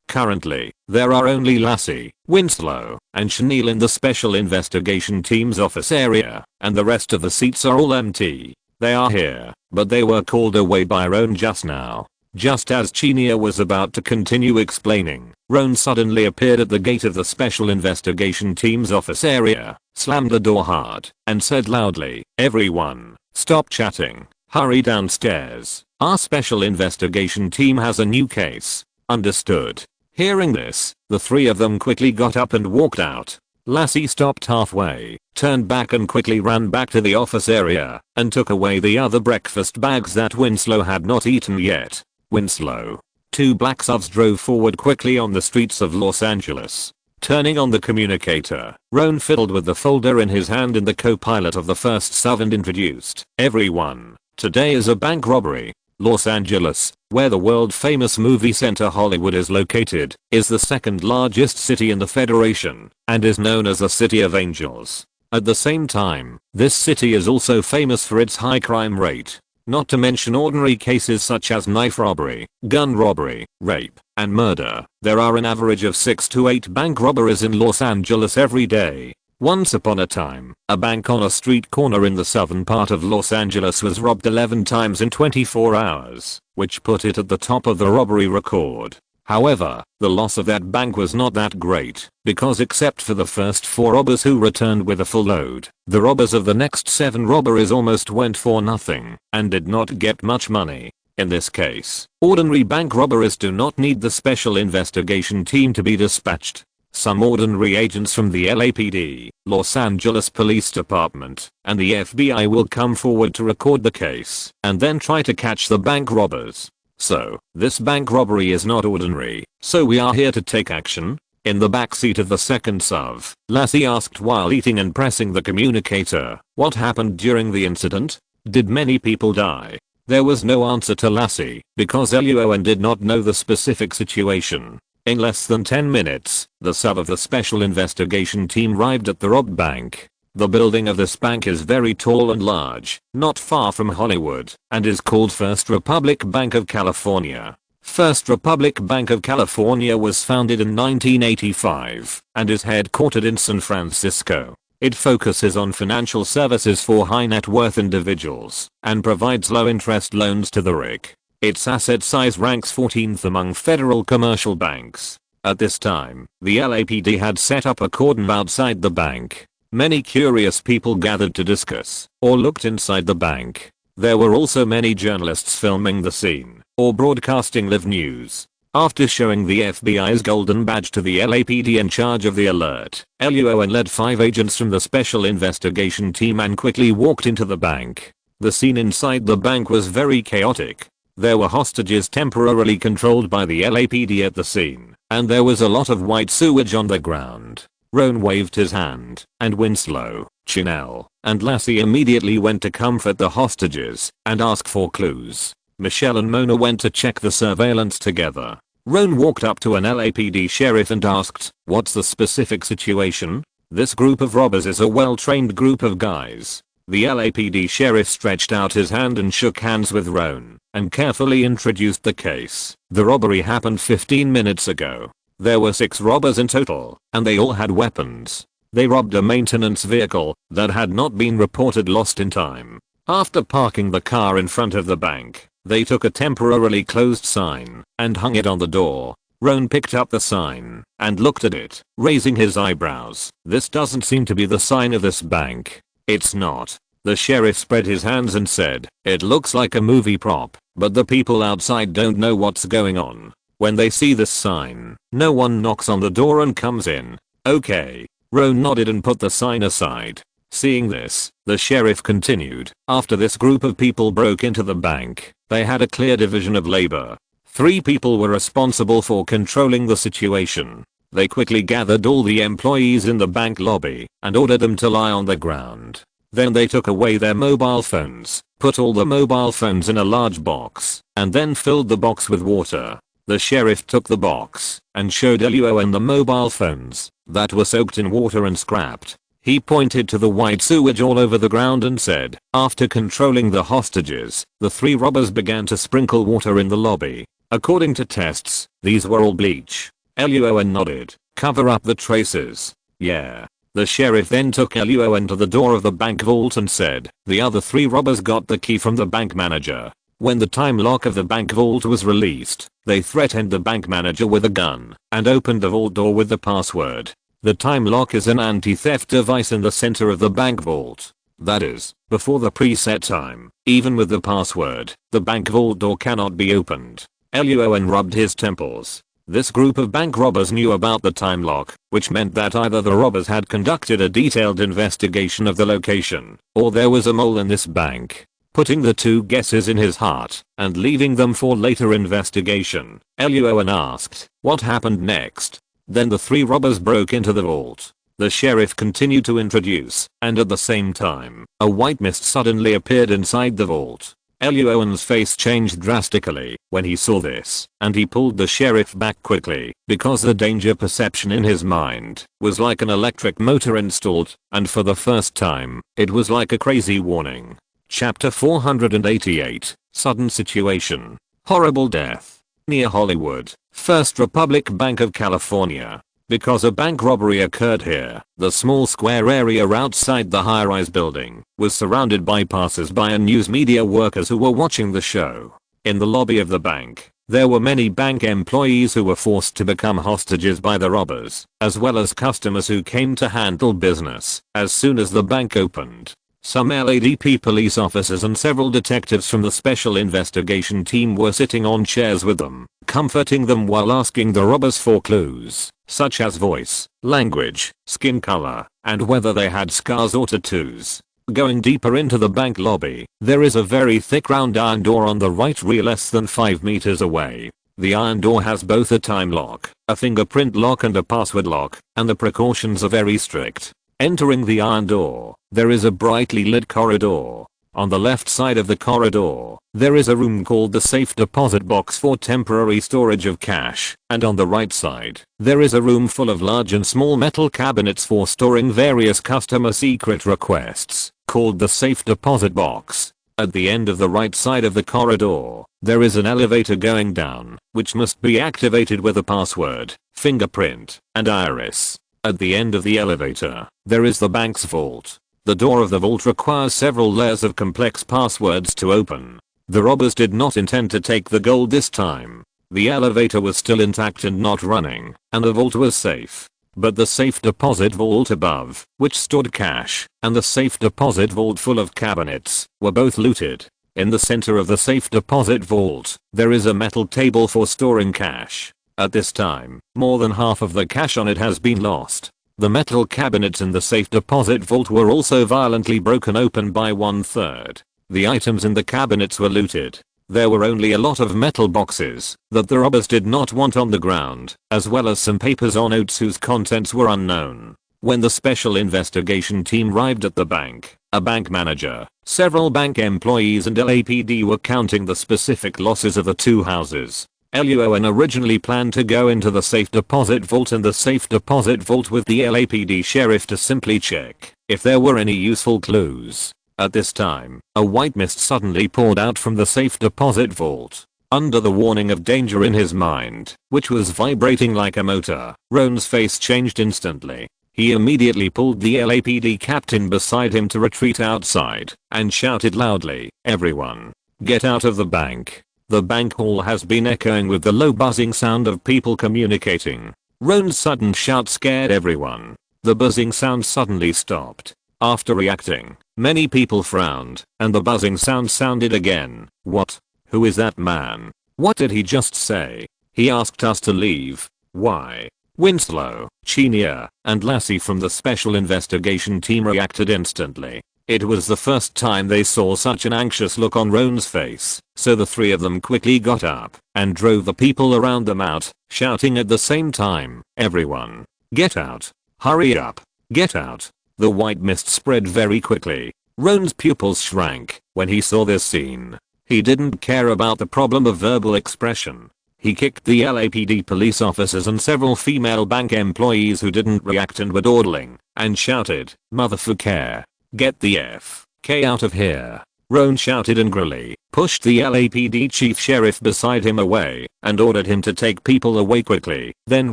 A: Currently, there are only Lassie, Winslow, and Chanel in the Special Investigation Team's office area, and the rest of the seats are all empty. They are here, but they were called away by Roan just now. Just as Chenia was about to continue explaining, Roan suddenly appeared at the gate of the Special Investigation Team's office area, slammed the door hard, and said loudly, everyone, stop chatting, hurry downstairs. Our Special Investigation Team has a new case. Understood? Hearing this, the three of them quickly got up and walked out. Lassie stopped halfway, turned back and quickly ran back to the office area, and took away the other breakfast bags that Winslow had not eaten yet. Winslow. Two black SUVs drove forward quickly on the streets of Los Angeles. Turning on the communicator, Roan fiddled with the folder in his hand in the co-pilot of the first SUV and introduced, everyone, today is a bank robbery. Los Angeles, where the world-famous movie center Hollywood is located, is the second largest city in the Federation, and is known as the City of Angels. At the same time, this city is also famous for its high crime rate. Not to mention ordinary cases such as knife robbery, gun robbery, rape, and murder. There are an average of 6 to 8 bank robberies in Los Angeles every day. Once upon a time, a bank on a street corner in the southern part of Los Angeles was robbed 11 times in 24 hours, which put it at the top of the robbery record. However, the loss of that bank was not that great, because except for the first 4 robbers who returned with a full load, the robbers of the next 7 robberies almost went for nothing, and did not get much money. In this case, ordinary bank robberies do not need the Special Investigation Team to be dispatched. Some ordinary agents from the LAPD, Los Angeles Police Department, and the FBI will come forward to record the case, and then try to catch the bank robbers. So, this bank robbery is not ordinary, so we are here to take action. In the backseat of the second SUV, Lassie asked while eating and pressing the communicator, what happened during the incident? Did many people die? There was no answer to Lassie, because Luo An did not know the specific situation. In less than 10 minutes, the SUV of the Special Investigation Team arrived at the robbed bank. The building of this bank is very tall and large, not far from Hollywood, and is called First Republic Bank of California. First Republic Bank of California was founded in 1985 and is headquartered in San Francisco. It focuses on financial services for high net worth individuals and provides low interest loans to the rich. Its asset size ranks 14th among federal commercial banks. At this time, the LAPD had set up a cordon outside the bank. Many curious people gathered to discuss or looked inside the bank. There were also many journalists filming the scene or broadcasting live news. After showing the FBI's golden badge to the LAPD in charge of the alert, Luo An led 5 agents from the Special Investigation Team and quickly walked into the bank. The scene inside the bank was very chaotic. There were hostages temporarily controlled by the LAPD at the scene, and there was a lot of white sewage on the ground. Roan waved his hand, and Winslow, Chanel, and Lassie immediately went to comfort the hostages and ask for clues. Michelle and Mona went to check the surveillance together. Roan walked up to an LAPD sheriff and asked, "What's the specific situation?" "This group of robbers is a well-trained group of guys." The LAPD sheriff stretched out his hand and shook hands with Roan, and carefully introduced the case. The robbery happened 15 minutes ago. There were 6 robbers in total, and they all had weapons. They robbed a maintenance vehicle that had not been reported lost in time. After parking the car in front of the bank, They took a temporarily closed sign and hung it on the door. Roan picked up the sign and looked at it, raising his eyebrows. This doesn't seem to be the sign of this bank. It's not. The sheriff spread his hands and said, it looks like a movie prop, but the people outside don't know what's going on. When they see this sign, no one knocks on the door and comes in. Okay. Roan nodded and put the sign aside. Seeing this, the sheriff continued, after this group of people broke into the bank, they had a clear division of labor. 3 people were responsible for controlling the situation. They quickly gathered all the employees in the bank lobby and ordered them to lie on the ground. Then they took away their mobile phones, put all the mobile phones in a large box, and then filled the box with water. The sheriff took the box and showed Luo An the mobile phones that were soaked in water and scrapped. He pointed to the white sewage all over the ground and said, after controlling the hostages, the 3 robbers began to sprinkle water in the lobby. According to tests, these were all bleach. Luo An nodded. Cover up the traces. Yeah. The sheriff then took Luo An to the door of the bank vault and said, the other 3 robbers got the key from the bank manager. When the time lock of the bank vault was released, they threatened the bank manager with a gun and opened the vault door with the password. The time lock is an anti-theft device in the center of the bank vault. That is, before the preset time, even with the password, the bank vault door cannot be opened. Luo An rubbed his temples. This group of bank robbers knew about the time lock, which meant that either the robbers had conducted a detailed investigation of the location, or there was a mole in this bank. Putting the 2 guesses in his heart and leaving them for later investigation, Luo An asked, what happened next? Then the 3 robbers broke into the vault. The sheriff continued to introduce, and at the same time, a white mist suddenly appeared inside the vault. Luo An's face changed drastically when he saw this, and he pulled the sheriff back quickly, because the danger perception in his mind was like an electric motor installed, and for the first time, it was like a crazy warning. Chapter 488, Sudden Situation. Horrible Death. Near Hollywood, First Republic Bank of California. Because a bank robbery occurred here, the small square area outside the high-rise building was surrounded by passers-by and news media workers who were watching the show. In the lobby of the bank, there were many bank employees who were forced to become hostages by the robbers, as well as customers who came to handle business as soon as the bank opened. Some LADP police officers and several detectives from the special investigation team were sitting on chairs with them, comforting them while asking the robbers for clues, such as voice, language, skin color, and whether they had scars or tattoos. Going deeper into the bank lobby, there is a very thick round iron door on the right rear less than 5 meters away. The iron door has both a time lock, a fingerprint lock and a password lock, and the precautions are very strict. Entering the iron door, there is a brightly lit corridor. On the left side of the corridor, there is a room called the safe deposit box for temporary storage of cash, and on the right side, there is a room full of large and small metal cabinets for storing various customer secret requests, called the safe deposit box. At the end of the right side of the corridor, there is an elevator going down, which must be activated with a password, fingerprint, and iris. At the end of the elevator, there is the bank's vault. The door of the vault requires several layers of complex passwords to open. The robbers did not intend to take the gold this time. The elevator was still intact and not running, and the vault was safe. But the safe deposit vault above, which stored cash, and the safe deposit vault full of cabinets, were both looted. In the center of the safe deposit vault, there is a metal table for storing cash. At this time, more than half of the cash on it has been lost. The metal cabinets in the safe deposit vault were also violently broken open by 1/3. The items in the cabinets were looted. There were only a lot of metal boxes that the robbers did not want on the ground, as well as some papers or notes whose contents were unknown. When the special investigation team arrived at the bank, a bank manager, several bank employees and LAPD were counting the specific losses of the 2 houses. Luo An originally planned to go into the safe deposit vault and the safe deposit vault with the LAPD sheriff to simply check if there were any useful clues. At this time, a white mist suddenly poured out from the safe deposit vault. Under the warning of danger in his mind, which was vibrating like a motor, Roan's face changed instantly. He immediately pulled the LAPD captain beside him to retreat outside and shouted loudly, "Everyone, Get out of the bank. The bank hall has been echoing with the low buzzing sound of people communicating. Roan's sudden shout scared everyone. The buzzing sound suddenly stopped. After reacting, many people frowned, and the buzzing sound sounded again. What? Who is that man? What did he just say? He asked us to leave. Why? Winslow, Chinia, and Lassie from the special investigation team reacted instantly. It was the first time they saw such an anxious look on Roan's face, so the three of them quickly got up and drove the people around them out, shouting at the same time, "Everyone, get out! Hurry up! Get out!" The white mist spread very quickly. Roan's pupils shrank when he saw this scene. He didn't care about the problem of verbal expression. He kicked the LAPD police officers and several female bank employees who didn't react and were dawdling, and shouted, "Motherfucker! Get the F.K. out of here." Roan shouted angrily, pushed the LAPD chief sheriff beside him away, and ordered him to take people away quickly, then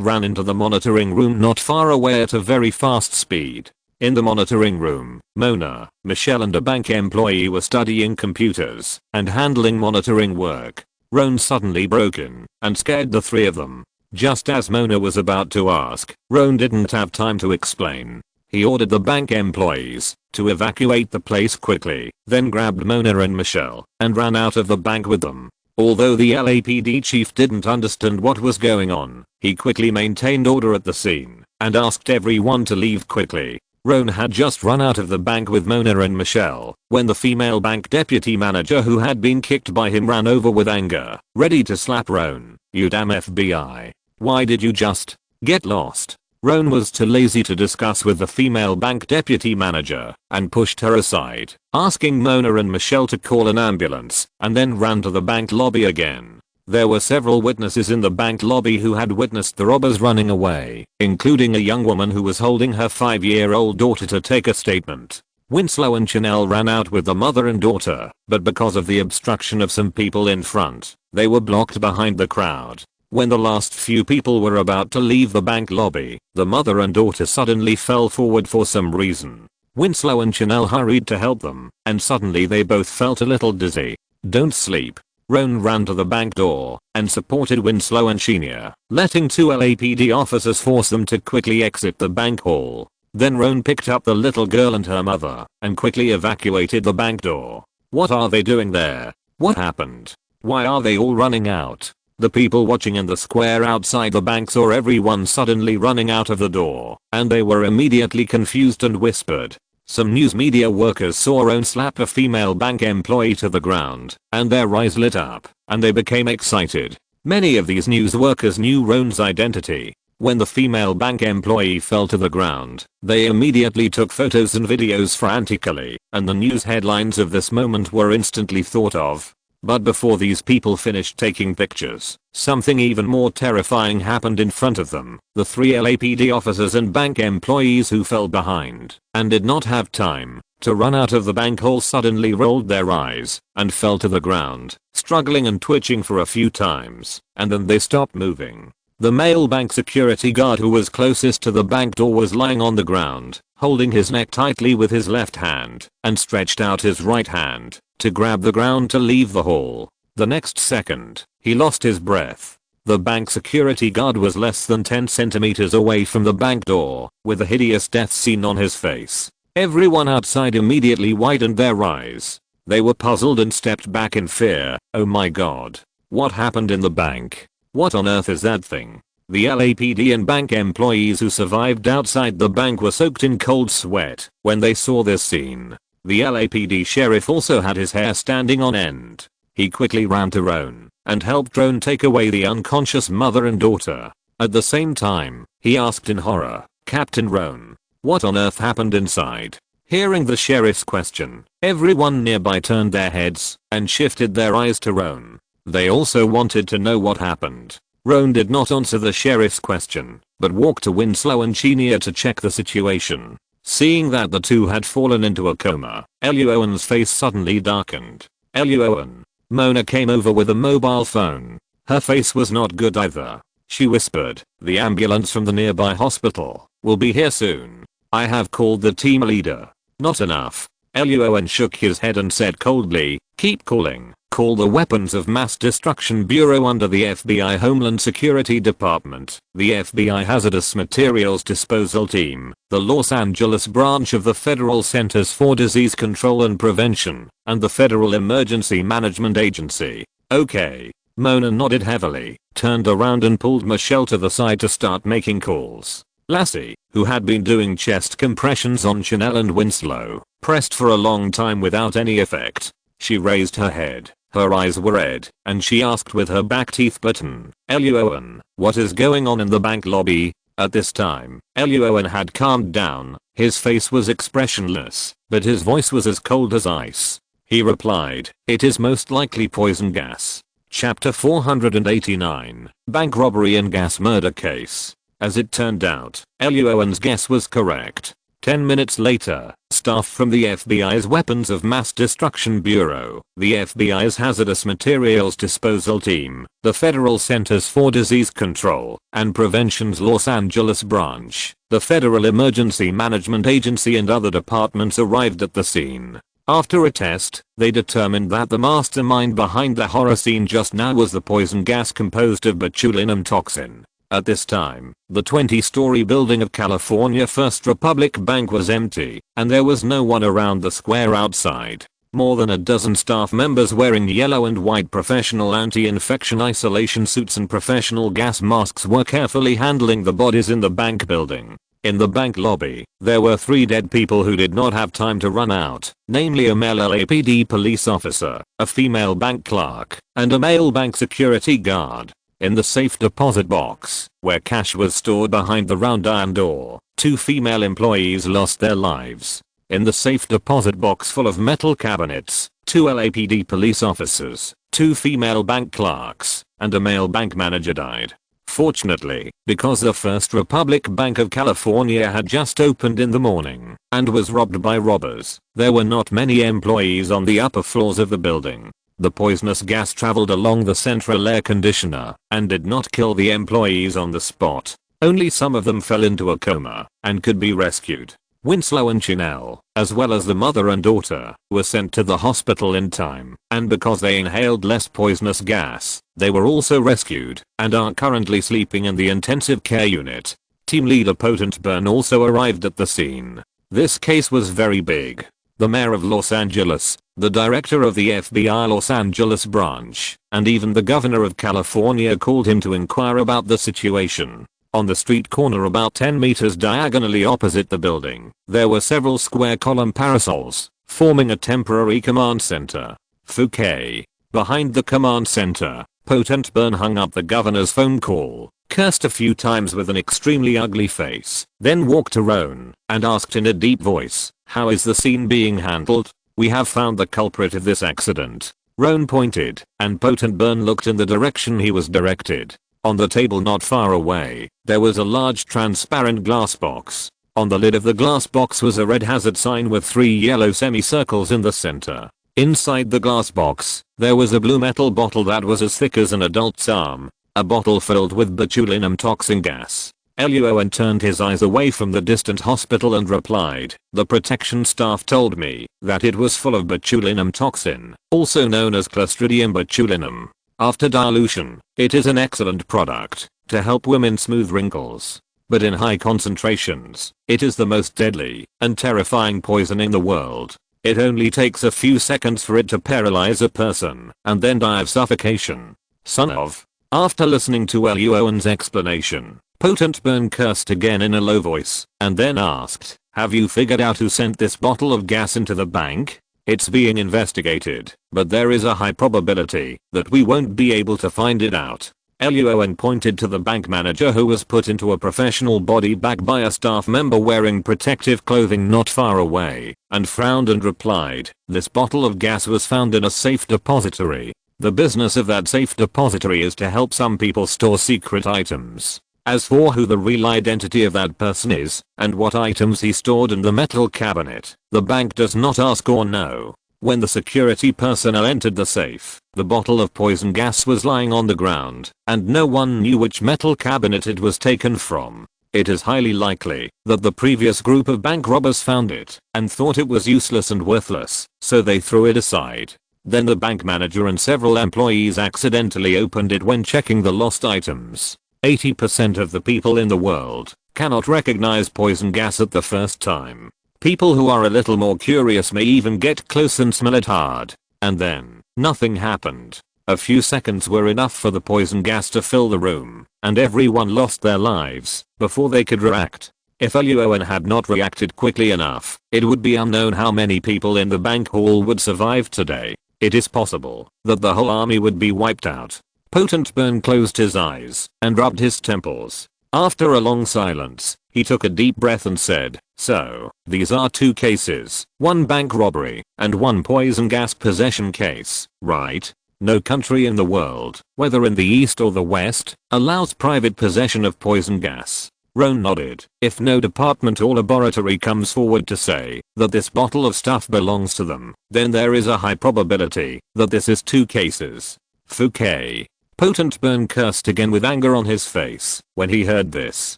A: ran into the monitoring room not far away at a very fast speed. In the monitoring room, Mona, Michelle and a bank employee were studying computers and handling monitoring work. Roan suddenly broke in and scared the three of them. Just as Mona was about to ask, Roan didn't have time to explain. He ordered the bank employees to evacuate the place quickly, then grabbed Mona and Michelle and ran out of the bank with them. Although the LAPD chief didn't understand what was going on, he quickly maintained order at the scene and asked everyone to leave quickly. Roan had just run out of the bank with Mona and Michelle when the female bank deputy manager who had been kicked by him ran over with anger, ready to slap Roan. "You damn FBI. Why did you just get lost?" Roan was too lazy to discuss with the female bank deputy manager and pushed her aside, asking Mona and Michelle to call an ambulance, and then ran to the bank lobby again. There were several witnesses in the bank lobby who had witnessed the robbers running away, including a young woman who was holding her 5-year-old daughter to take a statement. Winslow and Chanel ran out with the mother and daughter, but because of the obstruction of some people in front, they were blocked behind the crowd. When the last few people were about to leave the bank lobby, the mother and daughter suddenly fell forward for some reason. Winslow and Chanel hurried to help them, and suddenly they both felt a little dizzy. "Don't sleep." Roan ran to the bank door and supported Winslow and Chinia, letting 2 LAPD officers force them to quickly exit the bank hall. Then Roan picked up the little girl and her mother and quickly evacuated the bank door. What are they doing there? What happened? Why are they all running out? The people watching in the square outside the bank saw everyone suddenly running out of the door, and they were immediately confused and whispered. Some news media workers saw Roan slap a female bank employee to the ground, and their eyes lit up, and they became excited. Many of these news workers knew Roan's identity. When the female bank employee fell to the ground, they immediately took photos and videos frantically, and the news headlines of this moment were instantly thought of. But before these people finished taking pictures, something even more terrifying happened in front of them. The 3 LAPD officers and bank employees who fell behind and did not have time to run out of the bank hall suddenly rolled their eyes and fell to the ground, struggling and twitching for a few times, and then they stopped moving. The male bank security guard who was closest to the bank door was lying on the ground, holding his neck tightly with his left hand, and stretched out his right hand to grab the ground to leave the hall. The next second, he lost his breath. The bank security guard was less than 10 centimeters away from the bank door, with a hideous death scene on his face. Everyone outside immediately widened their eyes. They were puzzled and stepped back in fear. "Oh my god. What happened in the bank? What on earth is that thing?" The LAPD and bank employees who survived outside the bank were soaked in cold sweat when they saw this scene. The LAPD sheriff also had his hair standing on end. He quickly ran to Roan and helped Roan take away the unconscious mother and daughter. At the same time, he asked in horror, "Captain Roan, what on earth happened inside?" Hearing the sheriff's question, everyone nearby turned their heads and shifted their eyes to Roan. They also wanted to know what happened. Roan did not answer the sheriff's question, but walked to Winslow and Chinia to check the situation. Seeing that the two had fallen into a coma, Luo An's face suddenly darkened. Luo An. Mona came over with a mobile phone. Her face was not good either. She whispered, "The ambulance from the nearby hospital will be here soon. I have called the team leader." "Not enough." Luo An shook his head and said coldly, "Keep calling. Call the Weapons of Mass Destruction Bureau under the FBI Homeland Security Department, the FBI Hazardous Materials Disposal Team, the Los Angeles branch of the Federal Centers for Disease Control and Prevention, and the Federal Emergency Management Agency. Okay. Mona nodded heavily, turned around and pulled Michelle to the side to start making calls. Lassie, who had been doing chest compressions on Chanel and Winslow, pressed for a long time without any effect. She raised her head. Her eyes were red, and she asked with her back teeth bitten, "Luo An, what is going on in the bank lobby?" At this time, Luo An had calmed down. His face was expressionless, but his voice was as cold as ice. He replied, "It is most likely poison gas." Chapter 489, Bank Robbery and Gas Murder Case. As it turned out, Luo An's guess was correct. 10 minutes later, staff from the FBI's Weapons of Mass Destruction Bureau, the FBI's Hazardous Materials Disposal Team, the Federal Centers for Disease Control and Prevention's Los Angeles branch, the Federal Emergency Management Agency and other departments arrived at the scene. After a test, they determined that the mastermind behind the horror scene just now was the poison gas composed of botulinum toxin. At this time, the 20-story building of California First Republic Bank was empty, and there was no one around the square outside. More than a dozen staff members wearing yellow and white professional anti-infection isolation suits and professional gas masks were carefully handling the bodies in the bank building. In the bank lobby, there were 3 dead people who did not have time to run out, namely a male LAPD police officer, a female bank clerk, and a male bank security guard. In the safe deposit box, where cash was stored behind the round iron door, 2 female employees lost their lives. In the safe deposit box full of metal cabinets, 2 LAPD police officers, 2 female bank clerks, and a male bank manager died. Fortunately, because the First Republic Bank of California had just opened in the morning and was robbed by robbers, there were not many employees on the upper floors of the building. The poisonous gas traveled along the central air conditioner and did not kill the employees on the spot. Only some of them fell into a coma and could be rescued. Winslow and Chanel, as well as the mother and daughter, were sent to the hospital in time, and because they inhaled less poisonous gas, they were also rescued and are currently sleeping in the intensive care unit. Team leader Potent Burn also arrived at the scene. This case was very big. The mayor of Los Angeles, the director of the FBI Los Angeles branch, and even the governor of California called him to inquire about the situation. On the street corner about 10 meters diagonally opposite the building, there were several square column parasols, forming a temporary command center. Fouquet. Behind the command center, Potent Burn hung up the governor's phone call, cursed a few times with an extremely ugly face, then walked to Roan and asked in a deep voice, "How is the scene being handled? We have found the culprit of this accident." Roan pointed, and Potent Burn looked in the direction he was directed. On the table not far away, there was a large transparent glass box. On the lid of the glass box was a red hazard sign with 3 yellow semicircles in the center. Inside the glass box, there was a blue metal bottle that was as thick as an adult's arm. A bottle filled with botulinum toxin gas. Luo An turned his eyes away from the distant hospital and replied, "The protection staff told me that it was full of botulinum toxin, also known as Clostridium botulinum. After dilution, it is an excellent product to help women smooth wrinkles. But in high concentrations, it is the most deadly and terrifying poison in the world. It only takes a few seconds for it to paralyze a person and then die of suffocation. Son of." After listening to Luo An's explanation, Potent Burn cursed again in a low voice and then asked, "Have you figured out who sent this bottle of gas into the bank? It's being investigated, but there is a high probability that we won't be able to find it out." Luo An pointed to the bank manager, who was put into a professional body bag by a staff member wearing protective clothing not far away, and frowned and replied, "This bottle of gas was found in a safe depository. The business of that safe depository is to help some people store secret items. As for who the real identity of that person is, and what items he stored in the metal cabinet, the bank does not ask or know." When the security personnel entered the safe, the bottle of poison gas was lying on the ground, and no one knew which metal cabinet it was taken from. It is highly likely that the previous group of bank robbers found it and thought it was useless and worthless, so they threw it aside. Then the bank manager and several employees accidentally opened it when checking the lost items. 80% of the people in the world cannot recognize poison gas at the first time. People who are a little more curious may even get close and smell it hard. And then, nothing happened. A few seconds were enough for the poison gas to fill the room, and everyone lost their lives before they could react. If Luo An had not reacted quickly enough, it would be unknown how many people in the bank hall would survive today. It is possible that the whole army would be wiped out. Potent Burn closed his eyes and rubbed his temples. After a long silence, he took a deep breath and said, "So, these are two cases, one bank robbery and one poison gas possession case, right? No country in the world, whether in the East or the West, allows private possession of poison gas." Roan nodded. If no department or laboratory comes forward to say that this bottle of stuff belongs to them, then there is a high probability that this is two cases. Fouquet. Potent Burn cursed again with anger on his face when he heard this.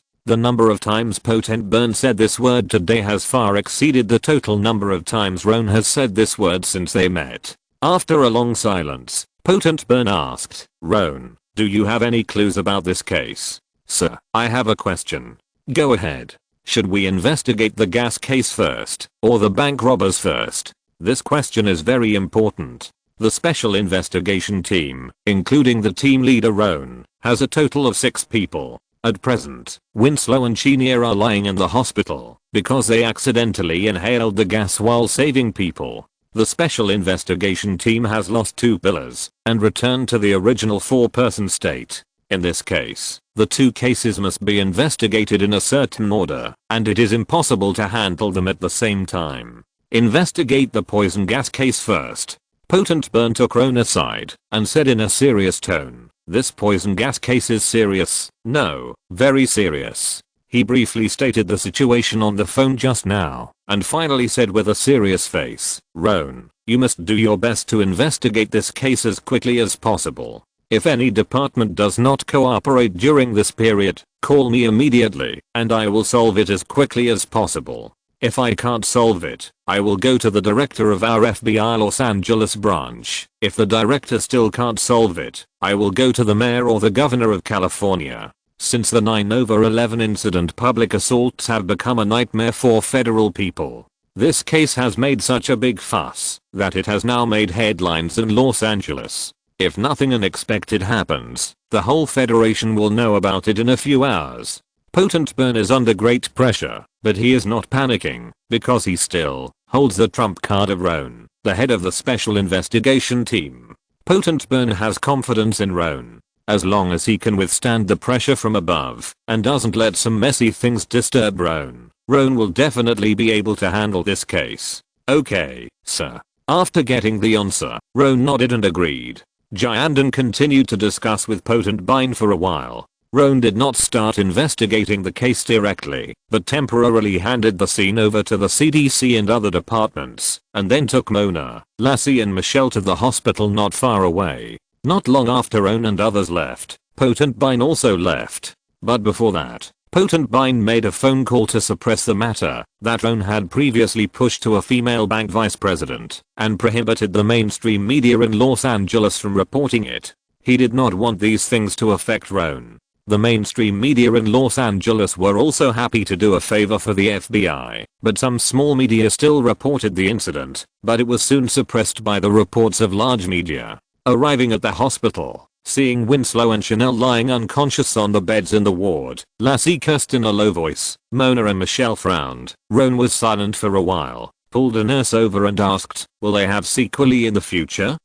A: The number of times Potent Burn said this word today has far exceeded the total number of times Roan has said this word since they met. After a long silence, Potent Burn asked, "Roan, do you have any clues about this case?" "Sir, I have a question." "Go ahead. Should we investigate the gas case first, or the bank robbers first? This question is very important." The special investigation team, including the team leader Roan, has a total of 6 people. At present, Winslow and Chenier are lying in the hospital because they accidentally inhaled the gas while saving people. The special investigation team has lost 2 pillars and returned to the original 4-person state. In this case, the 2 cases must be investigated in a certain order, and it is impossible to handle them at the same time. Investigate the poison gas case first. Potent Burn took Roan aside and said in a serious tone, "This poison gas case is serious. No, very serious." He briefly stated the situation on the phone just now, and finally said with a serious face, "Roan, you must do your best to investigate this case as quickly as possible. If any department does not cooperate during this period, call me immediately, and I will solve it as quickly as possible. If I can't solve it, I will go to the director of our FBI Los Angeles branch. If the director still can't solve it, I will go to the mayor or the governor of California." Since the 9/11 incident, public assaults have become a nightmare for federal people. This case has made such a big fuss that it has now made headlines in Los Angeles. If nothing unexpected happens, the whole federation will know about it in a few hours. Potent Burn is under great pressure, but he is not panicking because he still holds the trump card of Roan, the head of the special investigation team. Potent Burn has confidence in Roan. As long as he can withstand the pressure from above and doesn't let some messy things disturb Roan, Roan will definitely be able to handle this case. "Okay, sir." After getting the answer, Roan nodded and agreed. Jiandan continued to discuss with Potent Burn for a while. Roan did not start investigating the case directly, but temporarily handed the scene over to the CDC and other departments, and then took Mona, Lassie and Michelle to the hospital not far away. Not long after Roan and others left, Potent Burn also left. But before that, Potent Burn made a phone call to suppress the matter that Roan had previously pushed to a female bank vice president, and prohibited the mainstream media in Los Angeles from reporting it. He did not want these things to affect Roan. The mainstream media in Los Angeles were also happy to do a favor for the FBI, but some small media still reported the incident, but it was soon suppressed by the reports of large media. Arriving at the hospital, seeing Winslow and Chanel lying unconscious on the beds in the ward, Lassie cursed in a low voice. Mona and Michelle frowned. Roan was silent for a while, pulled a nurse over and asked, "Will they have sequelae in the future?"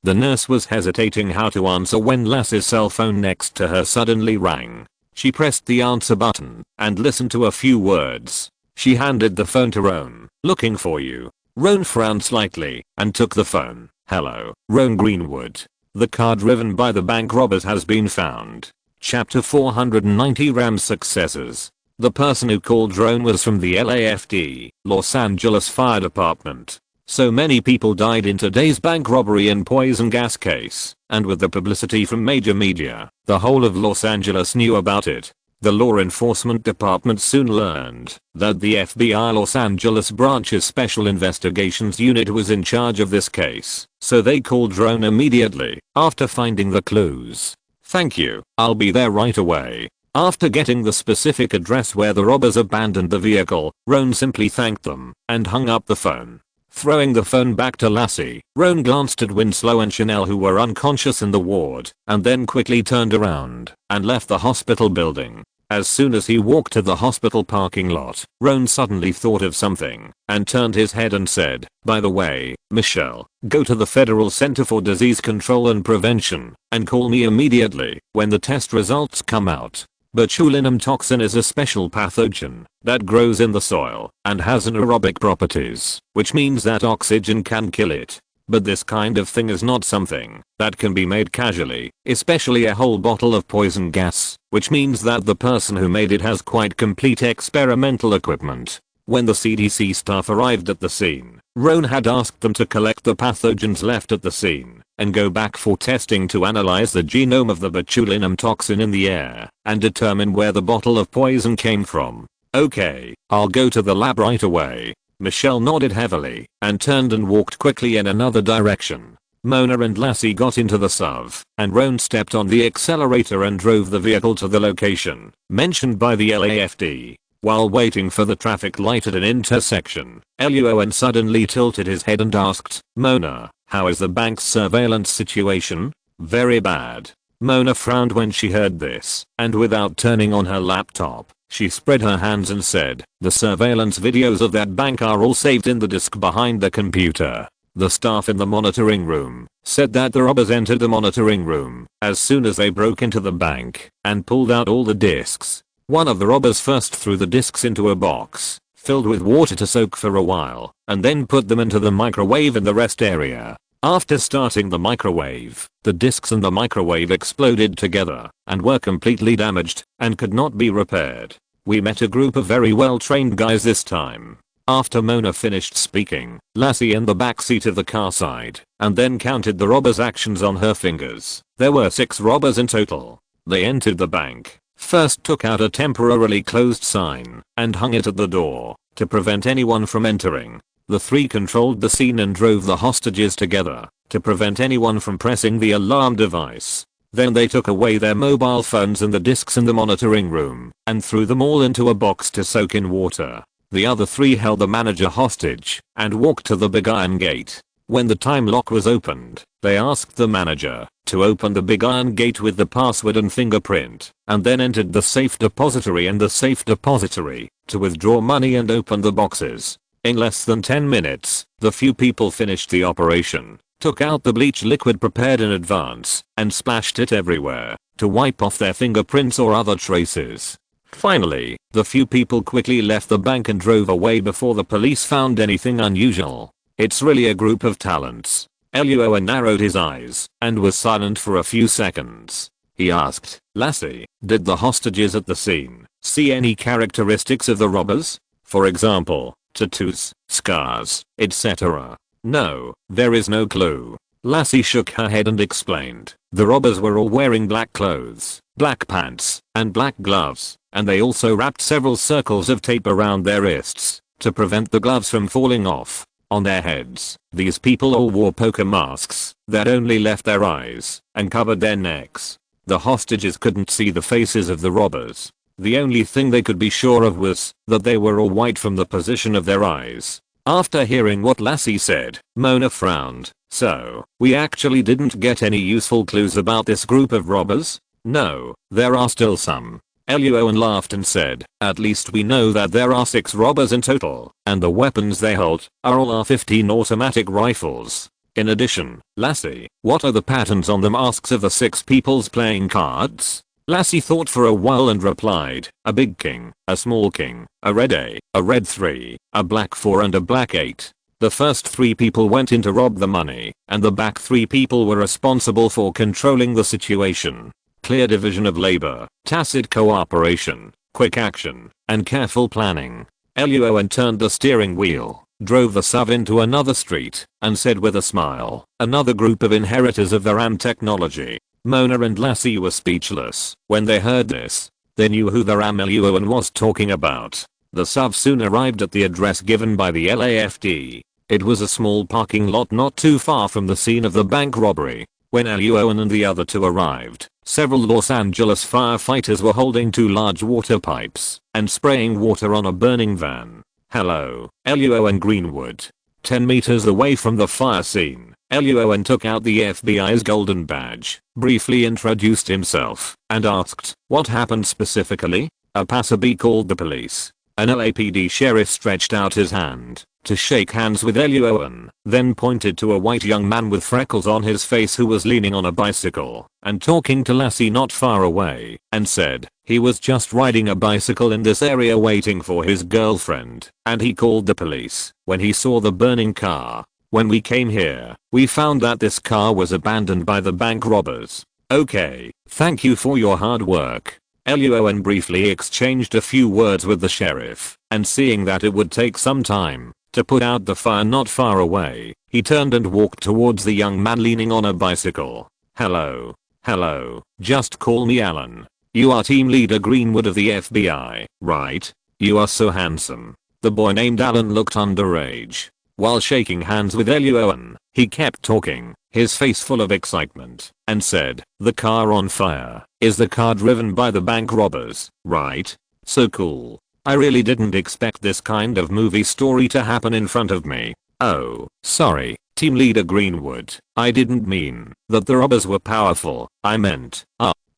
A: The nurse was hesitating how to answer when Lassie's cell phone next to her suddenly rang. She pressed the answer button and listened to a few words. She handed the phone to Roan. "Looking for you." Roan frowned slightly and took the phone. "Hello, Roan Greenwood. The car driven by the bank robbers has been found." Chapter 490 Ram's Successors. The person who called Roan was from the LAFD, Los Angeles Fire Department. So many people died in today's bank robbery and poison gas case, and with the publicity from major media, the whole of Los Angeles knew about it. The law enforcement department soon learned that the FBI Los Angeles branch's Special Investigations Unit was in charge of this case, so they called Roan immediately after finding the clues. "Thank you, I'll be there right away." After getting the specific address where the robbers abandoned the vehicle, Roan simply thanked them and hung up the phone. Throwing the phone back to Lassie, Roan glanced at Winslow and Chanel, who were unconscious in the ward, and then quickly turned around and left the hospital building. As soon as he walked to the hospital parking lot, Roan suddenly thought of something and turned his head and said, "By the way, Michelle, go to the Federal Center for Disease Control and Prevention and call me immediately when the test results come out. Botulinum toxin is a special pathogen that grows in the soil and has anaerobic properties, which means that oxygen can kill it. But this kind of thing is not something that can be made casually, especially a whole bottle of poison gas, which means that the person who made it has quite complete experimental equipment." When the CDC staff arrived at the scene, Roan had asked them to collect the pathogens left at the scene and go back for testing to analyze the genome of the botulinum toxin in the air and determine where the bottle of poison came from. "Okay, I'll go to the lab right away." Michelle nodded heavily and turned and walked quickly in another direction. Mona and Lassie got into the SUV, and Roan stepped on the accelerator and drove the vehicle to the location mentioned by the LAFD. While waiting for the traffic light at an intersection, Luo An suddenly tilted his head and asked, "Mona, how is the bank's surveillance situation?" "Very bad." Mona frowned when she heard this, and without turning on her laptop, she spread her hands and said, "The surveillance videos of that bank are all saved in the disk behind the computer." The staff in the monitoring room said that the robbers entered the monitoring room as soon as they broke into the bank and pulled out all the disks. One of the robbers first threw the disks into a box filled with water to soak for a while and then put them into the microwave in the rest area. After starting the microwave, the disks and the microwave exploded together and were completely damaged and could not be repaired. "We met a group of very well trained guys this time." After Mona finished speaking, Lassie in the back seat of the car sighed and then counted the robbers' actions on her fingers. There were 6 robbers in total. They entered the bank, first took out a temporarily closed sign and hung it at the door to prevent anyone from entering. The 3 controlled the scene and drove the hostages together to prevent anyone from pressing the alarm device. Then they took away their mobile phones and the disks in the monitoring room and threw them all into a box to soak in water. The other 3 held the manager hostage and walked to the big iron gate. When the time lock was opened, they asked the manager to open the big iron gate with the password and fingerprint, and then entered the safe depository and the safe depository to withdraw money and open the boxes. In less than 10 minutes, the few people finished the operation, took out the bleach liquid prepared in advance, and splashed it everywhere to wipe off their fingerprints or other traces. Finally, the few people quickly left the bank and drove away before the police found anything unusual. "It's really a group of talents." Luo An narrowed his eyes and was silent for a few seconds. He asked, "Lassie, did the hostages at the scene see any characteristics of the robbers? For example, tattoos, scars, etc." "No, there is no clue." Lassie shook her head and explained, "The robbers were all wearing black clothes, black pants, and black gloves, and they also wrapped several circles of tape around their wrists to prevent the gloves from falling off. On their heads, these people all wore poker masks that only left their eyes and covered their necks. The hostages couldn't see the faces of the robbers. The only thing they could be sure of was that they were all white from the position of their eyes." After hearing what Lassie said, Mona frowned. "So, we actually didn't get any useful clues about this group of robbers?" "No, there are still some." Luo An laughed and said, "At least we know that there are 6 robbers in total, and the weapons they hold are all R-15 automatic rifles. In addition, Lassie, what are the patterns on the masks of the 6 peoples playing cards?" Lassie thought for a while and replied, "A big king, a small king, a red A, a red 3, a black 4 and a black 8. The first 3 people went in to rob the money, and the back 3 people were responsible for controlling the situation. Clear division of labor, tacit cooperation, quick action, and careful planning." Luo An turned the steering wheel, drove the SUV into another street, and said with a smile, "Another group of inheritors of the RAM technology." Mona and Lassie were speechless when they heard this. They knew who the Luo An was talking about. The SUV soon arrived at the address given by the LAFD. It was a small parking lot not too far from the scene of the bank robbery. When Luo An and the other two arrived, several Los Angeles firefighters were holding two large water pipes and spraying water on a burning van. Hello, Luo An Greenwood. 10 meters away from the fire scene, Luo An took out the FBI's golden badge, briefly introduced himself, and asked, "What happened specifically?" A passerby called the police. An LAPD sheriff stretched out his hand to shake hands with Luo An, then pointed to a white young man with freckles on his face who was leaning on a bicycle and talking to Lassie not far away, and said he was just riding a bicycle in this area waiting for his girlfriend, and he called the police when he saw the burning car. When we came here, we found that this car was abandoned by the bank robbers. Okay, thank you for your hard work. Luo An briefly exchanged a few words with the sheriff, and seeing that it would take some time to put out the fire not far away, he turned and walked towards the young man leaning on a bicycle. Hello. Hello, just call me Alan. You are team leader Greenwood of the FBI, right? You are so handsome. The boy named Alan looked underage. While shaking hands with Luo An, he kept talking, his face full of excitement, and said, "The car on fire is the car driven by the bank robbers, right? So cool. I really didn't expect this kind of movie story to happen in front of me. Oh, sorry, team leader Greenwood. I didn't mean that the robbers were powerful. I meant,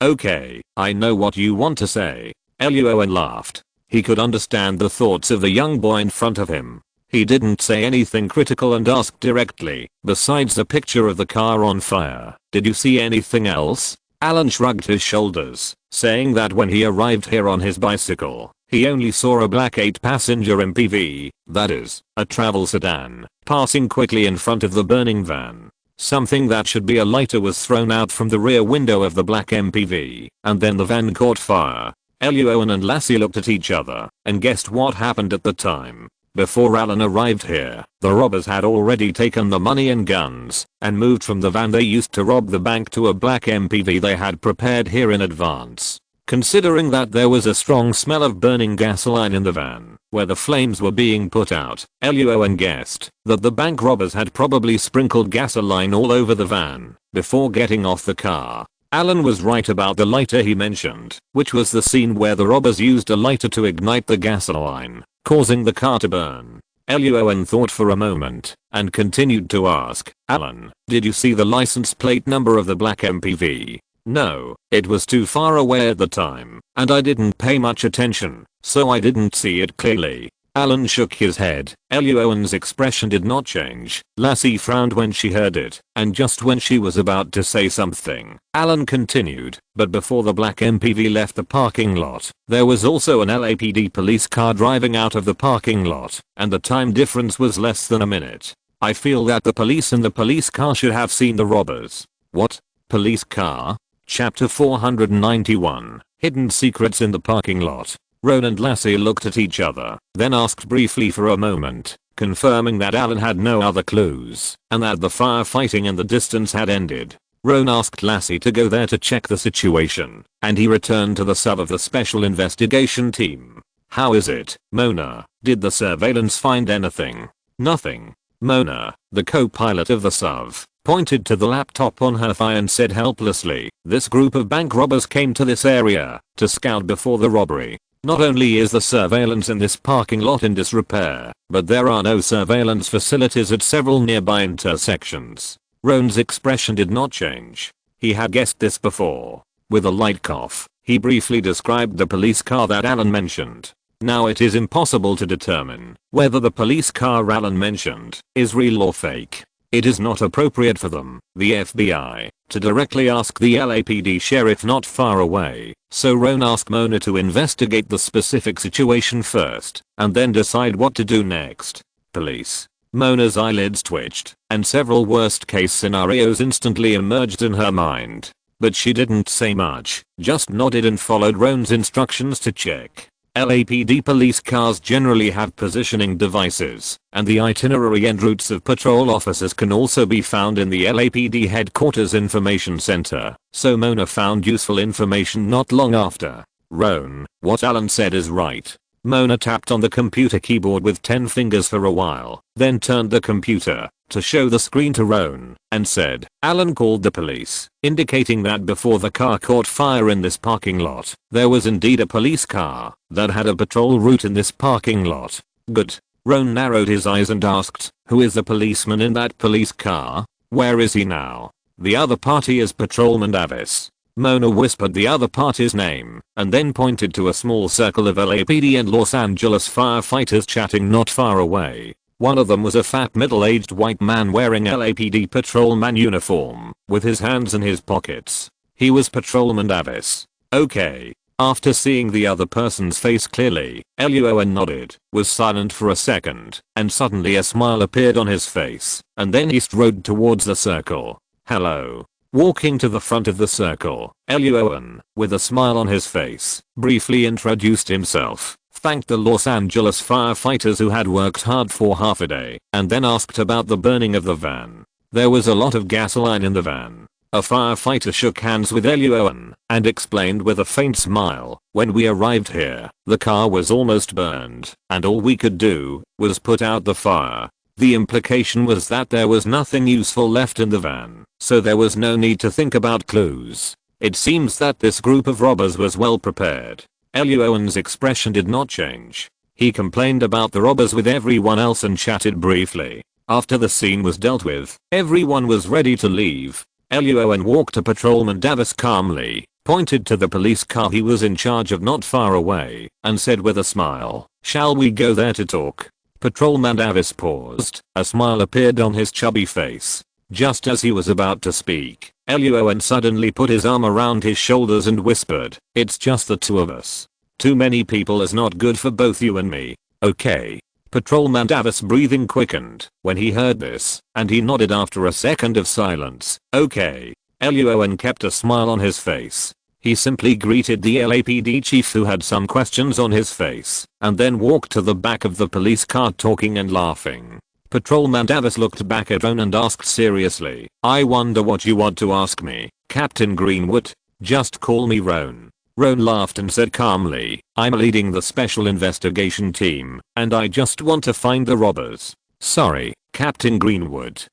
A: okay, I know what you want to say." Luo An laughed. He could understand the thoughts of the young boy in front of him. He didn't say anything critical and asked directly, "Besides the picture of the car on fire, did you see anything else?" Alan shrugged his shoulders, saying that when he arrived here on his bicycle, he only saw a black 8-passenger MPV, that is, a travel sedan, passing quickly in front of the burning van. Something that should be a lighter was thrown out from the rear window of the black MPV, and then the van caught fire. Luo An and Lassie looked at each other and guessed what happened at the time. Before Alan arrived here, the robbers had already taken the money and guns and moved from the van they used to rob the bank to a black MPV they had prepared here in advance. Considering that there was a strong smell of burning gasoline in the van where the flames were being put out, Luo An guessed that the bank robbers had probably sprinkled gasoline all over the van before getting off the car. Alan was right about the lighter he mentioned, which was the scene where the robbers used a lighter to ignite the gasoline, causing the car to burn. Luo An thought for a moment and continued to ask, "Alan, did you see the license plate number of the black MPV?" "No, it was too far away at the time, and I didn't pay much attention, so I didn't see it clearly." Alan shook his head. Luo An's expression did not change. Lassie frowned when she heard it, and just when she was about to say something, Alan continued, "But before the black MPV left the parking lot, there was also an LAPD police car driving out of the parking lot, and the time difference was less than a minute. I feel that the police in the police car should have seen the robbers." "What? Police car?" Chapter 491, Hidden Secrets in the Parking Lot. Ron and Lassie looked at each other, then asked briefly for a moment, confirming that Alan had no other clues, and that the firefighting in the distance had ended. Ron asked Lassie to go there to check the situation, and he returned to the SUV of the Special Investigation Team. "How is it, Mona? Did the surveillance find anything?" "Nothing." Mona, the co-pilot of the SUV, pointed to the laptop on her thigh and said helplessly, "This group of bank robbers came to this area to scout before the robbery. Not only is the surveillance in this parking lot in disrepair, but there are no surveillance facilities at several nearby intersections." Ron's expression did not change. He had guessed this before. With a light cough, he briefly described the police car that Alan mentioned. Now it is impossible to determine whether the police car Alan mentioned is real or fake. It is not appropriate for them, the FBI, to directly ask the LAPD sheriff not far away, so Ron asked Mona to investigate the specific situation first, and then decide what to do next. "Police." Mona's eyelids twitched, and several worst-case scenarios instantly emerged in her mind. But she didn't say much, just nodded and followed Ron's instructions to check. LAPD police cars generally have positioning devices, and the itinerary and routes of patrol officers can also be found in the LAPD headquarters information center, so Mona found useful information not long after. Roan, what Alan said is right. Mona tapped on the computer keyboard with 10 fingers for a while, then turned the computer to show the screen to Roan and said, Alan called the police, indicating that before the car caught fire in this parking lot, there was indeed a police car that had a patrol route in this parking lot. Good. Roan narrowed his eyes and asked, who is the policeman in that police car? Where is he now? The other party is Patrolman Davis. Mona whispered the other party's name and then pointed to a small circle of LAPD and Los Angeles firefighters chatting not far away. One of them was a fat middle-aged white man wearing LAPD patrolman uniform with his hands in his pockets. He was Patrolman Davis. Okay. After seeing the other person's face clearly, Luo An nodded, was silent for a second, and suddenly a smile appeared on his face, and then he strode towards the circle. Hello. Walking to the front of the circle, Luo An, with a smile on his face, briefly introduced himself, thanked the Los Angeles firefighters who had worked hard for half a day, and then asked about the burning of the van. There was a lot of gasoline in the van. A firefighter shook hands with Luo An and explained with a faint smile, when we arrived here, the car was almost burned, and all we could do was put out the fire. The implication was that there was nothing useful left in the van, so there was no need to think about clues. It seems that this group of robbers was well prepared. Luo An's expression did not change. He complained about the robbers with everyone else and chatted briefly. After the scene was dealt with, everyone was ready to leave. Luo An walked to Patrolman Davis calmly, pointed to the police car he was in charge of not far away, and said with a smile, shall we go there to talk? Patrolman Davis paused, a smile appeared on his chubby face. Just as he was about to speak, Luo An suddenly put his arm around his shoulders and whispered, it's just the two of us. Too many people is not good for both you and me. Okay. Patrolman Davis' breathing quickened when he heard this, and he nodded after a second of silence. Okay. Luo An kept a smile on his face. He simply greeted the LAPD chief who had some questions on his face, and then walked to the back of the police car talking and laughing. Patrolman Davis looked back at Roan and asked seriously, I wonder what you want to ask me, Captain Greenwood? Just call me Roan. Roan laughed and said calmly, I'm leading the special investigation team, and I just want to find the robbers. Sorry, Captain Greenwood,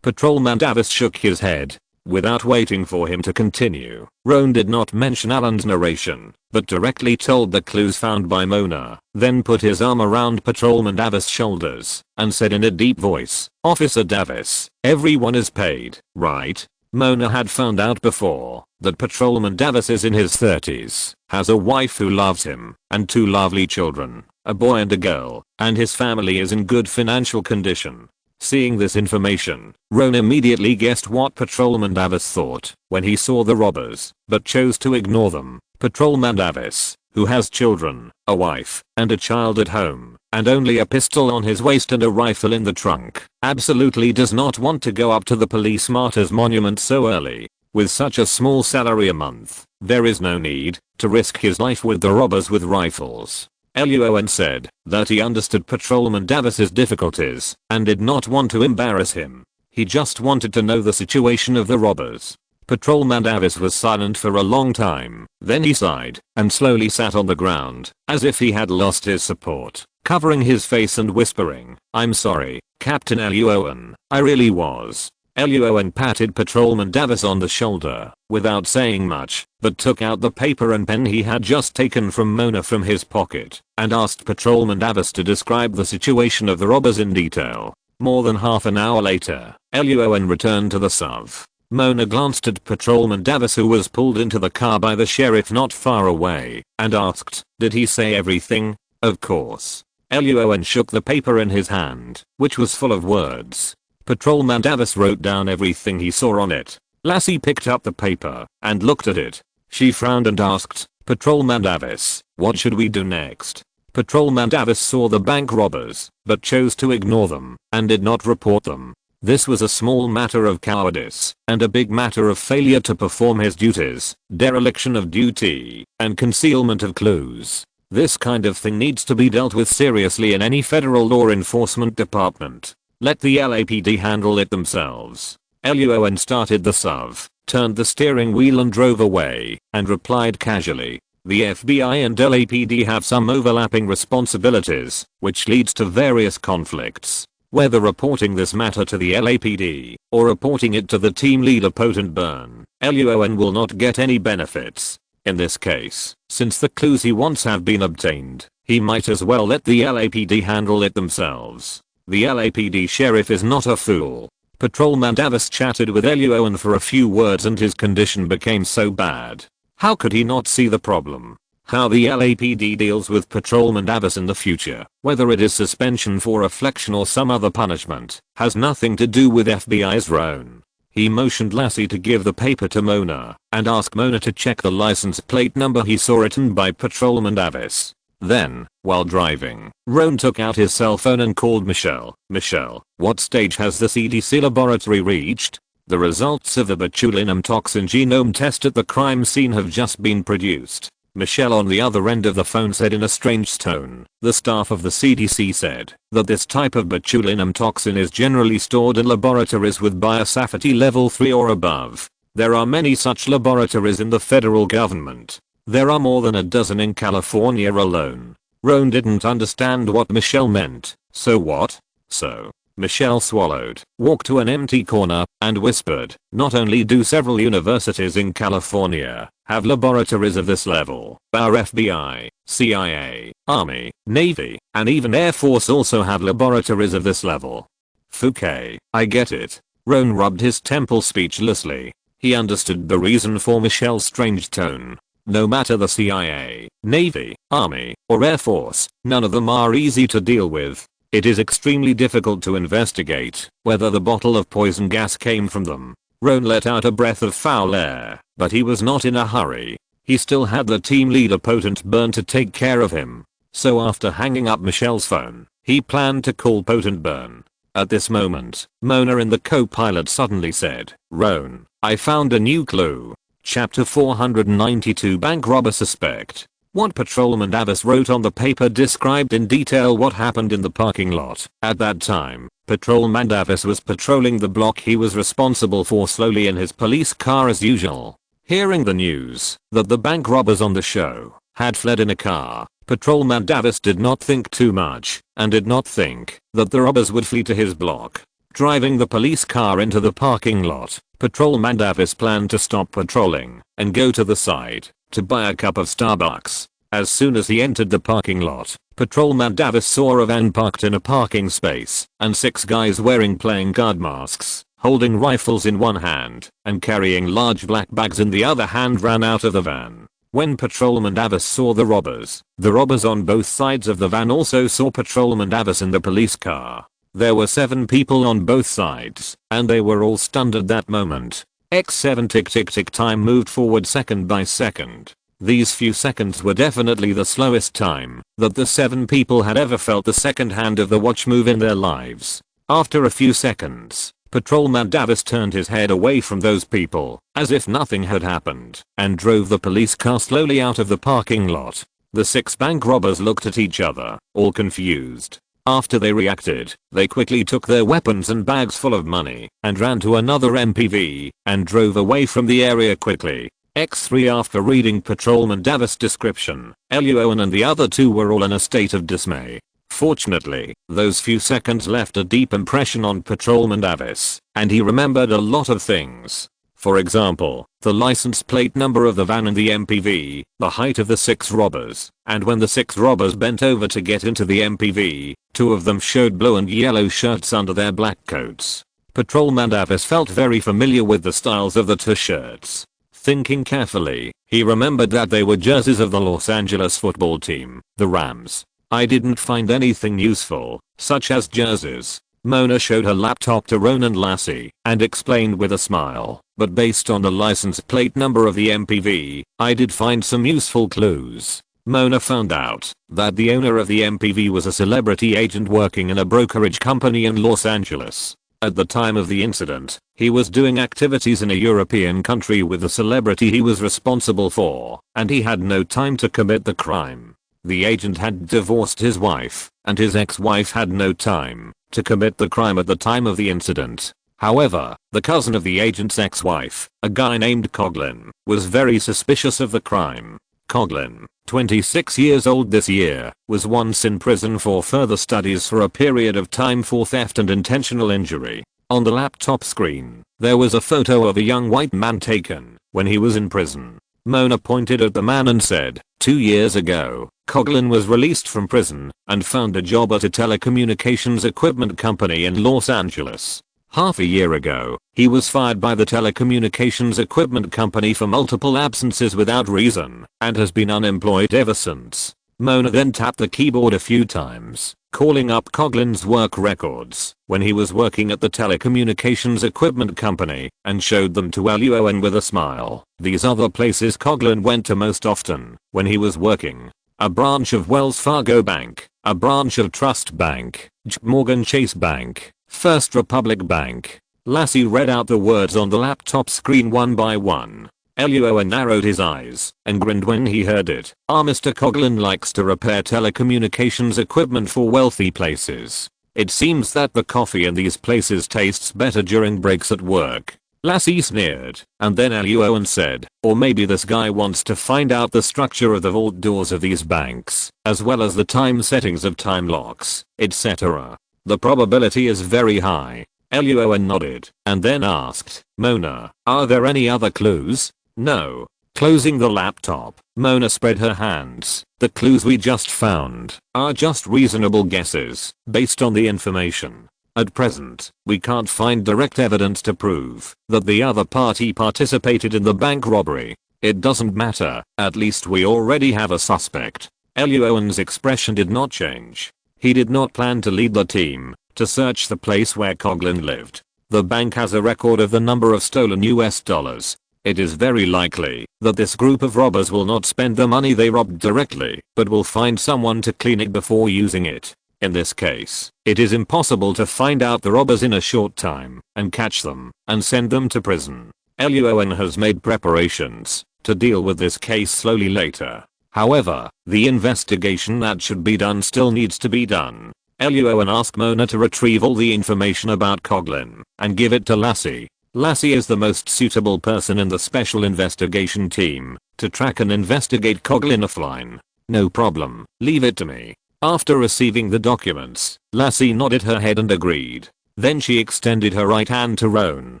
A: Patrolman Davis shook his head. Without waiting for him to continue, Roan did not mention Alan's narration, but directly told the clues found by Mona, then put his arm around Patrolman Davis' shoulders, and said in a deep voice, Officer Davis, everyone is paid, right? Mona had found out before that Patrolman Davis is in his 30s, has a wife who loves him, and 2 lovely children, a boy and a girl, and his family is in good financial condition. Seeing this information, Roan immediately guessed what Patrolman Davis thought when he saw the robbers, but chose to ignore them. Patrolman Davis, who has children, a wife, and a child at home, and only a pistol on his waist and a rifle in the trunk, absolutely does not want to go up to the police martyrs monument so early. With such a small salary a month, there is no need to risk his life with the robbers with rifles. Luo An said that he understood Patrolman Davis's difficulties and did not want to embarrass him. He just wanted to know the situation of the robbers. Patrolman Davis was silent for a long time, then he sighed and slowly sat on the ground as if he had lost his support, covering his face and whispering, I'm sorry, Captain Luo An, I really was. Luo An patted Patrolman Davis on the shoulder without saying much, but took out the paper and pen he had just taken from Mona from his pocket and asked Patrolman Davis to describe the situation of the robbers in detail. More than half an hour later, Luo An returned to the SUV. Mona glanced at Patrolman Davis who was pulled into the car by the sheriff not far away and asked, did he say everything? Of course. Luo An shook the paper in his hand, which was full of words. Patrolman Davis wrote down everything he saw on it. Lassie picked up the paper and looked at it. She frowned and asked, Patrolman Davis, what should we do next? Patrolman Davis saw the bank robbers, but chose to ignore them and did not report them. This was a small matter of cowardice and a big matter of failure to perform his duties, dereliction of duty, and concealment of clues. This kind of thing needs to be dealt with seriously in any federal law enforcement department. Let the LAPD handle it themselves. Luo An started the SUV, turned the steering wheel and drove away, and replied casually, The FBI and LAPD have some overlapping responsibilities, which leads to various conflicts. Whether reporting this matter to the LAPD or reporting it to the team leader Potent Burn, Luo An will not get any benefits. In this case, since the clues he wants have been obtained, he might as well let the LAPD handle it themselves. The LAPD sheriff is not a fool. Patrolman Davis chatted with Luo An for a few words and his condition became so bad. How could he not see the problem? How the LAPD deals with Patrolman Davis in the future, whether it is suspension for reflection or some other punishment, has nothing to do with FBI's Roan. He motioned Lassie to give the paper to Mona and ask Mona to check the license plate number he saw written by Patrolman Davis. Then, while driving, Roan took out his cell phone and called Michelle. Michelle, what stage has the CDC laboratory reached? The results of the botulinum toxin genome test at the crime scene have just been produced. Michelle on the other end of the phone said in a strange tone. The staff of the CDC said that this type of botulinum toxin is generally stored in laboratories with biosafety level 3 or above. There are many such laboratories in the federal government. There are more than a dozen in California alone. Roan didn't understand what Michelle meant. So what? So Michelle swallowed, walked to an empty corner, and whispered, not only do several universities in California have laboratories of this level, our FBI, CIA, Army, Navy, and even Air Force also have laboratories of this level. Fouquet, I get it. Roan rubbed his temple speechlessly. He understood the reason for Michelle's strange tone. No matter the CIA, Navy, Army, or Air Force, none of them are easy to deal with. It is extremely difficult to investigate whether the bottle of poison gas came from them. Roan let out a breath of foul air, but he was not in a hurry. He still had the team leader Potent Burn to take care of him. So after hanging up Michelle's phone, he planned to call Potent Burn. At this moment, Mona in the co-pilot suddenly said, Roan, I found a new clue. Chapter 492 Bank Robber Suspect. What Patrolman Davis wrote on the paper described in detail what happened in the parking lot. At that time, Patrolman Davis was patrolling the block he was responsible for slowly in his police car as usual. Hearing the news that the bank robbers on the show had fled in a car, Patrolman Davis did not think too much and did not think that the robbers would flee to his block. Driving the police car into the parking lot, Patrolman Davis planned to stop patrolling and go to the side to buy a cup of Starbucks. As soon as he entered the parking lot, Patrolman Davis saw a van parked in a parking space and 6 guys wearing playing card masks, holding rifles in one hand and carrying large black bags in the other hand ran out of the van. When Patrolman Davis saw the robbers on both sides of the van also saw Patrolman Davis in the police car. There were 7 people on both sides, and they were all stunned at that moment. X7 tick tick tick time moved forward second by second. These few seconds were definitely the slowest time that the 7 people had ever felt the second hand of the watch move in their lives. After a few seconds, Patrolman Davis turned his head away from those people, as if nothing had happened, and drove the police car slowly out of the parking lot. The 6 bank robbers looked at each other, all confused. After they reacted, they quickly took their weapons and bags full of money and ran to another MPV and drove away from the area quickly. X3 After reading Patrolman Davis' description, Luo An and the other 2 were all in a state of dismay. Fortunately, those few seconds left a deep impression on Patrolman Davis, and he remembered a lot of things. For example, the license plate number of the van and the MPV, the height of the 6 robbers, and when the 6 robbers bent over to get into the MPV, 2 of them showed blue and yellow shirts under their black coats. Patrolman Davis felt very familiar with the styles of the 2 shirts. Thinking carefully, he remembered that they were jerseys of the Los Angeles football team, the Rams. I didn't find anything useful, such as jerseys. Mona showed her laptop to Roan and Lassie and explained with a smile, but based on the license plate number of the MPV, I did find some useful clues. Mona found out that the owner of the MPV was a celebrity agent working in a brokerage company in Los Angeles. At the time of the incident, he was doing activities in a European country with the celebrity he was responsible for, and he had no time to commit the crime. The agent had divorced his wife, and his ex-wife had no time to commit the crime at the time of the incident. However, the cousin of the agent's ex-wife, a guy named Coughlin, was very suspicious of the crime. Coughlin, 26 years old this year, was once in prison for further studies for a period of time for theft and intentional injury. On the laptop screen, there was a photo of a young white man taken when he was in prison. Mona pointed at the man and said, 2 years ago, Coughlin was released from prison and found a job at a telecommunications equipment company in Los Angeles. Half a year ago, he was fired by the telecommunications equipment company for multiple absences without reason and has been unemployed ever since. Mona then tapped the keyboard a few times, calling up Coughlin's work records when he was working at the telecommunications equipment company, and showed them to Luo An with a smile. These are the places Coughlin went to most often when he was working: a branch of Wells Fargo Bank, a branch of Trust Bank, JP Morgan Chase Bank, First Republic Bank. Lassie read out the words on the laptop screen one by one. Luo An narrowed his eyes and grinned when he heard it. Mr. Coughlin likes to repair telecommunications equipment for wealthy places. It seems that the coffee in these places tastes better during breaks at work. Lassie sneered, and then Luo An said, or maybe this guy wants to find out the structure of the vault doors of these banks, as well as the time settings of time locks, etc. The probability is very high. Luo An nodded, and then asked, Mona, are there any other clues? No. Closing the laptop, Mona spread her hands. The clues we just found are just reasonable guesses based on the information. At present, we can't find direct evidence to prove that the other party participated in the bank robbery. It doesn't matter, at least we already have a suspect. Luo An's expression did not change. He did not plan to lead the team to search the place where Coughlin lived. The bank has a record of the number of stolen US dollars. It is very likely that this group of robbers will not spend the money they robbed directly, but will find someone to clean it before using it. In this case, it is impossible to find out the robbers in a short time and catch them and send them to prison. Luo An has made preparations to deal with this case slowly later. However, the investigation that should be done still needs to be done. Luo An asked Mona to retrieve all the information about Coughlin and give it to Lassie. Lassie is the most suitable person in the special investigation team to track and investigate Coughlin offline. No problem, leave it to me. After receiving the documents, Lassie nodded her head and agreed. Then she extended her right hand to Roan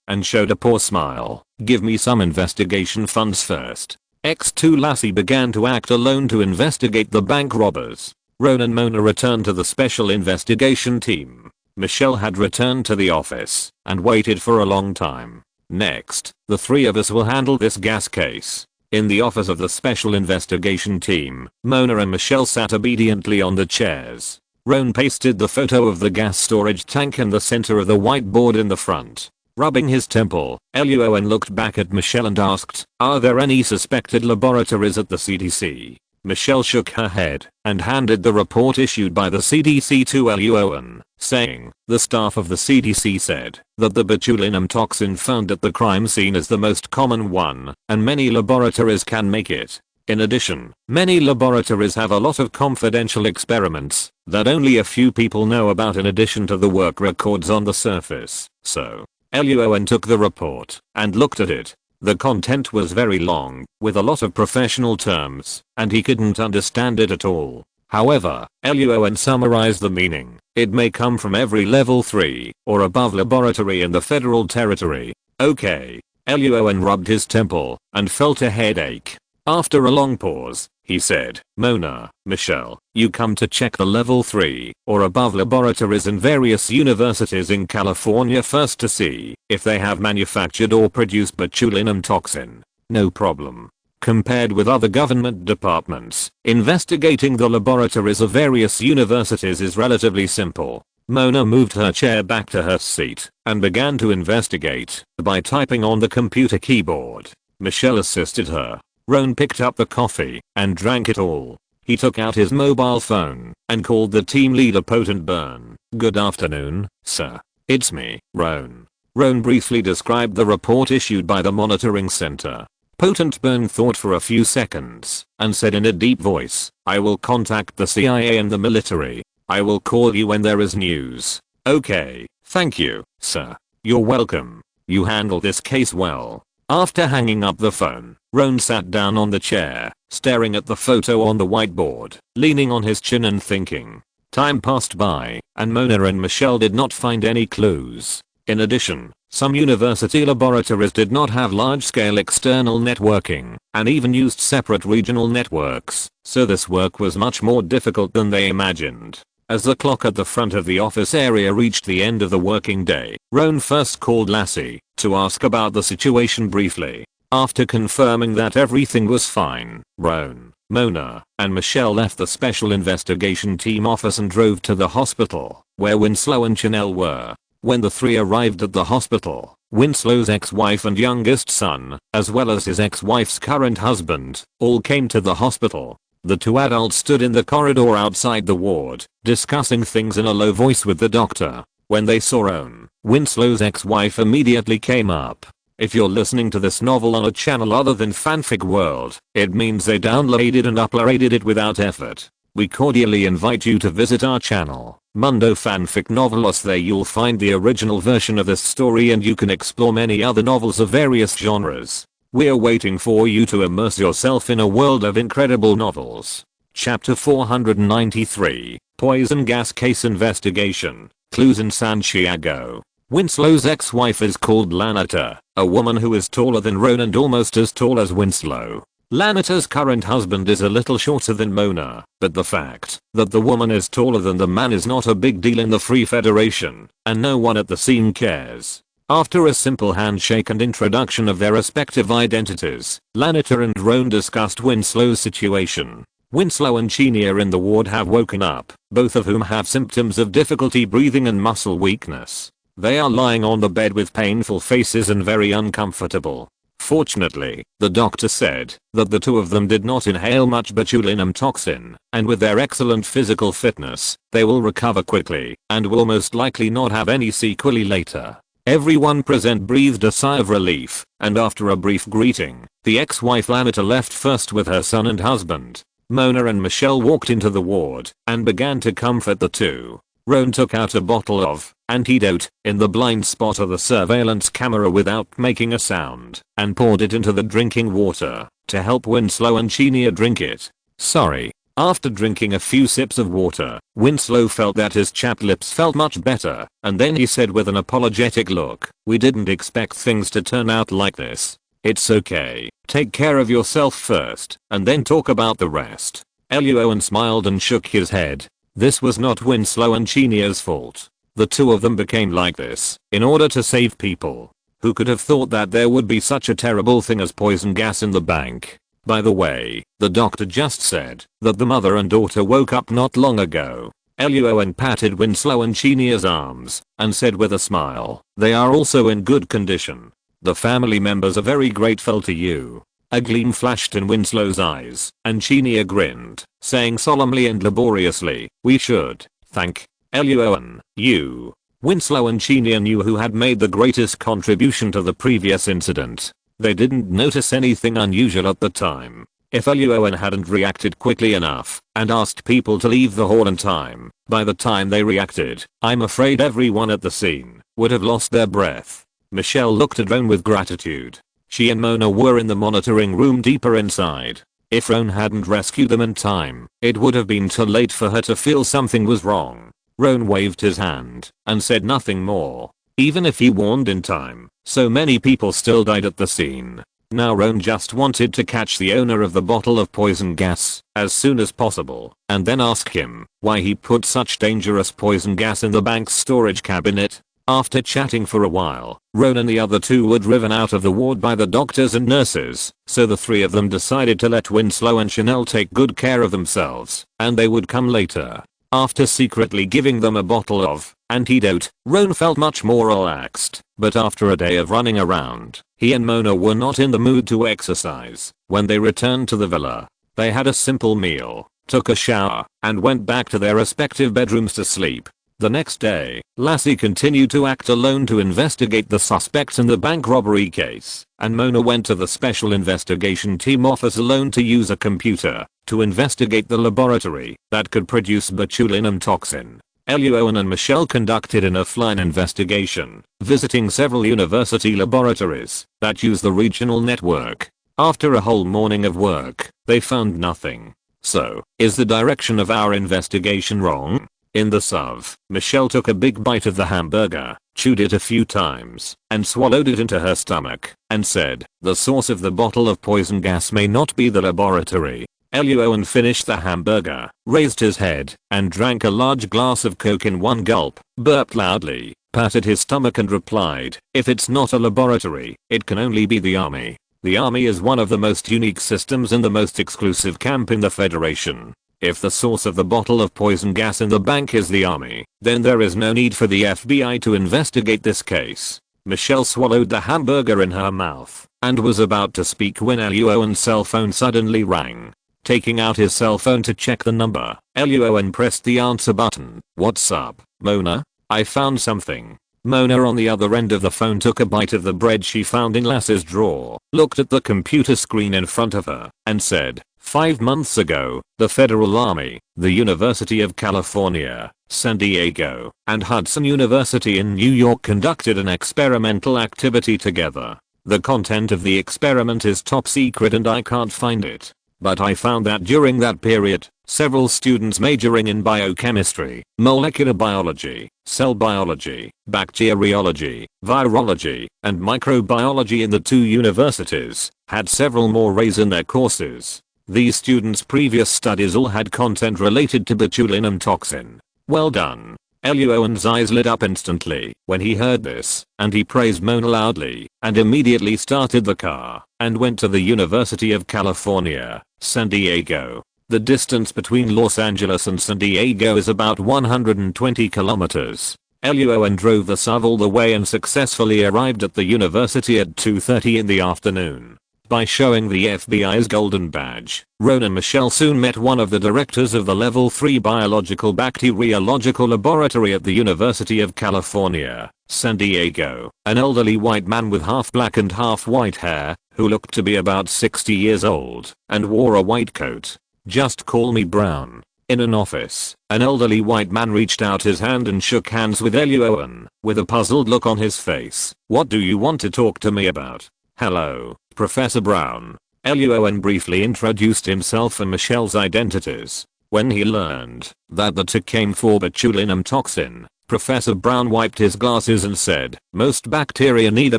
A: and showed a poor smile. Give me some investigation funds first. X2 Lassie began to act alone to investigate the bank robbers. Roan and Mona returned to the special investigation team. Michelle had returned to the office and waited for a long time. Next, the three of us will handle this gas case. In the office of the special investigation team, Mona and Michelle sat obediently on the chairs. Roan pasted the photo of the gas storage tank in the center of the whiteboard in the front. Rubbing his temple, Luo An looked back at Michelle and asked, are there any suspected laboratories at the CDC? Michelle shook her head and handed the report issued by the CDC to Luo An, saying, the staff of the CDC said that the botulinum toxin found at the crime scene is the most common one, and many laboratories can make it. In addition, many laboratories have a lot of confidential experiments that only a few people know about in addition to the work records on the surface. So, Luo An took the report and looked at it. The content was very long, with a lot of professional terms, and he couldn't understand it at all. However, Luo An summarized the meaning. It may come from every level 3 or above laboratory in the federal territory. Okay. Luo An rubbed his temple and felt a headache. After a long pause, he said, Mona, Michelle, you come to check the level 3 or above laboratories in various universities in California first to see if they have manufactured or produced botulinum toxin. No problem. Compared with other government departments, investigating the laboratories of various universities is relatively simple. Mona moved her chair back to her seat and began to investigate by typing on the computer keyboard. Michelle assisted her. Roan picked up the coffee and drank it all. He took out his mobile phone and called the team leader Potent Burn. Good afternoon, sir. It's me, Roan. Roan briefly described the report issued by the monitoring center. Potent Burn thought for a few seconds and said in a deep voice, I will contact the CIA and the military. I will call you when there is news. Okay, thank you, sir. You're welcome. You handled this case well. After hanging up the phone, Roan sat down on the chair, staring at the photo on the whiteboard, leaning on his chin and thinking. Time passed by, and Mona and Michelle did not find any clues. In addition, some university laboratories did not have large-scale external networking, and even used separate regional networks, so this work was much more difficult than they imagined. As the clock at the front of the office area reached the end of the working day, Roan first called Lassie to ask about the situation briefly. After confirming that everything was fine, Roan, Mona, and Michelle left the Special Investigation Team office and drove to the hospital, where Winslow and Chanel were. When the three arrived at the hospital, Winslow's ex-wife and youngest son, as well as his ex-wife's current husband, all came to the hospital. The two adults stood in the corridor outside the ward, discussing things in a low voice with the doctor. When they saw Roan, Winslow's ex-wife immediately came up. If you're listening to this novel on a channel other than Fanfic World, it means they downloaded and uploaded it without effort. We cordially invite you to visit our channel, Mundo Fanfic Novelos. There you'll find the original version of this story and you can explore many other novels of various genres. We're waiting for you to immerse yourself in a world of incredible novels. Chapter 493, Poison Gas Case Investigation, Clues in Santiago. Winslow's ex-wife is called Lanita, a woman who is taller than Roan and almost as tall as Winslow. Lanita's current husband is a little shorter than Mona, but the fact that the woman is taller than the man is not a big deal in the Free Federation, and no one at the scene cares. After a simple handshake and introduction of their respective identities, Lanita and Roan discussed Winslow's situation. Winslow and Chenia in the ward have woken up, both of whom have symptoms of difficulty breathing and muscle weakness. They are lying on the bed with painful faces and very uncomfortable. Fortunately, the doctor said that the two of them did not inhale much botulinum toxin, and with their excellent physical fitness, they will recover quickly and will most likely not have any sequelae later. Everyone present breathed a sigh of relief, and after a brief greeting, the ex-wife Lanita left first with her son and husband. Mona and Michelle walked into the ward and began to comfort the two. Roan took out a bottle of antidote in the blind spot of the surveillance camera without making a sound and poured it into the drinking water to help Winslow and Chenia drink it. Sorry. After drinking a few sips of water, Winslow felt that his chapped lips felt much better, and then he said with an apologetic look, "We didn't expect things to turn out like this. It's okay. Take care of yourself first, and then talk about the rest." Luo An smiled and shook his head. This was not Winslow and Chenia's fault. The two of them became like this in order to save people. Who could have thought that there would be such a terrible thing as poison gas in the bank? By the way, the doctor just said that the mother and daughter woke up not long ago. Luo An patted Winslow and Chenia's arms and said with a smile, "They are also in good condition. The family members are very grateful to you." A gleam flashed in Winslow's eyes, and Chenia grinned, saying solemnly and laboriously, "We should thank Luo An, you." Winslow and Chenia knew who had made the greatest contribution to the previous incident. They didn't notice anything unusual at the time. If Luo An hadn't reacted quickly enough and asked people to leave the hall in time, by the time they reacted, I'm afraid everyone at the scene would have lost their breath. Michelle looked at Roan with gratitude. She and Mona were in the monitoring room deeper inside. If Roan hadn't rescued them in time, it would have been too late for her to feel something was wrong. Roan waved his hand and said nothing more. Even if he warned in time, so many people still died at the scene. Now Roan just wanted to catch the owner of the bottle of poison gas as soon as possible and then ask him why he put such dangerous poison gas in the bank's storage cabinet. After chatting for a while, Roan and the other two were driven out of the ward by the doctors and nurses, so the three of them decided to let Winslow and Chanel take good care of themselves, and they would come later. After secretly giving them a bottle of antidote, Roan felt much more relaxed, but after a day of running around, he and Mona were not in the mood to exercise. When they returned to the villa, they had a simple meal, took a shower, and went back to their respective bedrooms to sleep. The next day, Lassie continued to act alone to investigate the suspects in the bank robbery case, and Mona went to the Special Investigation Team office alone to use a computer to investigate the laboratory that could produce botulinum toxin. Luo An and Michelle conducted an offline investigation, visiting several university laboratories that use the regional network. After a whole morning of work, they found nothing. So, is the direction of our investigation wrong? In the SUV, Michelle took a big bite of the hamburger, chewed it a few times, and swallowed it into her stomach, and said, the source of the bottle of poison gas may not be the laboratory. Luo An finished the hamburger, raised his head, and drank a large glass of Coke in one gulp, burped loudly, patted his stomach and replied, if it's not a laboratory, it can only be the army. The army is one of the most unique systems and the most exclusive camp in the Federation. If the source of the bottle of poison gas in the bank is the army, then there is no need for the FBI to investigate this case. Michelle swallowed the hamburger in her mouth and was about to speak when Luo An's cell phone suddenly rang. Taking out his cell phone to check the number, Luo An pressed the answer button. What's up, Mona? I found something. Mona on the other end of the phone took a bite of the bread she found in Lass's drawer, looked at the computer screen in front of her, and said, 5 months ago, the Federal Army, the University of California, San Diego, and Hudson University in New York conducted an experimental activity together. The content of the experiment is top secret and I can't find it. But I found that during that period, several students majoring in biochemistry, molecular biology, cell biology, bacteriology, virology, and microbiology in the 2 universities had several more A's in their courses. These students' previous studies all had content related to botulinum toxin. Well done. Luo An's eyes lit up instantly when he heard this, and he praised Mona loudly, and immediately started the car, and went to the University of California, San Diego. The distance between Los Angeles and San Diego is about 120 kilometers. Luo An drove the SUV all the way and successfully arrived at the university at 2:30 in the afternoon. By showing the FBI's golden badge, Ron and Michelle soon met one of the directors of the Level 3 Biological Bacteriological Laboratory at the University of California, San Diego, an elderly white man with half black and half white hair, who looked to be about 60 years old, and wore a white coat. Just call me Brown. In an office, an elderly white man reached out his hand and shook hands with Luo An, with a puzzled look on his face. What do you want to talk to me about? Hello, Professor Brown. Luo An briefly introduced himself and Michelle's identities. When he learned that the tick came for botulinum toxin, Professor Brown wiped his glasses and said, most bacteria need a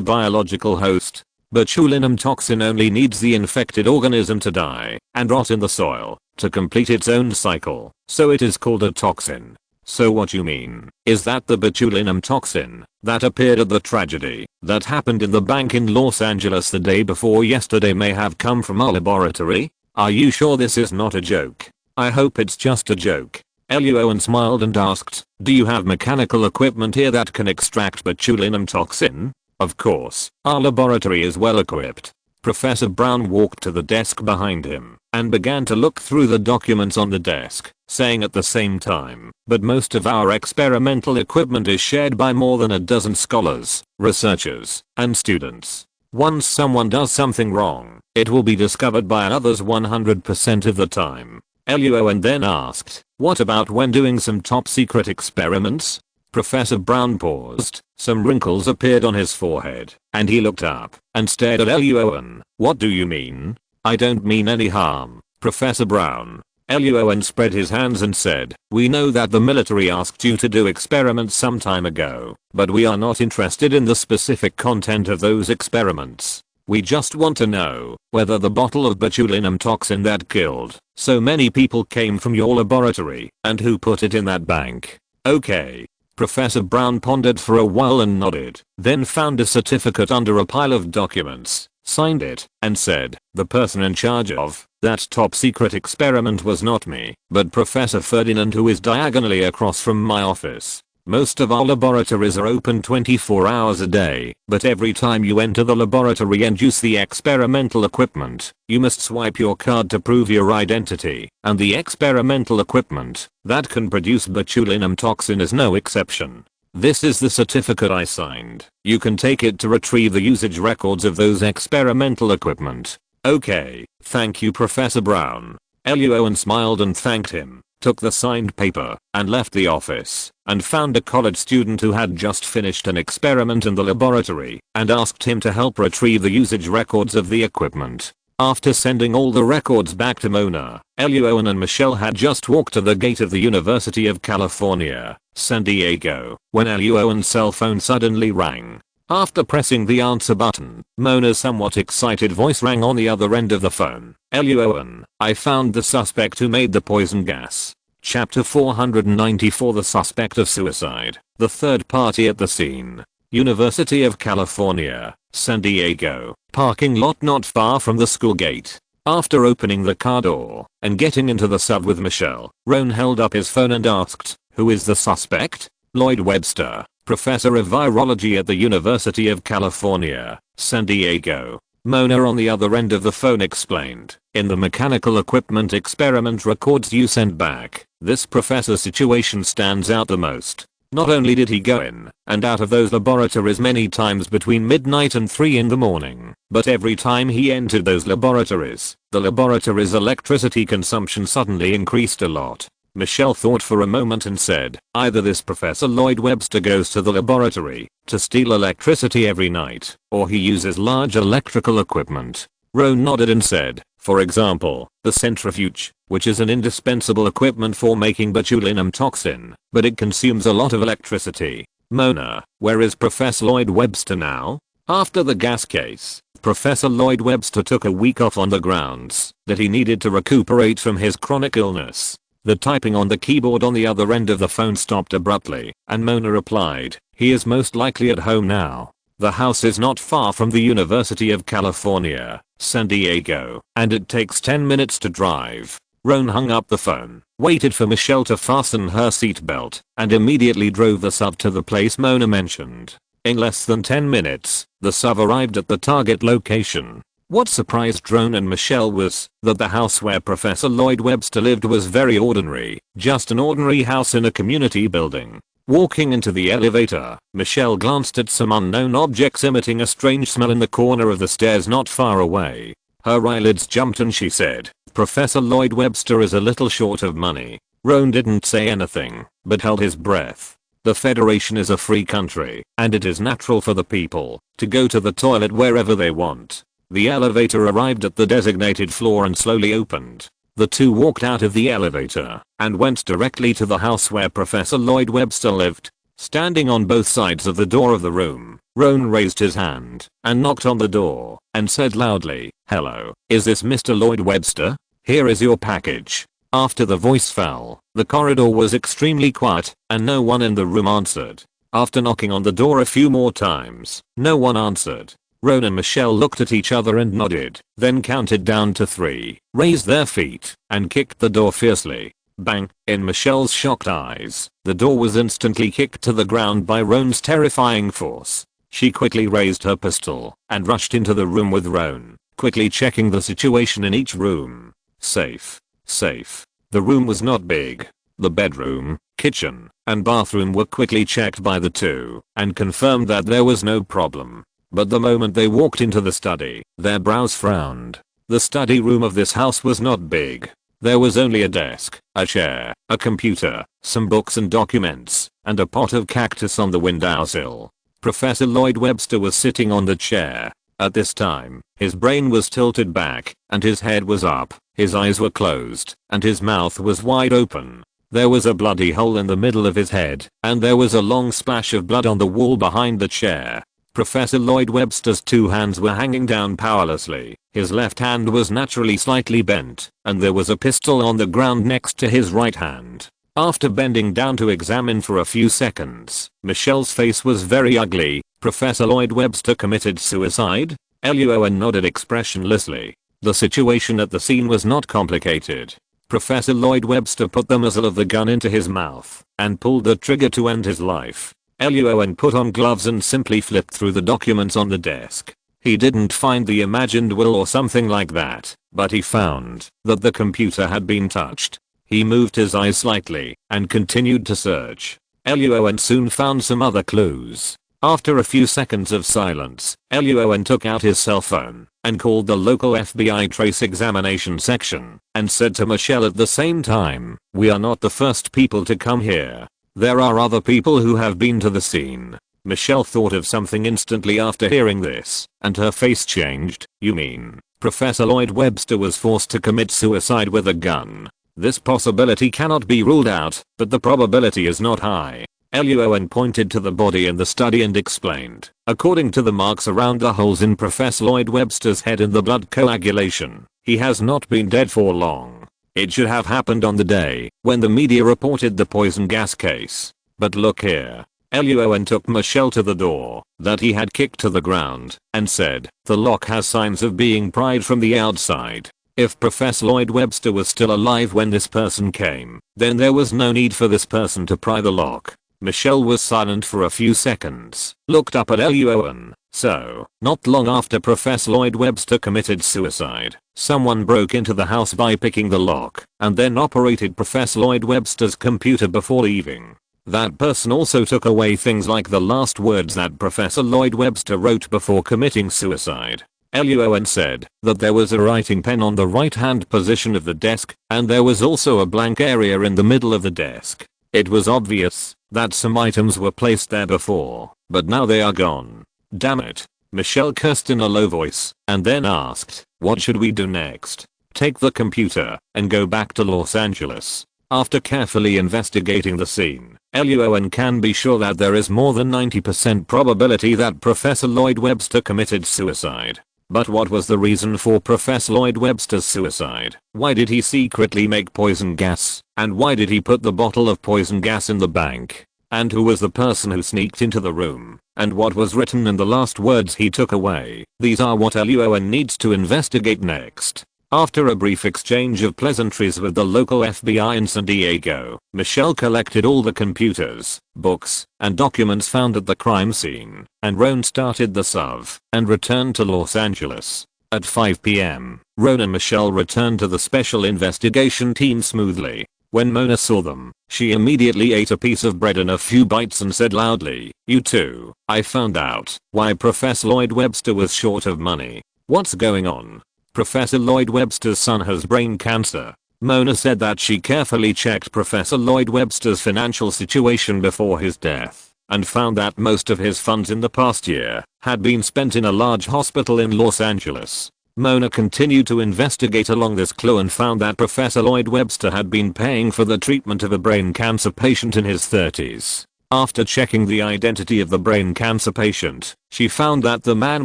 A: biological host. Botulinum toxin only needs the infected organism to die and rot in the soil to complete its own cycle, so it is called a toxin. So what you mean is that the botulinum toxin that appeared at the tragedy that happened in the bank in Los Angeles the day before yesterday may have come from our laboratory? Are you sure this is not a joke? I hope it's just a joke. Luo An smiled and asked, do you have mechanical equipment here that can extract botulinum toxin? Of course, our laboratory is well equipped. Professor Brown walked to the desk behind him and began to look through the documents on the desk, saying at the same time, but most of our experimental equipment is shared by more than a dozen scholars, researchers, and students. Once someone does something wrong, it will be discovered by others 100% of the time. Luo An then asked, what about when doing some top secret experiments? Professor Brown paused, some wrinkles appeared on his forehead, and he looked up and stared at Luo An. What do you mean? I don't mean any harm, Professor Brown. Luo An spread his hands and said, we know that the military asked you to do experiments some time ago, but we are not interested in the specific content of those experiments. We just want to know whether the bottle of botulinum toxin that killed so many people came from your laboratory and who put it in that bank. Okay. Professor Brown pondered for a while and nodded, then found a certificate under a pile of documents, signed it, and said, the person in charge of that top secret experiment was not me, but Professor Ferdinand, who is diagonally across from my office. Most of our laboratories are open 24 hours a day, but every time you enter the laboratory and use the experimental equipment, you must swipe your card to prove your identity, and the experimental equipment that can produce botulinum toxin is no exception. This is the certificate I signed. You can take it to retrieve the usage records of those experimental equipment. Okay, thank you Professor Brown. Luo An smiled and thanked him, took the signed paper, and left the office, and found a college student who had just finished an experiment in the laboratory, and asked him to help retrieve the usage records of the equipment. After sending all the records back to Mona, Luo An and Michelle had just walked to the gate of the University of California, San Diego, when Luo An's cell phone suddenly rang. After pressing the answer button, Mona's somewhat excited voice rang on the other end of the phone. Luo An, I found the suspect who made the poison gas. Chapter 494 The suspect of suicide. The third party at the scene. University of California, San Diego, parking lot not far from the school gate. After opening the car door and getting into the sub with Michelle, Roan held up his phone and asked, who is the suspect? Lloyd Webster, professor of virology at the University of California, San Diego. Mona on the other end of the phone explained, in the mechanical equipment experiment records you sent back, this professor's situation stands out the most. Not only did he go in and out of those laboratories many times between midnight and 3 in the morning, but every time he entered those laboratories, the laboratory's electricity consumption suddenly increased a lot. Michelle thought for a moment and said, either this Professor Lloyd Webster goes to the laboratory to steal electricity every night, or he uses large electrical equipment. Roan nodded and said, for example, the centrifuge, which is an indispensable equipment for making botulinum toxin, but it consumes a lot of electricity. Mona, where is Professor Lloyd Webster now? After the gas case, Professor Lloyd Webster took a week off on the grounds that he needed to recuperate from his chronic illness. The typing on the keyboard on the other end of the phone stopped abruptly, and Mona replied, he is most likely at home now. The house is not far from the University of California, San Diego, and it takes 10 minutes to drive. Roan hung up the phone, waited for Michelle to fasten her seatbelt, and immediately drove the sub to the place Mona mentioned. In less than 10 minutes, the sub arrived at the target location. What surprised Roan and Michelle was that the house where Professor Lloyd Webster lived was very ordinary, just an ordinary house in a community building. Walking into the elevator, Michelle glanced at some unknown objects emitting a strange smell in the corner of the stairs not far away. Her eyelids jumped and she said, Professor Lloyd Webster is a little short of money. Roan didn't say anything, but held his breath. The Federation is a free country, and it is natural for the people to go to the toilet wherever they want. The elevator arrived at the designated floor and slowly opened. The two walked out of the elevator and went directly to the house where Professor Lloyd Webster lived. Standing on both sides of the door of the room, Roan raised his hand and knocked on the door and said loudly, hello, is this Mr. Lloyd Webster? Here is your package. After the voice fell, the corridor was extremely quiet and no one in the room answered. After knocking on the door a few more times, no one answered. Roan and Michelle looked at each other and nodded, then counted down to 3, raised their feet, and kicked the door fiercely. Bang! In Michelle's shocked eyes, the door was instantly kicked to the ground by Roan's terrifying force. She quickly raised her pistol and rushed into the room with Roan, quickly checking the situation in each room. Safe. Safe. The room was not big. The bedroom, kitchen, and bathroom were quickly checked by the two and confirmed that there was no problem. But the moment they walked into the study, their brows frowned. The study room of this house was not big. There was only a desk, a chair, a computer, some books and documents, and a pot of cactus on the windowsill. Professor Lloyd Webster was sitting on the chair. At this time, his brain was tilted back, and his head was up, his eyes were closed, and his mouth was wide open. There was a bloody hole in the middle of his head, and there was a long splash of blood on the wall behind the chair. Professor Lloyd Webster's two hands were hanging down powerlessly, his left hand was naturally slightly bent, and there was a pistol on the ground next to his right hand. After bending down to examine for a few seconds, Michelle's face was very ugly. Professor Lloyd Webster committed suicide? Luo An nodded expressionlessly. The situation at the scene was not complicated. Professor Lloyd Webster put the muzzle of the gun into his mouth and pulled the trigger to end his life. Luo An put on gloves and simply flipped through the documents on the desk. He didn't find the imagined will or something like that, but he found that the computer had been touched. He moved his eyes slightly and continued to search. Luo An soon found some other clues. After a few seconds of silence, Luo An took out his cell phone and called the local FBI trace examination section and said to Michelle at the same time, we are not the first people to come here. There are other people who have been to the scene. Michelle thought of something instantly after hearing this, and her face changed. You mean, Professor Lloyd Webster was forced to commit suicide with a gun? This possibility cannot be ruled out, but the probability is not high. Luo An pointed to the body in the study and explained, according to the marks around the holes in Professor Lloyd Webster's head and the blood coagulation, he has not been dead for long. It should have happened on the day when the media reported the poison gas case. But look here. Luo An took Michelle to the door that he had kicked to the ground and said, the lock has signs of being pried from the outside. If Professor Lloyd Webster was still alive when this person came, then there was no need for this person to pry the lock. Michelle was silent for a few seconds, looked up at Luo An. So, not long after Professor Lloyd Webster committed suicide, someone broke into the house by picking the lock, and then operated Professor Lloyd Webster's computer before leaving. That person also took away things like the last words that Professor Lloyd Webster wrote before committing suicide. Luo An said that there was a writing pen on the right hand position of the desk, and there was also a blank area in the middle of the desk. It was obvious that some items were placed there before, but now they are gone. Damn it. Michelle cursed in a low voice, and then asked, what should we do next? Take the computer and go back to Los Angeles. After carefully investigating the scene, Luo An can be sure that there is more than 90% probability that Professor Lloyd Webster committed suicide. But what was the reason for Professor Lloyd Webster's suicide? Why did he secretly make poison gas? And why did he put the bottle of poison gas in the bank? And who was the person who sneaked into the room? And what was written in the last words he took away? These are what Luo An needs to investigate next. After a brief exchange of pleasantries with the local FBI in San Diego, Michelle collected all the computers, books, and documents found at the crime scene, and Roan started the SUV and returned to Los Angeles. At 5 p.m., Roan and Michelle returned to the special investigation team smoothly. When Mona saw them, she immediately ate a piece of bread and a few bites and said loudly, "You too, I found out why Professor Lloyd Webster was short of money. What's going on? Professor Lloyd Webster's son has brain cancer." Mona said that she carefully checked Professor Lloyd Webster's financial situation before his death and found that most of his funds in the past year had been spent in a large hospital in Los Angeles. Mona continued to investigate along this clue and found that Professor Lloyd Webster had been paying for the treatment of a brain cancer patient in his 30s. After checking the identity of the brain cancer patient, she found that the man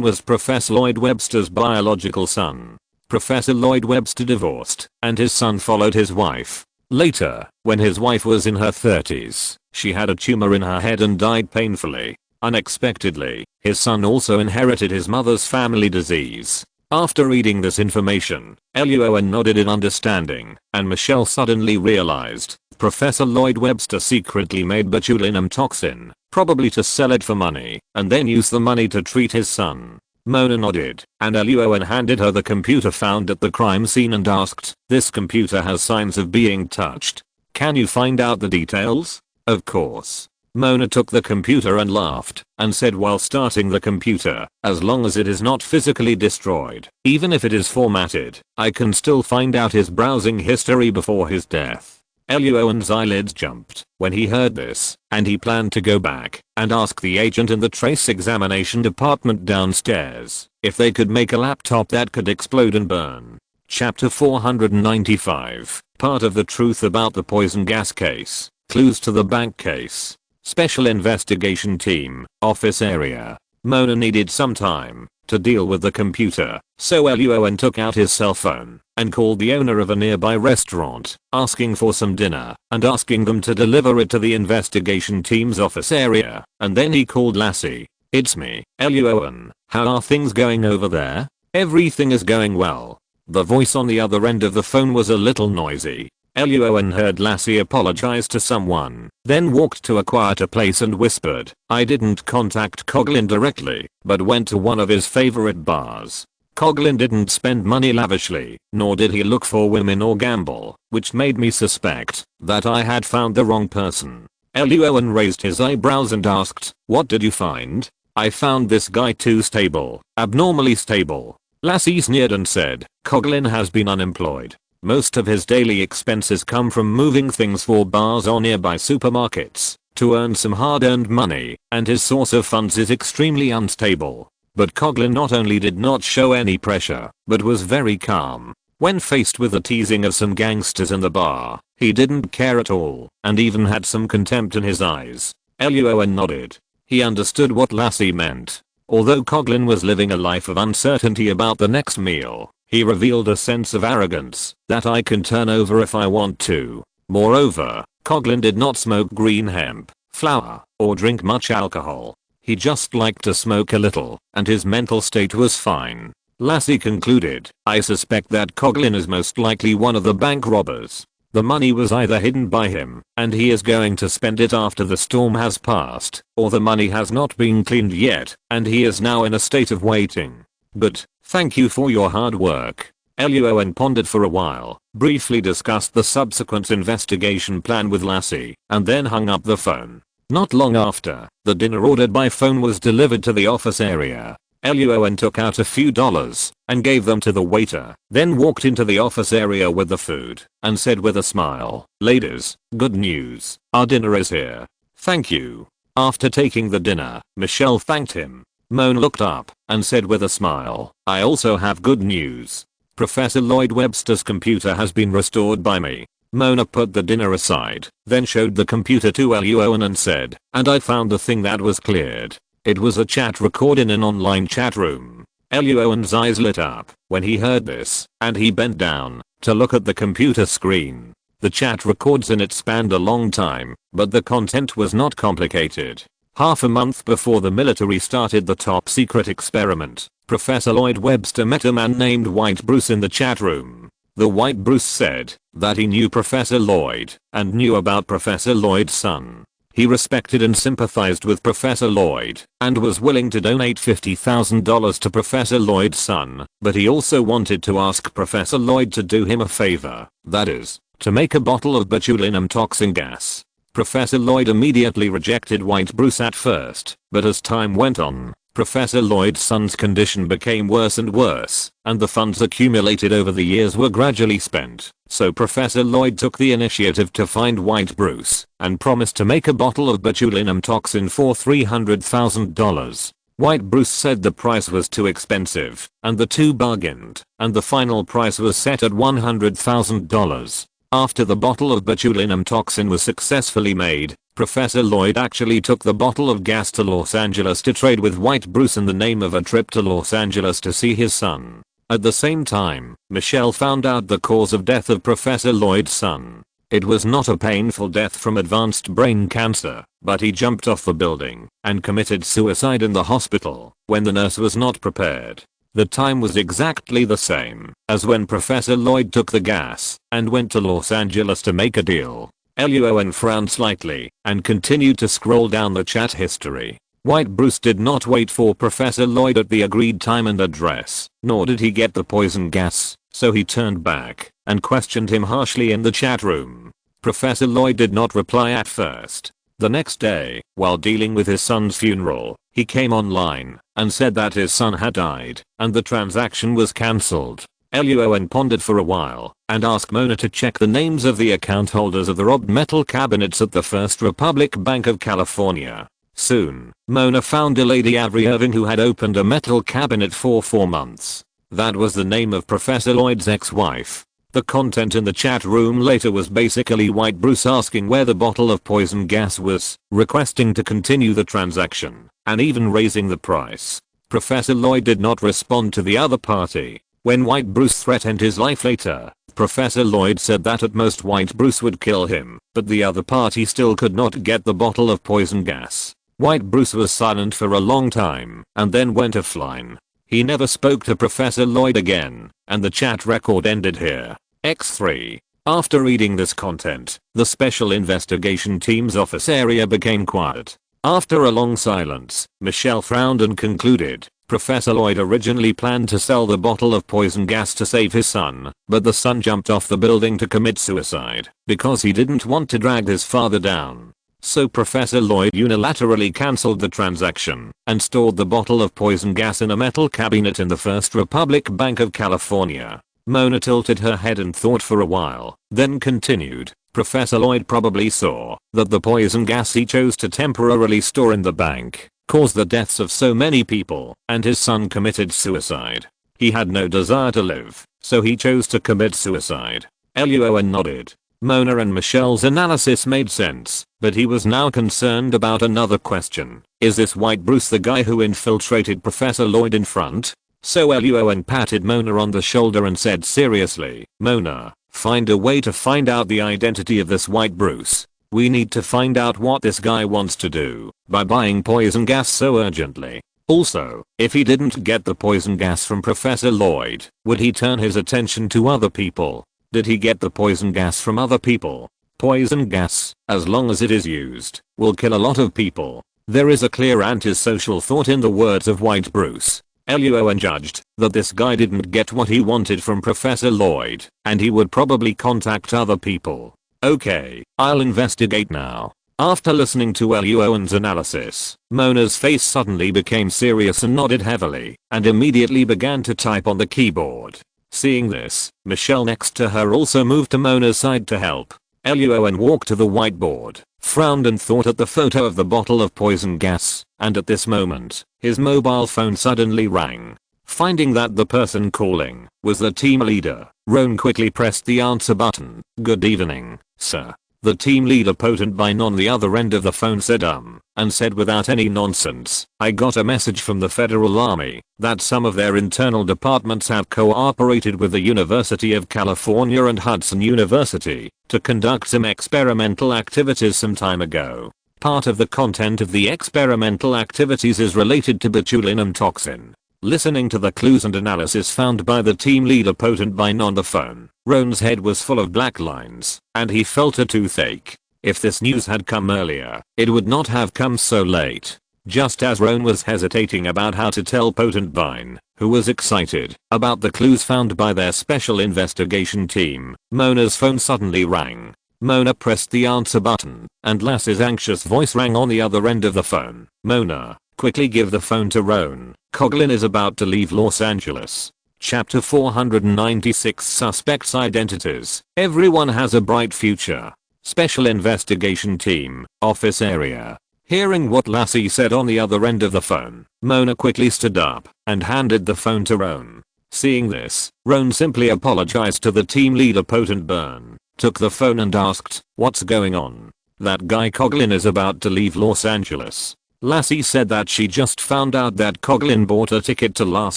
A: was Professor Lloyd Webster's biological son. Professor Lloyd Webster divorced, and his son followed his wife. Later, when his wife was in her 30s, she had a tumor in her head and died painfully. Unexpectedly, his son also inherited his mother's family disease. After reading this information, Luo An nodded in understanding, and Michelle suddenly realized Professor Lloyd Webster secretly made botulinum toxin, probably to sell it for money, and then use the money to treat his son. Mona nodded, and Luo An handed her the computer found at the crime scene and asked, "This computer has signs of being touched. Can you find out the details?" "Of course." Mona took the computer and laughed, and said while starting the computer, "As long as it is not physically destroyed, even if it is formatted, I can still find out his browsing history before his death." Luo An's eyelids jumped when he heard this, and he planned to go back and ask the agent in the trace examination department downstairs if they could make a laptop that could explode and burn. Chapter 495, part of the truth about the poison gas case, clues to the bank case. Special investigation team, office area. Mona needed some time to deal with the computer, so Luo An took out his cell phone and called the owner of a nearby restaurant, asking for some dinner and asking them to deliver it to the investigation team's office area. And then he called Lassie. "It's me, Luo An. How are things going over there?" "Everything is going well." The voice on the other end of the phone was a little noisy. Luo An heard Lassie apologize to someone, then walked to a quieter place and whispered, "I didn't contact Coughlin directly, but went to one of his favorite bars. Coughlin didn't spend money lavishly, nor did he look for women or gamble, which made me suspect that I had found the wrong person." Luo An raised his eyebrows and asked, "What did you find?" "I found this guy too stable, abnormally stable." Lassie sneered and said, "Coughlin has been unemployed. Most of his daily expenses come from moving things for bars or nearby supermarkets. to earn some hard-earned money, and his source of funds is extremely unstable. But Coughlin not only did not show any pressure, but was very calm. When faced with the teasing of some gangsters in the bar, he didn't care at all, and even had some contempt in his eyes. Luo An nodded. He understood what Lassie meant. Although Coughlin was living a life of uncertainty about the next meal, he revealed a sense of arrogance that I can turn over if I want to. Moreover, Coughlin did not smoke green hemp, flower, or drink much alcohol. He just liked to smoke a little, and his mental state was fine. Lassie concluded, I suspect that Coughlin is most likely one of the bank robbers. The money was either hidden by him, and he is going to spend it after the storm has passed, or the money has not been cleaned yet, and he is now in a state of waiting. But, thank you for your hard work. Luo An pondered for a while, briefly discussed the subsequent investigation plan with Lassie, and then hung up the phone. Not long after, the dinner ordered by phone was delivered to the office area. Luo An took out a few dollars and gave them to the waiter, then walked into the office area with the food and said with a smile, ladies, good news, our dinner is here. Thank you. After taking the dinner, Michelle thanked him. Mona looked up and said with a smile, I also have good news. Professor Lloyd Webster's computer has been restored by me. Mona put the dinner aside, then showed the computer to Luo An and said, and I found the thing that was cleared. It was a chat record in an online chat room. Luo An's eyes lit up when he heard this, and he bent down to look at the computer screen. The chat records in it spanned a long time, but the content was not complicated. Half a month before the military started the top secret experiment, Professor Lloyd Webster met a man named White Bruce in the chat room. The White Bruce said that he knew Professor Lloyd and knew about Professor Lloyd's son. He respected and sympathized with Professor Lloyd and was willing to donate $50,000 to Professor Lloyd's son, but he also wanted to ask Professor Lloyd to do him a favor, that is, to make a bottle of botulinum toxin gas. Professor Lloyd immediately rejected White Bruce at first, but as time went on, Professor Lloyd's son's condition became worse and worse, and the funds accumulated over the years were gradually spent, so Professor Lloyd took the initiative to find White Bruce and promised to make a bottle of botulinum toxin for $300,000. White Bruce said the price was too expensive, and the two bargained, and the final price was set at $100,000. After the bottle of botulinum toxin was successfully made, Professor Lloyd actually took the bottle of gas to Los Angeles to trade with White Bruce in the name of a trip to Los Angeles to see his son. At the same time, Michelle found out the cause of death of Professor Lloyd's son. It was not a painful death from advanced brain cancer, but he jumped off the building and committed suicide in the hospital when the nurse was not prepared. The time was exactly the same as when Professor Lloyd took the gas and went to Los Angeles to make a deal. Luo An frowned slightly and continued to scroll down the chat history. White Bruce did not wait for Professor Lloyd at the agreed time and address, nor did he get the poison gas, so he turned back and questioned him harshly in the chat room. Professor Lloyd did not reply at first. The next day, while dealing with his son's funeral, he came online and said that his son had died and the transaction was cancelled. Luo An pondered for a while and asked Mona to check the names of the account holders of the robbed metal cabinets at the First Republic Bank of California. Soon, Mona found a lady Avery Irving who had opened a metal cabinet for 4 months. That was the name of Professor Lloyd's ex-wife. The content in the chat room later was basically White Bruce asking where the bottle of poison gas was, requesting to continue the transaction, and even raising the price. Professor Lloyd did not respond to the other party. When White Bruce threatened his life later, Professor Lloyd said that at most White Bruce would kill him, but the other party still could not get the bottle of poison gas. White Bruce was silent for a long time and then went offline. He never spoke to Professor Lloyd again, and the chat record ended here. X3. After reading this content, the Special Investigation Team's office area became quiet. After a long silence, Michelle frowned and concluded, Professor Lloyd originally planned to sell the bottle of poison gas to save his son, but the son jumped off the building to commit suicide because he didn't want to drag his father down. So Professor Lloyd unilaterally cancelled the transaction and stored the bottle of poison gas in a metal cabinet in the First Republic Bank of California. Mona tilted her head and thought for a while, then continued, Professor Lloyd probably saw that the poison gas he chose to temporarily store in the bank caused the deaths of so many people, and his son committed suicide. He had no desire to live, so he chose to commit suicide. Luo An nodded. Mona and Michelle's analysis made sense, but he was now concerned about another question. Is this White Bruce the guy who infiltrated Professor Lloyd in front? So Luo An patted Mona on the shoulder and said seriously, Mona, find a way to find out the identity of this White Bruce. We need to find out what this guy wants to do by buying poison gas so urgently. Also, if he didn't get the poison gas from Professor Lloyd, would he turn his attention to other people? Did he get the poison gas from other people? Poison gas, as long as it is used, will kill a lot of people. There is a clear antisocial thought in the words of White Bruce. Luo An judged that this guy didn't get what he wanted from Professor Lloyd, and he would probably contact other people. Okay, I'll investigate now. After listening to Luo An's analysis, Mona's face suddenly became serious and nodded heavily, and immediately began to type on the keyboard. Seeing this, Michelle next to her also moved to Mona's side to help. Luo An walked to the whiteboard, frowned and thought at the photo of the bottle of poison gas, and at this moment, his mobile phone suddenly rang. Finding that the person calling was the team leader, Roan quickly pressed the answer button. Good evening, sir. The team leader Potent Vine on the other end of the phone said and said without any nonsense, I got a message from the Federal Army that some of their internal departments have cooperated with the University of California and Hudson University to conduct some experimental activities some time ago. Part of the content of the experimental activities is related to botulinum toxin. Listening to the clues and analysis found by the team leader Potent Vine on the phone, Roan's head was full of black lines, and he felt a toothache. If this news had come earlier, it would not have come so late. Just as Roan was hesitating about how to tell Potent Vine, who was excited about the clues found by their special investigation team, Mona's phone suddenly rang. Mona pressed the answer button, and Lass's anxious voice rang on the other end of the phone. Mona, quickly give the phone to Roan. Coughlin is about to leave Los Angeles. Chapter 496 Suspects Identities. Everyone has a bright future. Special Investigation Team, Office Area. Hearing what Lassie said on the other end of the phone, Mona quickly stood up and handed the phone to Roan. Seeing this, Roan simply apologized to the team leader Potent Burn, took the phone and asked, what's going on? That guy Coughlin is about to leave Los Angeles. Lassie said that she just found out that Coughlin bought a ticket to Las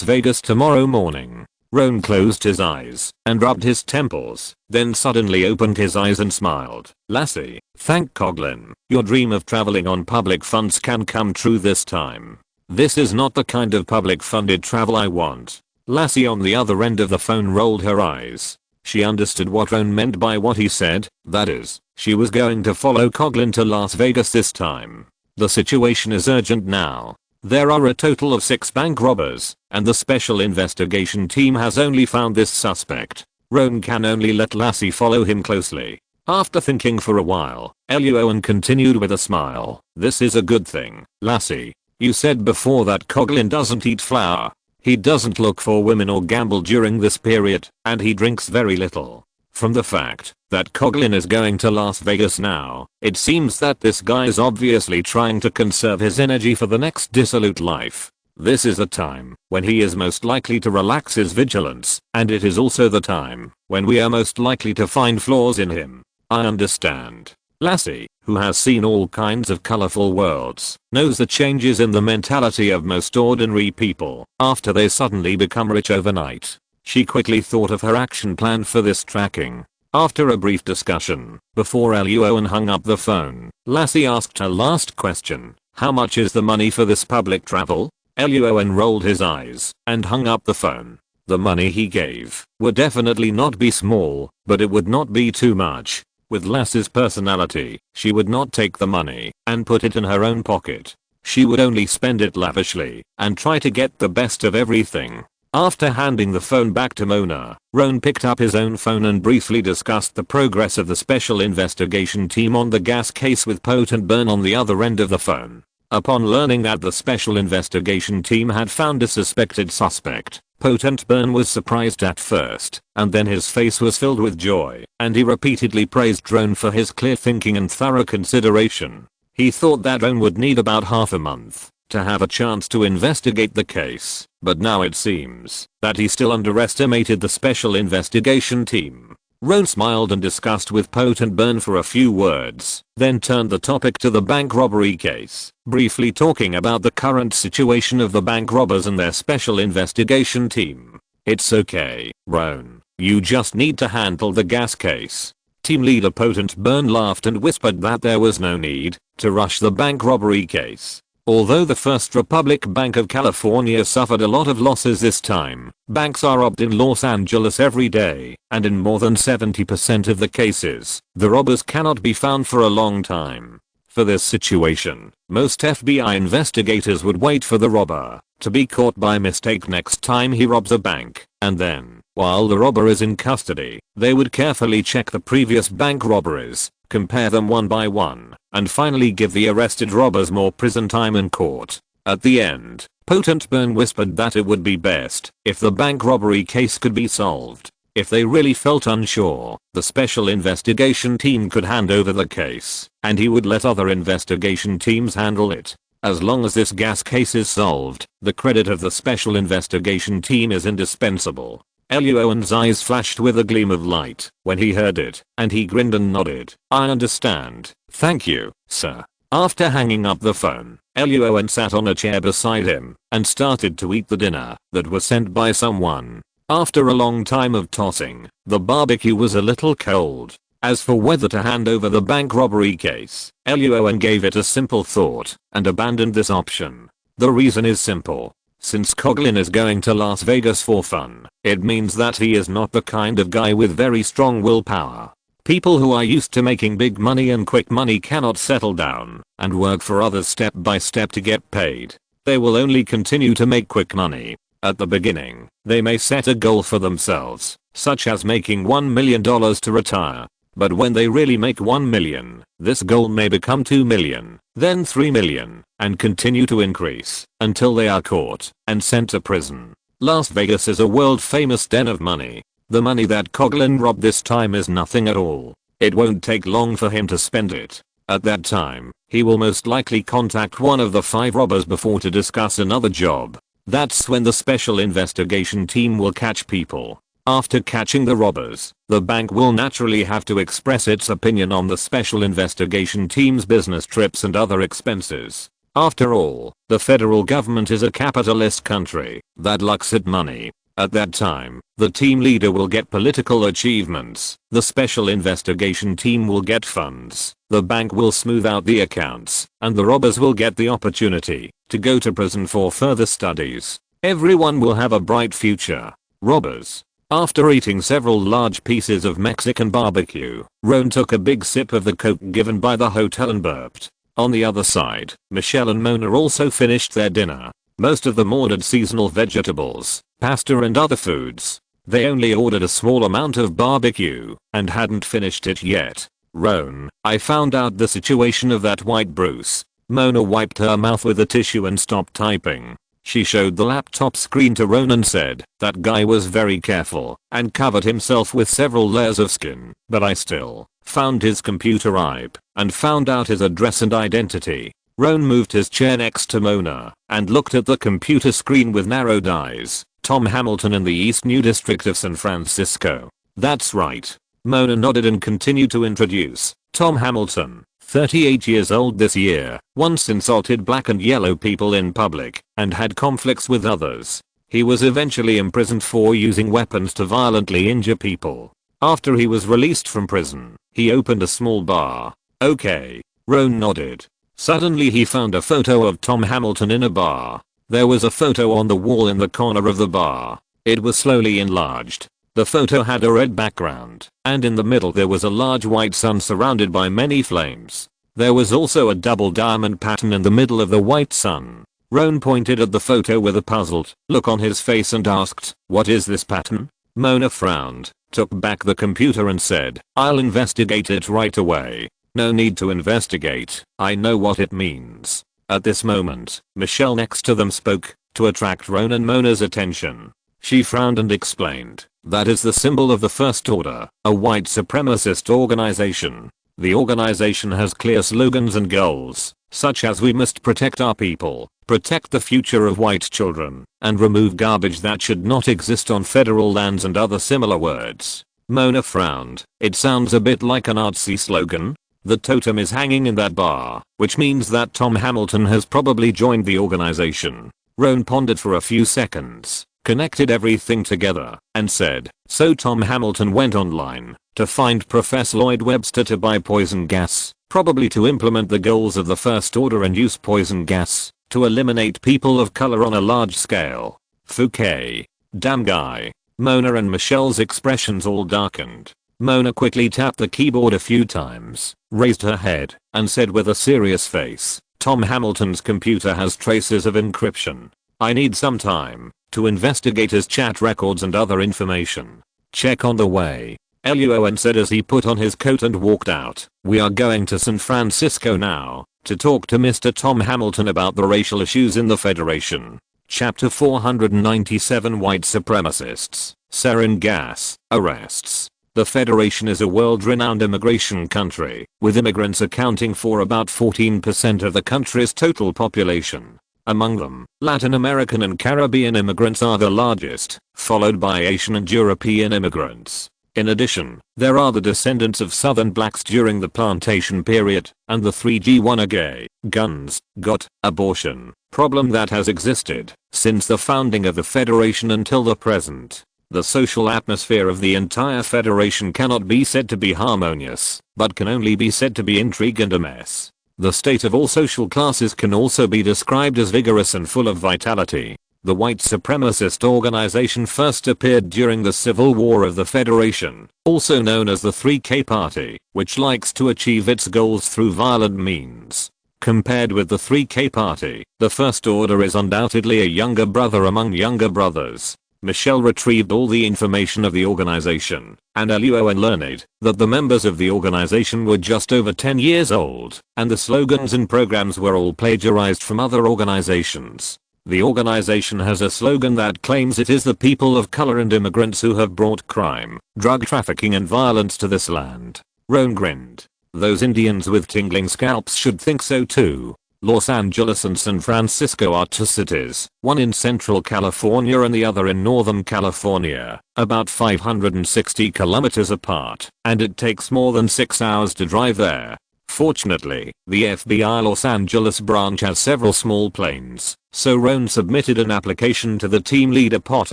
A: Vegas tomorrow morning. Roan closed his eyes and rubbed his temples, then suddenly opened his eyes and smiled. Lassie, thank Coughlin. Your dream of traveling on public funds can come true this time. This is not the kind of public funded travel I want. Lassie on the other end of the phone rolled her eyes. She understood what Roan meant by what he said, that is, she was going to follow Coughlin to Las Vegas this time. The situation is urgent now. There are a total of 6 bank robbers, and the special investigation team has only found this suspect. Roan can only let Lassie follow him closely. After thinking for a while, Luo An continued with a smile. This is a good thing, Lassie. You said before that Coughlin doesn't eat flour. He doesn't look for women or gamble during this period, and he drinks very little. From the fact that Coughlin is going to Las Vegas now, it seems that this guy is obviously trying to conserve his energy for the next dissolute life. This is the time when he is most likely to relax his vigilance, and it is also the time when we are most likely to find flaws in him. I understand. Lassie, who has seen all kinds of colorful worlds, knows the changes in the mentality of most ordinary people after they suddenly become rich overnight. She quickly thought of her action plan for this tracking. After a brief discussion, before Luo An hung up the phone, Lassie asked her last question. How much is the money for this public travel? Luo An rolled his eyes and hung up the phone. The money he gave would definitely not be small, but it would not be too much. With Lassie's personality, she would not take the money and put it in her own pocket. She would only spend it lavishly and try to get the best of everything. After handing the phone back to Mona, Roan picked up his own phone and briefly discussed the progress of the special investigation team on the gas case with Potent Burn on the other end of the phone. Upon learning that the special investigation team had found a suspected suspect, Potent Burn was surprised at first, and then his face was filled with joy, and he repeatedly praised Drone for his clear thinking and thorough consideration. He thought that Drone would need about half a month to have a chance to investigate the case, but now it seems that he still underestimated the special investigation team. Roan smiled and discussed with Potent Burn for a few words, then turned the topic to the bank robbery case, briefly talking about the current situation of the bank robbers and their special investigation team. "It's okay, Roan. You just need to handle the gas case." Team leader Potent Burn laughed and whispered that there was no need to rush the bank robbery case. Although the First Republic Bank of California suffered a lot of losses this time, banks are robbed in Los Angeles every day, and in more than 70% of the cases, the robbers cannot be found for a long time. For this situation, most FBI investigators would wait for the robber to be caught by mistake next time he robs a bank, and then, while the robber is in custody, they would carefully check the previous bank robberies, compare them one by one, and finally give the arrested robbers more prison time in court. At the end, Potent Burn whispered that it would be best if the bank robbery case could be solved. If they really felt unsure, the special investigation team could hand over the case, and he would let other investigation teams handle it. As long as this gas case is solved, the credit of the special investigation team is indispensable. Luo An's eyes flashed with a gleam of light when he heard it, and he grinned and nodded. "I understand. Thank you, sir." After hanging up the phone, Luo An sat on a chair beside him and started to eat the dinner that was sent by someone. After a long time of tossing, the barbecue was a little cold. As for whether to hand over the bank robbery case, Luo An gave it a simple thought and abandoned this option. The reason is simple. Since Coughlin is going to Las Vegas for fun, it means that he is not the kind of guy with very strong willpower. People who are used to making big money and quick money cannot settle down and work for others step by step to get paid. They will only continue to make quick money. At the beginning, they may set a goal for themselves, such as making $1 million to retire. But when they really make $1 million, this goal may become $2 million, then $3 million, and continue to increase until they are caught and sent to prison. Las Vegas is a world famous den of money. The money that Coughlin robbed this time is nothing at all. It won't take long for him to spend it. At that time, he will most likely contact one of the 5 robbers before to discuss another job. That's when the special investigation team will catch people. After catching the robbers, the bank will naturally have to express its opinion on the special investigation team's business trips and other expenses. After all, the federal government is a capitalist country that looks at money. At that time, the team leader will get political achievements, the special investigation team will get funds, the bank will smooth out the accounts, and the robbers will get the opportunity to go to prison for further studies. Everyone will have a bright future. Robbers. After eating several large pieces of Mexican barbecue, Roan took a big sip of the Coke given by the hotel and burped. On the other side, Michelle and Mona also finished their dinner. Most of them ordered seasonal vegetables, pasta and other foods. They only ordered a small amount of barbecue and hadn't finished it yet. "Roan, I found out the situation of that white Bruce." Mona wiped her mouth with a tissue and stopped typing. She showed the laptop screen to Roan and said, "That guy was very careful and covered himself with several layers of skin, but I still found his computer IP and found out his address and identity." Roan moved his chair next to Mona and looked at the computer screen with narrowed eyes. "Tom Hamilton in the East New District of San Francisco." "That's right." Mona nodded and continued to introduce. "Tom Hamilton, 38 years old this year, once insulted black and yellow people in public and had conflicts with others. He was eventually imprisoned for using weapons to violently injure people. After he was released from prison, he opened a small bar." "Okay." Roan nodded. Suddenly he found a photo of Tom Hamilton in a bar. There was a photo on the wall in the corner of the bar. It was slowly enlarged. The photo had a red background, and in the middle there was a large white sun surrounded by many flames. There was also a double diamond pattern in the middle of the white sun. Roan pointed at the photo with a puzzled look on his face and asked, "What is this pattern?" Mona frowned, took back the computer and said, "I'll investigate it right away." "No need to investigate, I know what it means." At this moment, Michelle next to them spoke to attract Roan and Mona's attention. She frowned and explained, "That is the symbol of the First Order, a white supremacist organization. The organization has clear slogans and goals, such as we must protect our people, protect the future of white children, and remove garbage that should not exist on federal lands and other similar words." Mona frowned. "It sounds a bit like a Nazi slogan. The totem is hanging in that bar, which means that Tom Hamilton has probably joined the organization." Roan pondered for a few seconds, connected everything together, and said, "So Tom Hamilton went online to find Professor Lloyd Webster to buy poison gas, probably to implement the goals of the First Order and use poison gas to eliminate people of color on a large scale." Fouquet. Damn guy. Mona and Michelle's expressions all darkened. Mona quickly tapped the keyboard a few times, raised her head, and said with a serious face, "Tom Hamilton's computer has traces of encryption. I need some time to investigate his chat records and other information. Check on the way." Luo An said as he put on his coat and walked out. "We are going to San Francisco now to talk to Mr. Tom Hamilton about the racial issues in the Federation." Chapter 497 White Supremacists. Sarin gas. Arrests. The Federation is a world-renowned immigration country, with immigrants accounting for about 14% of the country's total population. Among them, Latin American and Caribbean immigrants are the largest, followed by Asian and European immigrants. In addition, there are the descendants of Southern blacks during the plantation period, and the 3G1 gay, guns, got, abortion problem that has existed since the founding of the Federation until the present. The social atmosphere of the entire Federation cannot be said to be harmonious, but can only be said to be intrigue and a mess. The state of all social classes can also be described as vigorous and full of vitality. The white supremacist organization first appeared during the Civil War of the Federation, also known as the 3K Party, which likes to achieve its goals through violent means. Compared with the 3K Party, the First Order is undoubtedly a younger brother among younger brothers. Michelle retrieved all the information of the organization, and Luo An learned that the members of the organization were just over 10 years old, and the slogans and programs were all plagiarized from other organizations. The organization has a slogan that claims it is the people of color and immigrants who have brought crime, drug trafficking and violence to this land. Roan grinned. Those Indians with tingling scalps should think so too. Los Angeles and San Francisco are two cities, one in Central California and the other in Northern California, about 560 kilometers apart, and it takes more than 6 hours to drive there. Fortunately, the FBI Los Angeles branch has several small planes, so Roan submitted an application to the team leader Pot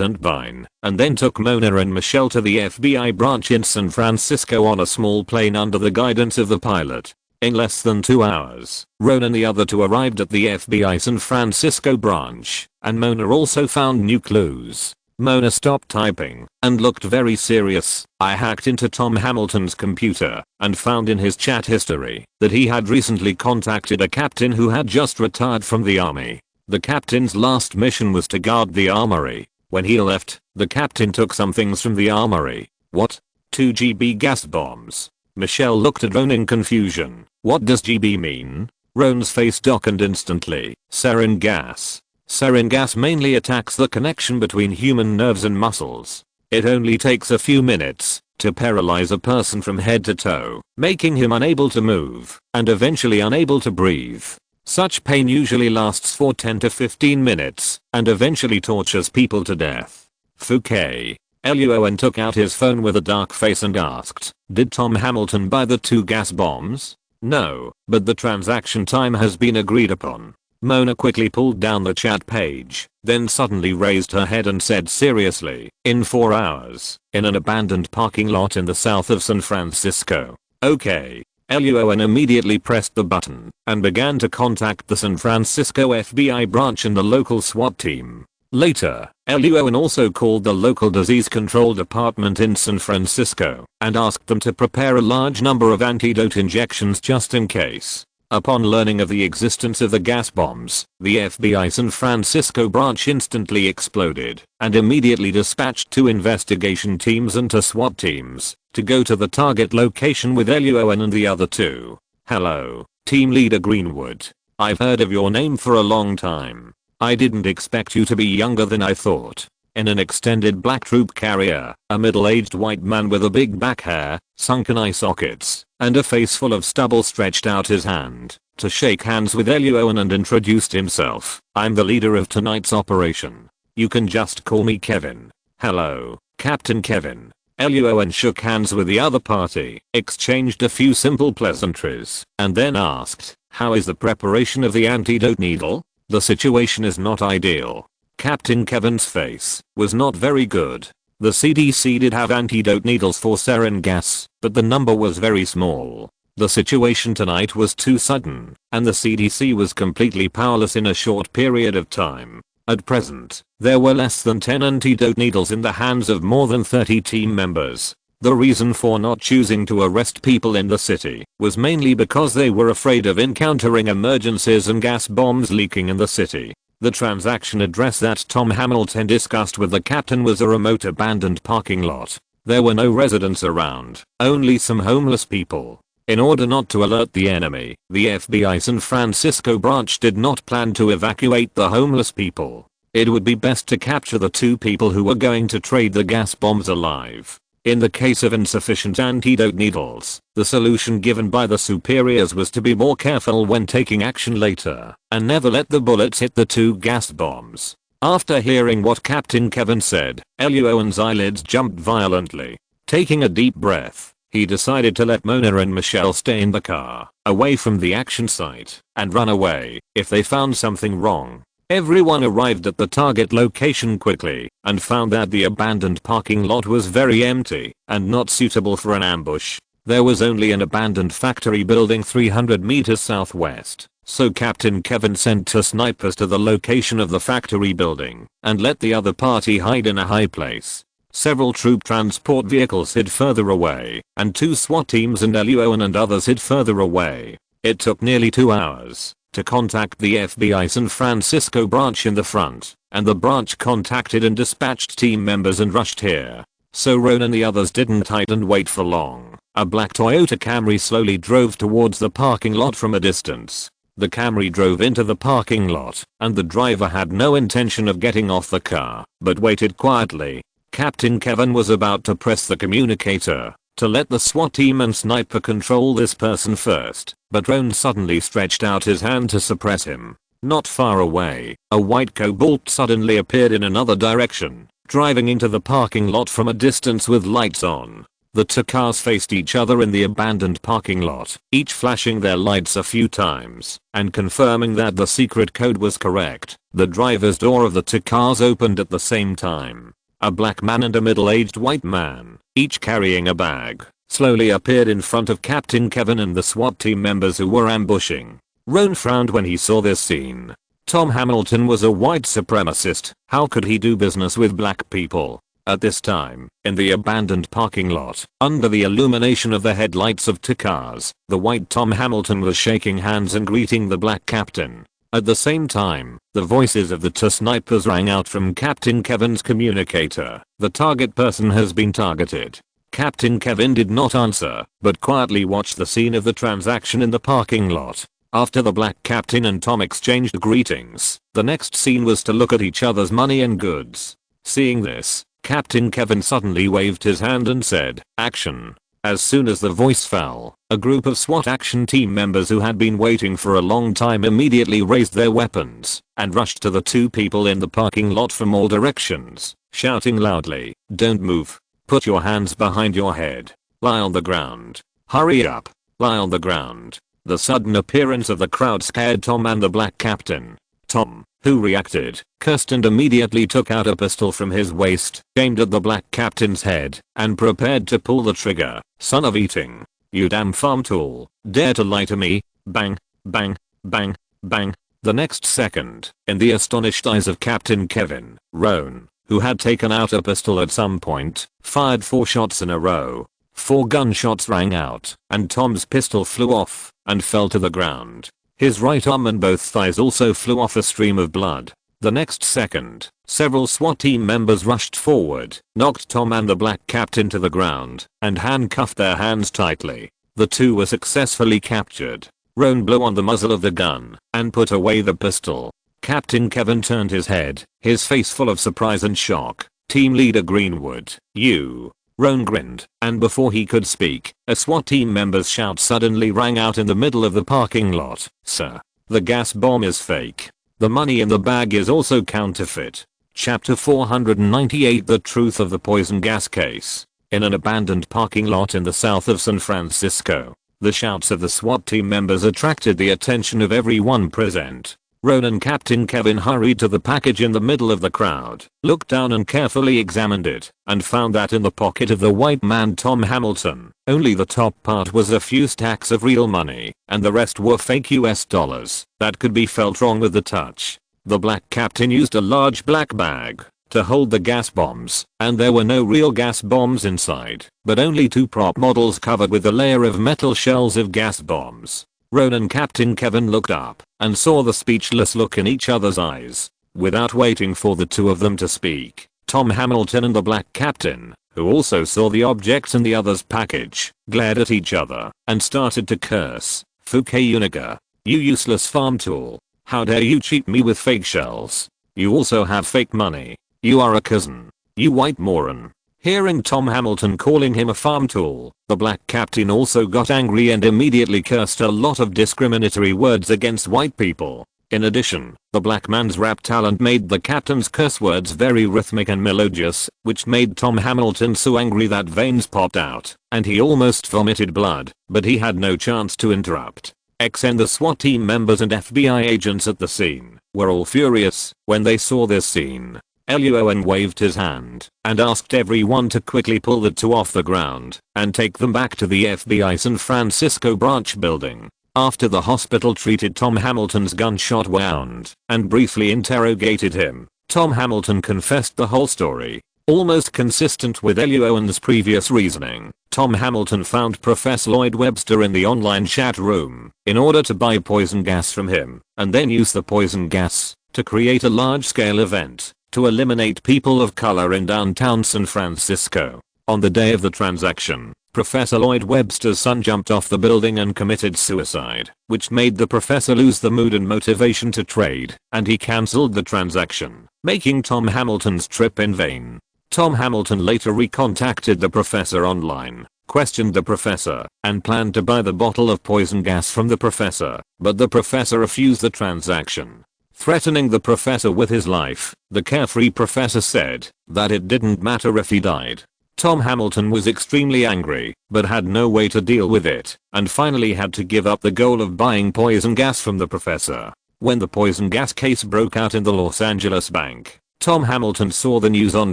A: and Bine, and then took Mona and Michelle to the FBI branch in San Francisco on a small plane under the guidance of the pilot. In less than 2 hours, Roan and the other two arrived at the FBI San Francisco branch, and Mona also found new clues. Mona stopped typing and looked very serious. "I hacked into Tom Hamilton's computer and found in his chat history that he had recently contacted a captain who had just retired from the army. The captain's last mission was to guard the armory. When he left, the captain took some things from the armory." "What? 2 GB gas bombs?" Michelle looked at Roan in confusion. "What does GB mean?" Roan's face darkened instantly. "Sarin gas. Sarin gas mainly attacks the connection between human nerves and muscles. It only takes a few minutes to paralyze a person from head to toe, making him unable to move and eventually unable to breathe. Such pain usually lasts for 10 to 15 minutes and eventually tortures people to death." Fouquet. Luo An took out his phone with a dark face and asked, "Did Tom Hamilton buy the 2 gas bombs?" "No, but the transaction time has been agreed upon." Mona quickly pulled down the chat page, then suddenly raised her head and said seriously, "In 4 hours, in an abandoned parking lot in the south of San Francisco." "Okay." Luo An immediately pressed the button and began to contact the San Francisco FBI branch and the local SWAT team. Later, Luo An also called the local disease control department in San Francisco and asked them to prepare a large number of antidote injections just in case. Upon learning of the existence of the gas bombs, the FBI San Francisco branch instantly exploded and immediately dispatched 2 investigation teams and 2 SWAT teams to go to the target location with Luo An and the other 2. "Hello, Team Leader Greenwood. I've heard of your name for a long time. I didn't expect you to be younger than I thought. In an extended black troop carrier, a middle-aged white man with a big back hair, sunken eye sockets, and a face full of stubble stretched out his hand to shake hands with Luo An and introduced himself. "I'm the leader of tonight's operation. You can just call me Kevin." "Hello, Captain Kevin." Luo An shook hands with the other party, exchanged a few simple pleasantries, and then asked, "How is the preparation of the antidote needle?" "The situation is not ideal." Captain Kevin's face was not very good. The CDC did have antidote needles for sarin gas, but the number was very small. The situation tonight was too sudden, and the CDC was completely powerless in a short period of time. At present, there were less than 10 antidote needles in the hands of more than 30 team members. The reason for not choosing to arrest people in the city was mainly because they were afraid of encountering emergencies and gas bombs leaking in the city. The transaction address that Tom Hamilton discussed with the captain was a remote abandoned parking lot. There were no residents around, only some homeless people. In order not to alert the enemy, the FBI San Francisco branch did not plan to evacuate the homeless people. It would be best to capture the two people who were going to trade the gas bombs alive. In the case of insufficient antidote needles, the solution given by the superiors was to be more careful when taking action later, and never let the bullets hit the two gas bombs. After hearing what Captain Kevin said, Luo An's eyelids jumped violently. Taking a deep breath, he decided to let Mona and Michelle stay in the car, away from the action site, and run away if they found something wrong. Everyone arrived at the target location quickly and found that the abandoned parking lot was very empty and not suitable for an ambush. There was only an abandoned factory building 300 meters southwest, so Captain Kevin sent two snipers to the location of the factory building and let the other party hide in a high place. Several troop transport vehicles hid further away, and two SWAT teams and Luo An and others hid further away. It took nearly 2 hours to contact the FBI San Francisco branch in the front, and the branch contacted and dispatched team members and rushed here. So Ron and the others didn't hide and wait for long. A black Toyota Camry slowly drove towards the parking lot from a distance. The Camry drove into the parking lot, and the driver had no intention of getting off the car, but waited quietly. Captain Kevin was about to press the communicator to let the SWAT team and sniper control this person first, but Ron suddenly stretched out his hand to suppress him. Not far away, a white Cobalt suddenly appeared in another direction, driving into the parking lot from a distance with lights on. The two cars faced each other in the abandoned parking lot, each flashing their lights a few times and confirming that the secret code was correct. The driver's door of the two cars opened at the same time. A black man and a middle-aged white man, each carrying a bag, slowly appeared in front of Captain Kevin and the SWAT team members who were ambushing. Ron frowned when he saw this scene. Tom Hamilton was a white supremacist. How could he do business with black people? At this time, in the abandoned parking lot, under the illumination of the headlights of two cars, the white Tom Hamilton was shaking hands and greeting the black captain. At the same time, the voices of the two snipers rang out from Captain Kevin's communicator. "The target person has been targeted." Captain Kevin did not answer, but quietly watched the scene of the transaction in the parking lot. After the black captain and Tom exchanged greetings, the next scene was to look at each other's money and goods. Seeing this, Captain Kevin suddenly waved his hand and said, "Action." As soon as the voice fell, a group of SWAT action team members who had been waiting for a long time immediately raised their weapons and rushed to the two people in the parking lot from all directions, shouting loudly, "Don't move. Put your hands behind your head. Lie on the ground. Hurry up. Lie on the ground." The sudden appearance of the crowd scared Tom and the black captain. Tom, who reacted, cursed and immediately took out a pistol from his waist, aimed at the black captain's head, and prepared to pull the trigger. "Son of eating. You damn farm tool. Dare to lie to me." Bang, bang, bang, bang. The next second, in the astonished eyes of Captain Kevin, Ron, who had taken out a pistol at some point, fired 4 shots in a row. 4 gunshots rang out, and Tom's pistol flew off and fell to the ground. His right arm and both thighs also flew off a stream of blood. The next second, several SWAT team members rushed forward, knocked Tom and the black captain to the ground, and handcuffed their hands tightly. The two were successfully captured. Ron blew on the muzzle of the gun and put away the pistol. Captain Kevin turned his head, his face full of surprise and shock. Team leader Greenwood, you. Roan grinned, and before he could speak, a SWAT team member's shout suddenly rang out in the middle of the parking lot. Sir, the gas bomb is fake. The money in the bag is also counterfeit. Chapter 498 The Truth of the Poison Gas Case. In an abandoned parking lot in the south of San Francisco, the shouts of the SWAT team members attracted the attention of everyone present. Roan and Captain Kevin hurried to the package in the middle of the crowd, looked down and carefully examined it, and found that in the pocket of the white man Tom Hamilton, only the top part was a few stacks of real money, and the rest were fake US dollars that could be felt wrong with the touch. The black captain used a large black bag to hold the gas bombs, and there were no real gas bombs inside, but only two prop models covered with a layer of metal shells of gas bombs. Roan and Captain Kevin looked up and saw the speechless look in each other's eyes. Without waiting for the two of them to speak, Tom Hamilton and the black captain, who also saw the objects in the other's package, glared at each other and started to curse. Fuke Uniga, you useless farm tool. How dare you cheat me with fake shells? You also have fake money. You are a cousin. You white moron. Hearing Tom Hamilton calling him a farm tool, the black captain also got angry and immediately cursed a lot of discriminatory words against white people. In addition, the black man's rap talent made the captain's curse words very rhythmic and melodious, which made Tom Hamilton so angry that veins popped out, and he almost vomited blood, but he had no chance to interrupt. XN the SWAT team members and FBI agents at the scene were all furious when they saw this scene. Luo An waved his hand and asked everyone to quickly pull the two off the ground and take them back to the FBI San Francisco branch building. After the hospital treated Tom Hamilton's gunshot wound and briefly interrogated him, Tom Hamilton confessed the whole story. Almost consistent with Luo An's previous reasoning, Tom Hamilton found Professor Lloyd Webster in the online chat room in order to buy poison gas from him and then use the poison gas to create a large-scale event to eliminate people of color in downtown San Francisco. On the day of the transaction, Professor Lloyd Webster's son jumped off the building and committed suicide, which made the professor lose the mood and motivation to trade, and he cancelled the transaction, making Tom Hamilton's trip in vain. Tom Hamilton later recontacted the professor online, questioned the professor, and planned to buy the bottle of poison gas from the professor, but the professor refused the transaction. Threatening the professor with his life, the carefree professor said that it didn't matter if he died. Tom Hamilton was extremely angry, but had no way to deal with it, and finally had to give up the goal of buying poison gas from the professor. When the poison gas case broke out in the Los Angeles bank, Tom Hamilton saw the news on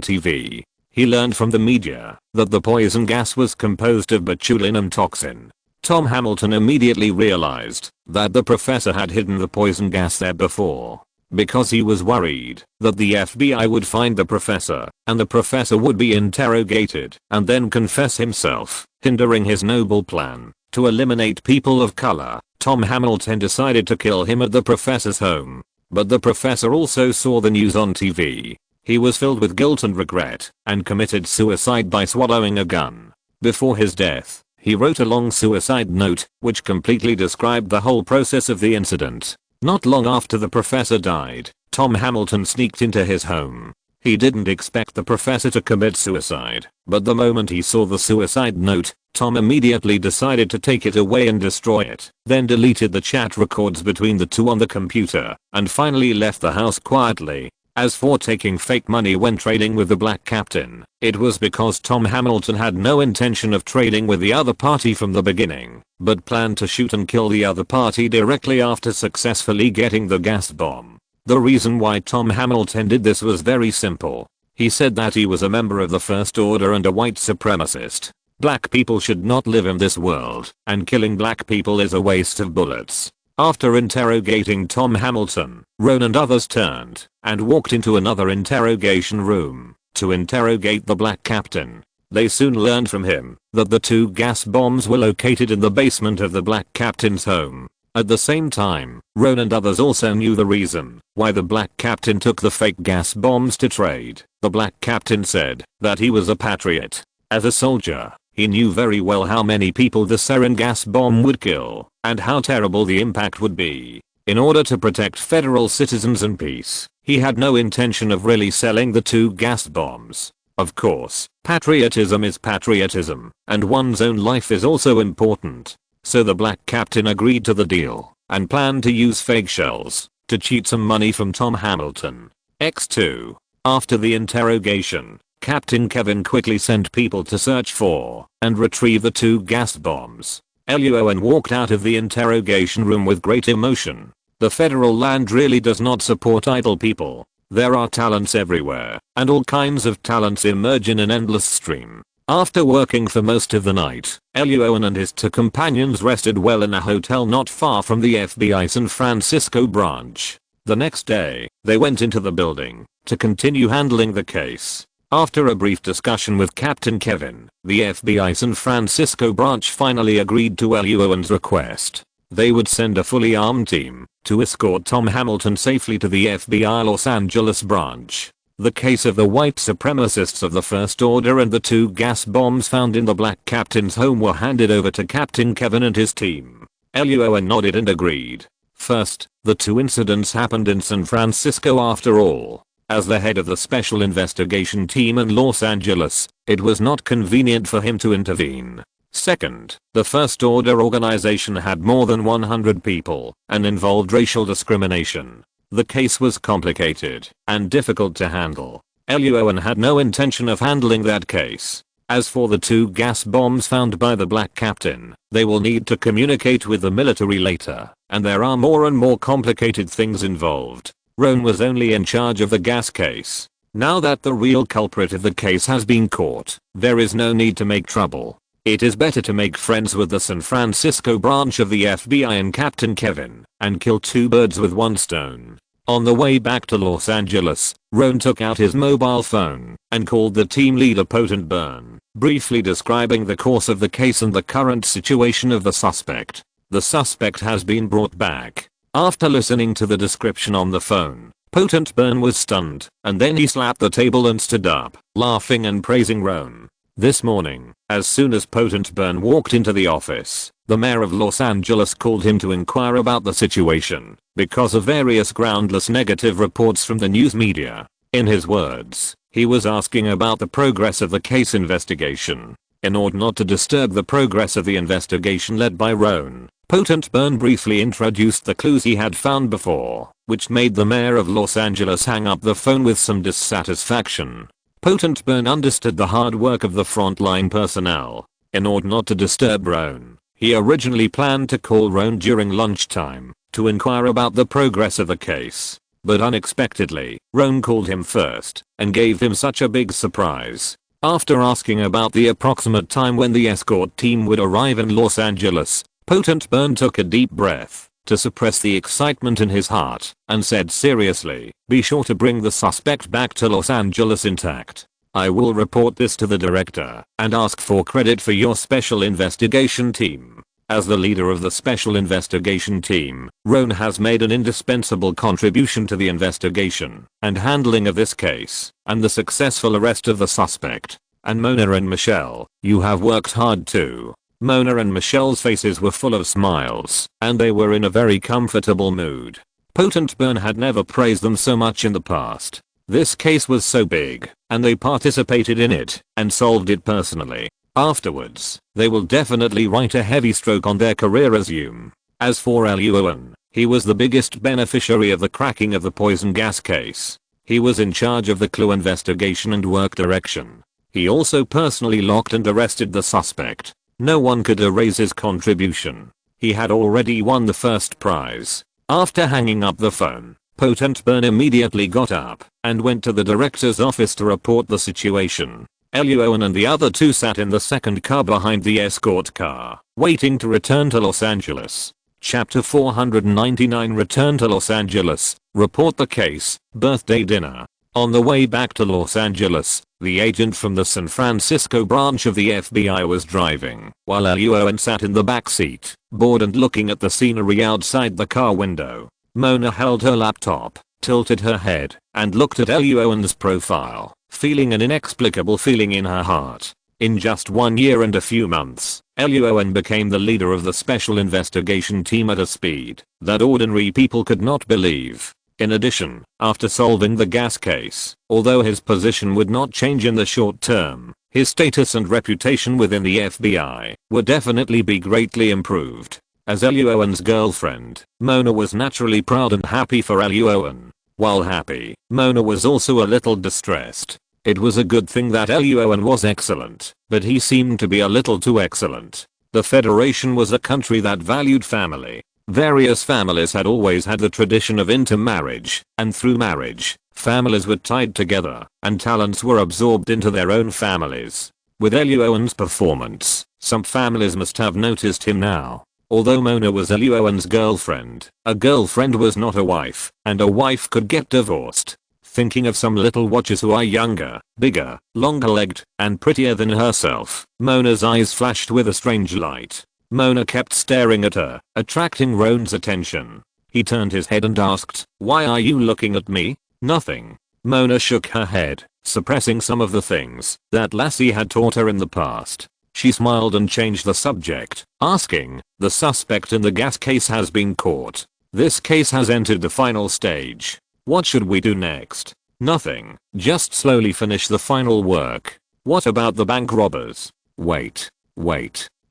A: TV. He learned from the media that the poison gas was composed of botulinum toxin. Tom Hamilton immediately realized that the professor had hidden the poison gas there before, because he was worried that the FBI would find the professor, and the professor would be interrogated and then confess himself, hindering his noble plan to eliminate people of color. Tom Hamilton decided to kill him at the professor's home, but the professor also saw the news on TV. He was filled with guilt and regret and committed suicide by swallowing a gun. Before his death, he wrote a long suicide note, which completely described the whole process of the incident. Not long after the professor died, Tom Hamilton sneaked into his home. He didn't expect the professor to commit suicide, but the moment he saw the suicide note, Tom immediately decided to take it away and destroy it, then deleted the chat records between the two on the computer, and finally left the house quietly. As for taking fake money when trading with the black captain, it was because Tom Hamilton had no intention of trading with the other party from the beginning, but planned to shoot and kill the other party directly after successfully getting the gas bomb. The reason why Tom Hamilton did this was very simple. He said that he was a member of the First Order and a white supremacist. Black people should not live in this world, and killing black people is a waste of bullets. After interrogating Tom Hamilton, Roan and others turned and walked into another interrogation room to interrogate the black captain. They soon learned from him that the two gas bombs were located in the basement of the black captain's home. At the same time, Roan and others also knew the reason why the black captain took the fake gas bombs to trade. The black captain said that he was a patriot. As a soldier, he knew very well how many people the sarin gas bomb would kill, and how terrible the impact would be. In order to protect federal citizens and peace, he had no intention of really selling the 2 gas bombs. Of course, patriotism is patriotism, and one's own life is also important. So the black captain agreed to the deal, and planned to use fake shells to cheat some money from Tom Hamilton. X2. After the interrogation, Captain Kevin quickly sent people to search for and retrieve the 2 gas bombs. Luo An walked out of the interrogation room with great emotion. The federal land really does not support idle people. There are talents everywhere, and all kinds of talents emerge in an endless stream. After working for most of the night, Luo An and his 2 companions rested well in a hotel not far from the FBI San Francisco branch. The next day, they went into the building to continue handling the case. After a brief discussion with Captain Kevin, the FBI San Francisco branch finally agreed to Luo An's request. They would send a fully armed team to escort Tom Hamilton safely to the FBI Los Angeles branch. The case of the white supremacists of the First Order and the 2 gas bombs found in the black captain's home were handed over to Captain Kevin and his team. Luo An nodded and agreed. First, the 2 incidents happened in San Francisco after all. As the head of the special investigation team in Los Angeles, it was not convenient for him to intervene. Second, the First Order organization had more than 100 people and involved racial discrimination. The case was complicated and difficult to handle. Luo An had no intention of handling that case. As for the 2 gas bombs found by the black captain, they will need to communicate with the military later, and there are more and more complicated things involved. Roan was only in charge of the gas case. Now that the real culprit of the case has been caught, there is no need to make trouble. It is better to make friends with the San Francisco branch of the FBI and Captain Kevin, and kill 2 birds with 1 stone. On the way back to Los Angeles, Roan took out his mobile phone and called the team leader Potent Burn, briefly describing the course of the case and the current situation of the suspect. The suspect has been brought back. After listening to the description on the phone, Potent Burn was stunned, and then he slapped the table and stood up, laughing and praising Roan. This morning, as soon as Potent Burn walked into the office, the mayor of Los Angeles called him to inquire about the situation because of various groundless negative reports from the news media. In his words, he was asking about the progress of the case investigation. In order not to disturb the progress of the investigation led by Roan, Potent Burn briefly introduced the clues he had found before, which made the mayor of Los Angeles hang up the phone with some dissatisfaction. Potent Burn understood the hard work of the frontline personnel. In order not to disturb Roan, he originally planned to call Roan during lunchtime to inquire about the progress of the case. But unexpectedly, Roan called him first and gave him such a big surprise. After asking about the approximate time when the escort team would arrive in Los Angeles, Potent Burn took a deep breath to suppress the excitement in his heart and said seriously, "Be sure to bring the suspect back to Los Angeles intact. I will report this to the director and ask for credit for your special investigation team." As the leader of the special investigation team, Roan has made an indispensable contribution to the investigation and handling of this case and the successful arrest of the suspect. And Mona and Michelle, you have worked hard too. Mona and Michelle's faces were full of smiles, and they were in a very comfortable mood. Potent Burn had never praised them so much in the past. This case was so big, and they participated in it and solved it personally. Afterwards, they will definitely write a heavy stroke on their career resume. As for Luo An, he was the biggest beneficiary of the cracking of the poison gas case. He was in charge of the clue investigation and work direction. He also personally locked and arrested the suspect. No one could erase his contribution. He had already won the first prize. After hanging up the phone, Potent Burn immediately got up and went to the director's office to report the situation. Luo An and the other 2 sat in the second car behind the escort car, waiting to return to Los Angeles. Chapter 499 Return to Los Angeles, report the case, birthday dinner. On the way back to Los Angeles, the agent from the San Francisco branch of the FBI was driving, while Luo An sat in the back seat, bored and looking at the scenery outside the car window. Mona held her laptop, tilted her head, and looked at Luo An's profile, feeling an inexplicable feeling in her heart. In just 1 year and a few months, Luo An became the leader of the special investigation team at a speed that ordinary people could not believe. In addition, after solving the gas case, although his position would not change in the short term, his status and reputation within the FBI would definitely be greatly improved. As Luo An's girlfriend, Mona was naturally proud and happy for Luo An. While happy, Mona was also a little distressed. It was a good thing that Luo An was excellent, but he seemed to be a little too excellent. The Federation was a country that valued family. Various families had always had the tradition of intermarriage, and through marriage, families were tied together, and talents were absorbed into their own families. With Luo An's performance, some families must have noticed him now. Although Mona was Luo An's girlfriend, a girlfriend was not a wife, and a wife could get divorced. Thinking of some little watchers who are younger, bigger, longer-legged, and prettier than herself, Mona's eyes flashed with a strange light. Mona kept staring at her, attracting Roan's attention. He turned his head and asked, "Why are you looking at me?" "Nothing." Mona shook her head, suppressing some of the things that Lassie had taught her in the past. She smiled and changed the subject, asking, "The suspect in the gas case has been caught. This case has entered the final stage. What should we do next?" "Nothing, just slowly finish the final work." "What about the bank robbers?" Wait.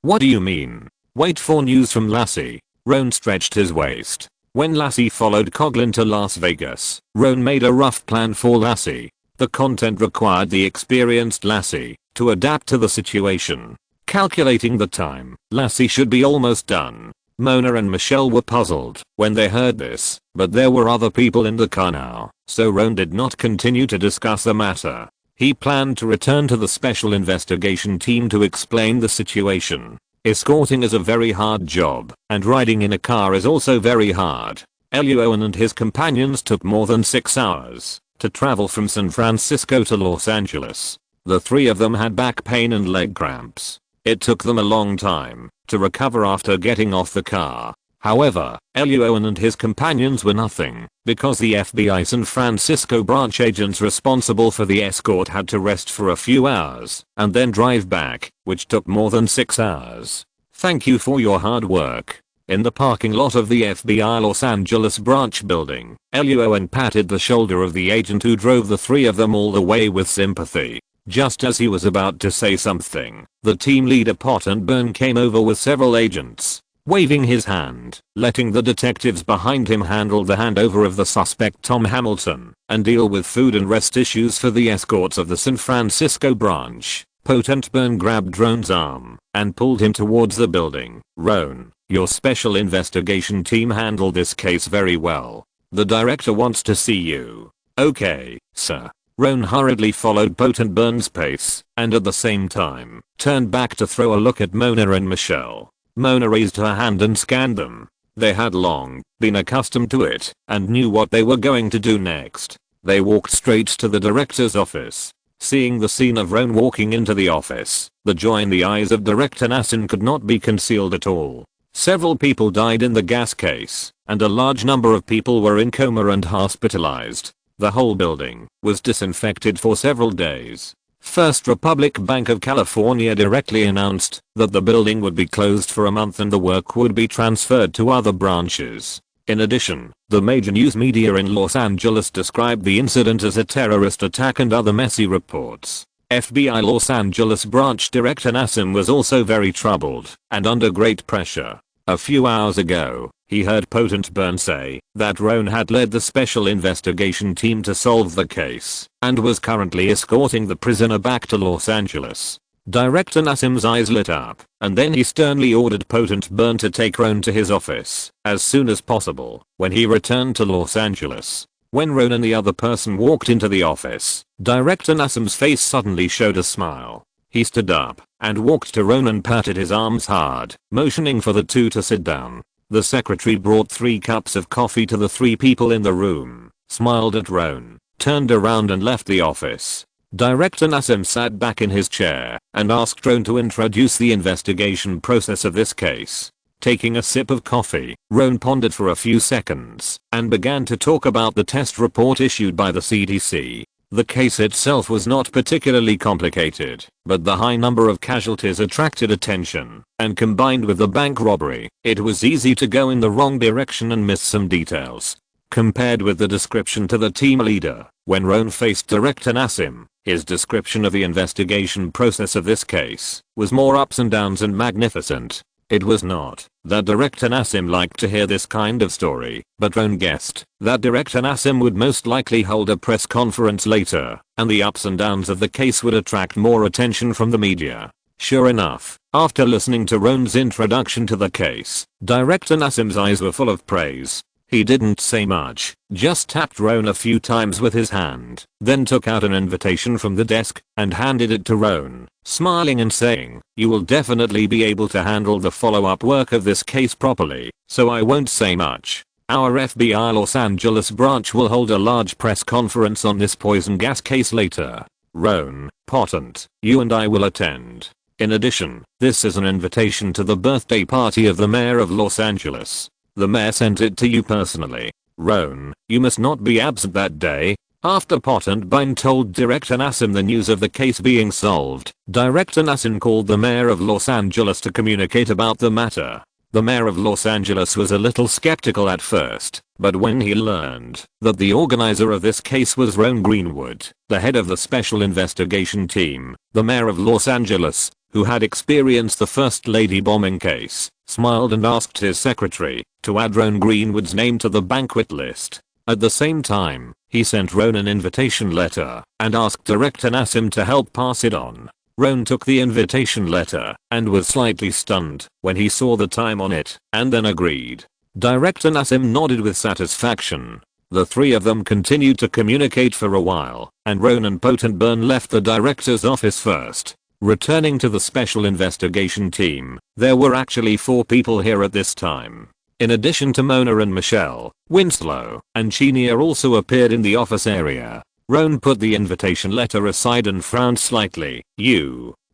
A: What do you mean?" "Wait for news from Lassie." Roan stretched his waist. When Lassie followed Coughlin to Las Vegas, Roan made a rough plan for Lassie. The content required the experienced Lassie to adapt to the situation. Calculating the time, Lassie should be almost done. Mona and Michelle were puzzled when they heard this, but there were other people in the car now, so Roan did not continue to discuss the matter. He planned to return to the special investigation team to explain the situation. Escorting is a very hard job, and riding in a car is also very hard. Luo An and his companions took more than 6 hours to travel from San Francisco to Los Angeles. The three of them had back pain and leg cramps. It took them a long time to recover after getting off the car. However, Luo An and his companions were nothing, because the FBI San Francisco branch agents responsible for the escort had to rest for a few hours and then drive back, which took more than 6 hours. "Thank you for your hard work." In the parking lot of the FBI Los Angeles branch building, Luo An patted the shoulder of the agent who drove the three of them all the way with sympathy. Just as he was about to say something, the team leader Pottenburn came over with several agents, waving his hand, letting the detectives behind him handle the handover of the suspect Tom Hamilton and deal with food and rest issues for the escorts of the San Francisco branch. Pottenburn grabbed Roan's arm and pulled him towards the building. "Roan, your special investigation team handled this case very well. The director wants to see you." "Okay, sir." Roan hurriedly followed Pottenburn's pace and at the same time turned back to throw a look at Mona and Michelle. Mona raised her hand and scanned them. They had long been accustomed to it and knew what they were going to do next. They walked straight to the director's office. Seeing the scene of Roan walking into the office, the joy in the eyes of Director Nassim could not be concealed at all. Several people died in the gas case, and a large number of people were in coma and hospitalized. The whole building was disinfected for several days. First Republic Bank of California directly announced that the building would be closed for a month and the work would be transferred to other branches. In addition, the major news media in Los Angeles described the incident as a terrorist attack and other messy reports. FBI Los Angeles branch director Nassim was also very troubled and under great pressure. A few hours ago, he heard Pottenburn say that Roan had led the special investigation team to solve the case and was currently escorting the prisoner back to Los Angeles. Director Nassim's eyes lit up, and then he sternly ordered Pottenburn to take Roan to his office as soon as possible when he returned to Los Angeles. When Roan and the other person walked into the office, Director Nassim's face suddenly showed a smile. He stood up and walked to Roan and patted his arms hard, motioning for the two to sit down. The secretary brought 3 cups of coffee to the 3 people in the room, smiled at Roan, turned around and left the office. Director Nassim sat back in his chair and asked Roan to introduce the investigation process of this case. Taking a sip of coffee, Roan pondered for a few seconds and began to talk about the test report issued by the CDC. The case itself was not particularly complicated, but the high number of casualties attracted attention, and combined with the bank robbery, it was easy to go in the wrong direction and miss some details. Compared with the description to the team leader, when Roan faced Director Nassim, his description of the investigation process of this case was more ups and downs and magnificent. It was not that Director Nassim liked to hear this kind of story, but Roan guessed that Director Nassim would most likely hold a press conference later, and the ups and downs of the case would attract more attention from the media. Sure enough, after listening to Roan's introduction to the case, Director Nassim's eyes were full of praise. He didn't say much, just tapped Roan a few times with his hand, then took out an invitation from the desk and handed it to Roan, smiling and saying, "You will definitely be able to handle the follow-up work of this case properly, so I won't say much. Our FBI Los Angeles branch will hold a large press conference on this poison gas case later. Roan, Potent, you and I will attend. In addition, this is an invitation to the birthday party of the mayor of Los Angeles. The mayor sent it to you personally. Roan, you must not be absent that day." After Potentburn told Director Nassim the news of the case being solved, Director Nassim called the mayor of Los Angeles to communicate about the matter. The mayor of Los Angeles was a little skeptical at first, but when he learned that the organizer of this case was Roan Greenwood, the head of the special investigation team, the mayor of Los Angeles, who had experienced the First Lady bombing case, smiled and asked his secretary to add Roan Greenwood's name to the banquet list. At the same time, he sent Roan an invitation letter and asked Director Nassim to help pass it on. Roan took the invitation letter and was slightly stunned when he saw the time on it, and then agreed. Director Nassim nodded with satisfaction. The three of them continued to communicate for a while, and Roan and Potentburn left the director's office first. Returning to the special investigation team, there were actually 4 people here at this time. In addition to Mona and Michelle, Winslow and Chenia also appeared in the office area. Roan put the invitation letter aside and frowned slightly.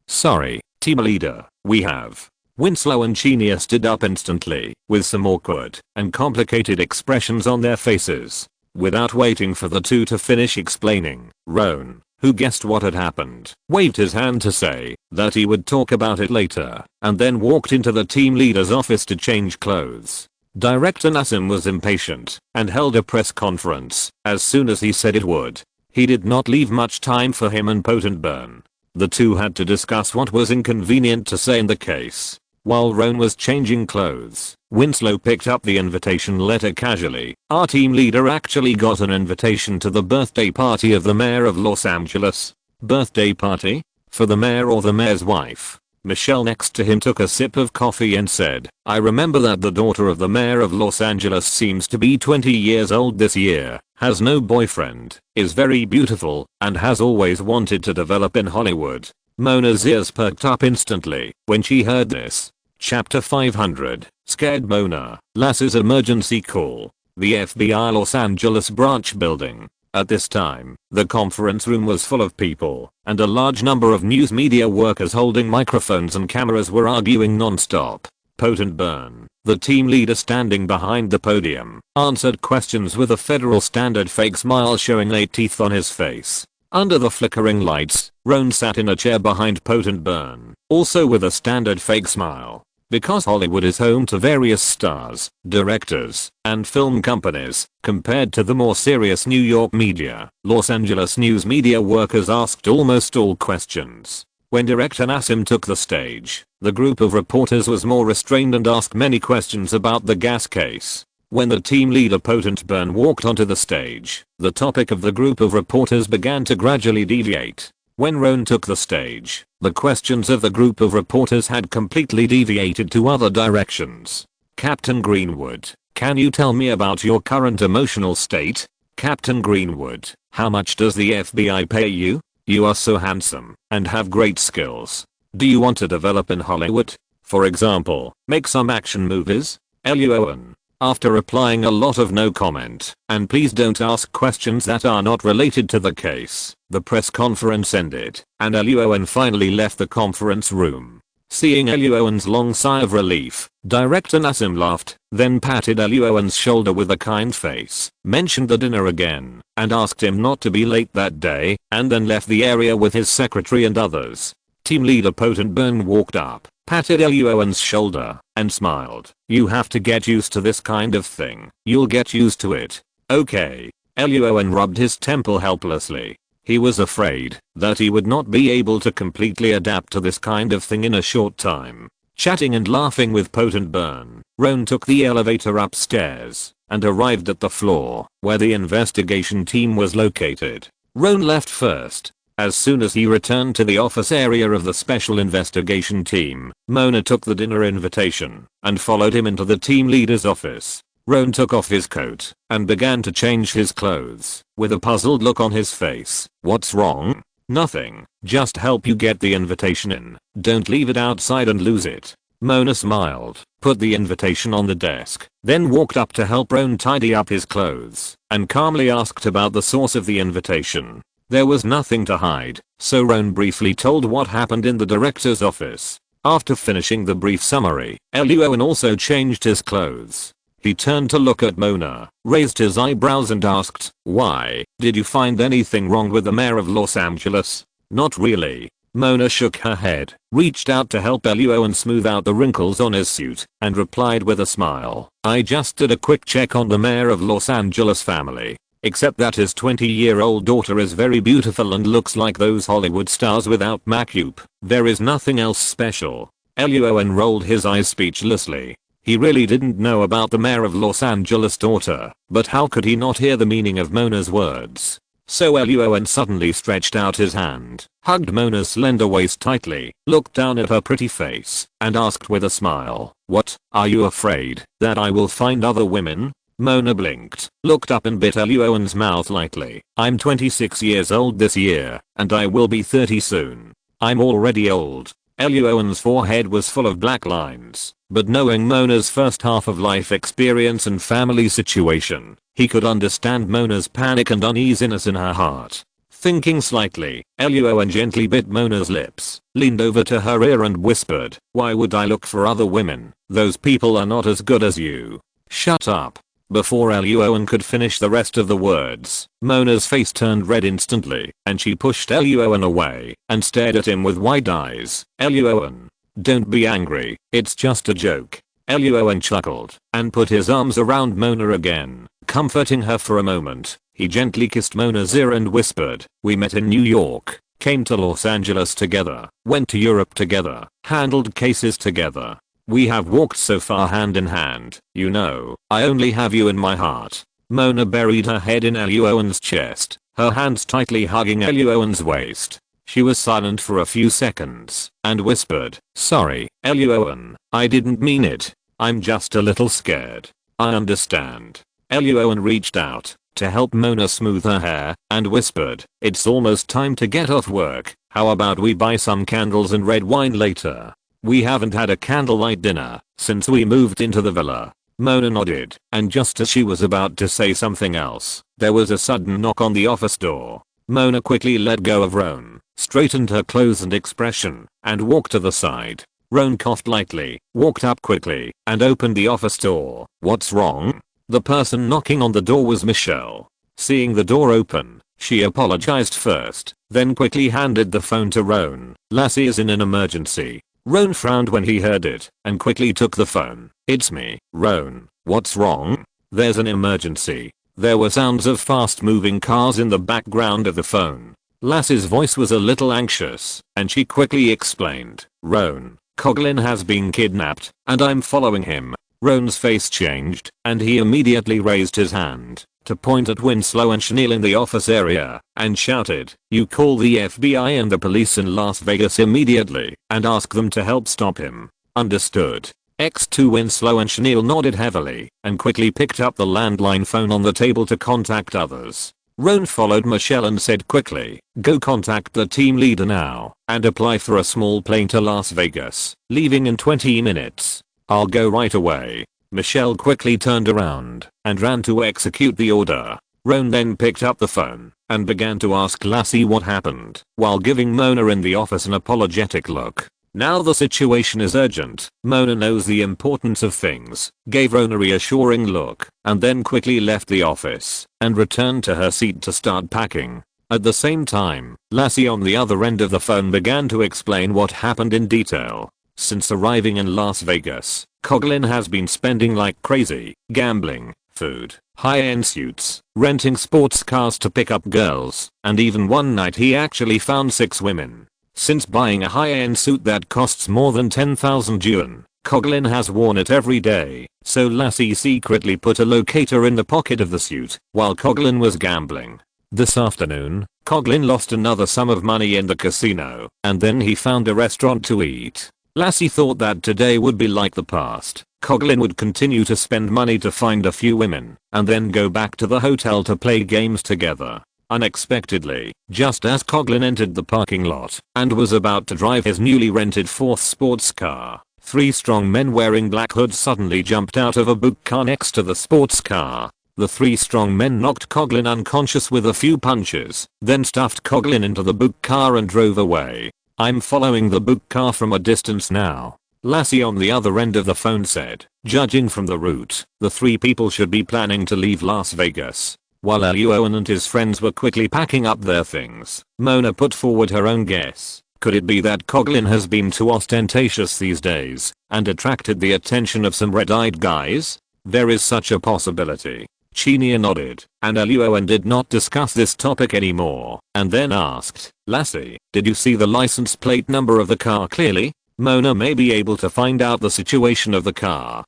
A: Sorry, team leader, we have. Winslow and Chenia stood up instantly, with some awkward and complicated expressions on their faces. Without waiting for the two to finish explaining, Roan, who guessed what had happened, waved his hand to say that he would talk about it later, and then walked into the team leader's office to change clothes. Director Nassim was impatient and held a press conference as soon as he said it would. He did not leave much time for him and Potentburn. The two had to discuss what was inconvenient to say in the case. While Roan was changing clothes, Winslow picked up the invitation letter casually. "Our team leader actually got an invitation to the birthday party of the mayor of Los Angeles." "Birthday party? For the mayor or the mayor's wife?" Michelle next to him took a sip of coffee and said, "I remember that the daughter of the mayor of Los Angeles seems to be 20 years old this year, has no boyfriend, is very beautiful, and has always wanted to develop in Hollywood." Mona's ears perked up instantly when she heard this. Chapter 500, Scared Mona, Lass's emergency call. The FBI Los Angeles branch building. At this time, the conference room was full of people, and a large number of news media workers holding microphones and cameras were arguing non-stop. Potentburn, the team leader standing behind the podium, answered questions with a Federal Standard fake smile showing 8 teeth on his face. Under the flickering lights, Roan sat in a chair behind Potentburn, also with a standard fake smile. Because Hollywood is home to various stars, directors, and film companies, compared to the more serious New York media, Los Angeles news media workers asked almost all questions. When Director Nassim took the stage, the group of reporters was more restrained and asked many questions about the gas case. When the team leader Potentburn walked onto the stage, the topic of the group of reporters began to gradually deviate. When Roan took the stage, the questions of the group of reporters had completely deviated to other directions. "Captain Greenwood, can you tell me about your current emotional state? Captain Greenwood, how much does the FBI pay you? You are so handsome and have great skills. Do you want to develop in Hollywood? For example, make some action movies?" Luo An. After replying a lot of no comment, and please don't ask questions that are not related to the case, the press conference ended, and Luo An finally left the conference room. Seeing Luo's long sigh of relief, Director Nassim laughed, then patted Luo's shoulder with a kind face, mentioned the dinner again, and asked him not to be late that day, and then left the area with his secretary and others. Team leader Potent Burn walked up, patted Luo's shoulder, and smiled. You have to get used to this kind of thing. You'll get used to it. Okay. Luon rubbed his temple helplessly. He was afraid that he would not be able to completely adapt to this kind of thing in a short time. Chatting and laughing with Potent Burn, Roan took the elevator upstairs and arrived at the floor where the investigation team was located. Roan left first. As soon as he returned to the office area of the special investigation team, Mona took the dinner invitation and followed him into the team leader's office. Roan took off his coat and began to change his clothes with a puzzled look on his face. What's wrong? Nothing. Just help you get the invitation in. Don't leave it outside and lose it. Mona smiled, put the invitation on the desk, then walked up to help Roan tidy up his clothes and calmly asked about the source of the invitation. There was nothing to hide, so Roan briefly told what happened in the director's office. After finishing the brief summary, Luon also changed his clothes. He turned to look at Mona, raised his eyebrows and asked, "Why, did you find anything wrong with the mayor of Los Angeles?" "Not really." Mona shook her head, reached out to help Luon smooth out the wrinkles on his suit, and replied with a smile, "I just did a quick check on the mayor of Los Angeles family. Except that his 20-year-old daughter is very beautiful and looks like those Hollywood stars without makeup. There is nothing else special." Luon rolled his eyes speechlessly. He really didn't know about the mayor of Los Angeles' daughter, but how could he not hear the meaning of Mona's words? So Luon suddenly stretched out his hand, hugged Mona's slender waist tightly, looked down at her pretty face, and asked with a smile, "What, are you afraid that I will find other women?" Mona blinked, looked up and bit Luon's mouth lightly. "I'm 26 years old this year, and I will be 30 soon. I'm already old." Luon's forehead was full of black lines, but knowing Mona's first half of life experience and family situation, he could understand Mona's panic and uneasiness in her heart. Thinking slightly, Luon gently bit Mona's lips, leaned over to her ear and whispered, "Why would I look for other women? Those people are not as good as you." "Shut up." Before Luon could finish the rest of the words, Mona's face turned red instantly, and she pushed Luon away and stared at him with wide eyes. "Luon, don't be angry, it's just a joke." Luon chuckled and put his arms around Mona again, comforting her for a moment. He gently kissed Mona's ear and whispered, "We met in New York, came to Los Angeles together, went to Europe together, handled cases together. We have walked so far hand in hand, you know, I only have you in my heart." Mona buried her head in Luon's chest, her hands tightly hugging Luon's waist. She was silent for a few seconds, and whispered, "Sorry, Luon, I didn't mean it. I'm just a little scared." "I understand." Luon reached out to help Mona smooth her hair, and whispered, "It's almost time to get off work. How about we buy some candles and red wine later? We haven't had a candlelight dinner since we moved into the villa." Mona nodded, and just as she was about to say something else, there was a sudden knock on the office door. Mona quickly let go of Roan, straightened her clothes and expression, and walked to the side. Roan coughed lightly, walked up quickly, and opened the office door. "What's wrong?" The person knocking on the door was Michelle. Seeing the door open, she apologized first, then quickly handed the phone to Roan. "Lassie is in an emergency." Roan frowned when he heard it, and quickly took the phone. "It's me, Roan. What's wrong?" "There's an emergency." There were sounds of fast moving cars in the background of the phone. Lassie's voice was a little anxious, and she quickly explained, "Roan, Coughlin has been kidnapped, and I'm following him." Roan's face changed, and he immediately raised his hand to point at Winslow and Chenille in the office area, and shouted, "You call the FBI and the police in Las Vegas immediately, and ask them to help stop him." "Understood." X2 Winslow and Chenille nodded heavily, and quickly picked up the landline phone on the table to contact others. Roan followed Michelle and said quickly, "Go contact the team leader now, and apply for a small plane to Las Vegas, leaving in 20 minutes. "I'll go right away." Michelle quickly turned around and ran to execute the order. Roan then picked up the phone and began to ask Lassie what happened, while giving Mona in the office an apologetic look. Now the situation is urgent. Mona knows the importance of things, gave Ron a reassuring look, and then quickly left the office and returned to her seat to start packing. At the same time, Lassie on the other end of the phone began to explain what happened in detail. Since arriving in Las Vegas, Coughlin has been spending like crazy, gambling, food, high-end suits, renting sports cars to pick up girls, and even one night he actually found 6 women. Since buying a high-end suit that costs more than 10,000 yuan, Coughlin has worn it every day, so Lassie secretly put a locator in the pocket of the suit while Coughlin was gambling. This afternoon, Coughlin lost another sum of money in the casino, and then he found a restaurant to eat. Lassie thought that today would be like the past. Coughlin would continue to spend money to find a few women, and then go back to the hotel to play games together. Unexpectedly, just as Coughlin entered the parking lot and was about to drive his newly rented 4th sports car, 3 strong men wearing black hoods suddenly jumped out of a book car next to the sports car. The 3 strong men knocked Coughlin unconscious with a few punches, then stuffed Coughlin into the book car and drove away. I'm following the book car from a distance now, Lassie on the other end of the phone said. Judging from the route, the 3 people should be planning to leave Las Vegas. While Luo An and his friends were quickly packing up their things, Mona put forward her own guess. Could it be that Coughlin has been too ostentatious these days and attracted the attention of some red-eyed guys? There is such a possibility. Chinia nodded, and Luo An did not discuss this topic anymore, and then asked, Lassie, did you see the license plate number of the car clearly? Mona may be able to find out the situation of the car.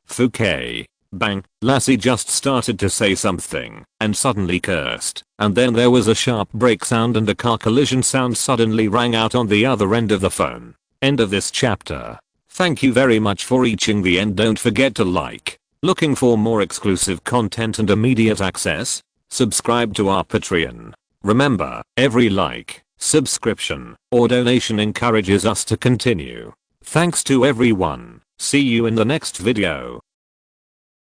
A: Fouquet. Bang. Lassie just started to say something, and suddenly cursed, and then there was a sharp brake sound and a car collision sound suddenly rang out on the other end of the phone. End of this chapter. Thank you very much for reaching the end. Don't forget to like. Looking for more exclusive content and immediate access? Subscribe to our Patreon. Remember, every like, subscription, or donation encourages us to continue. Thanks to everyone. See you in the next video.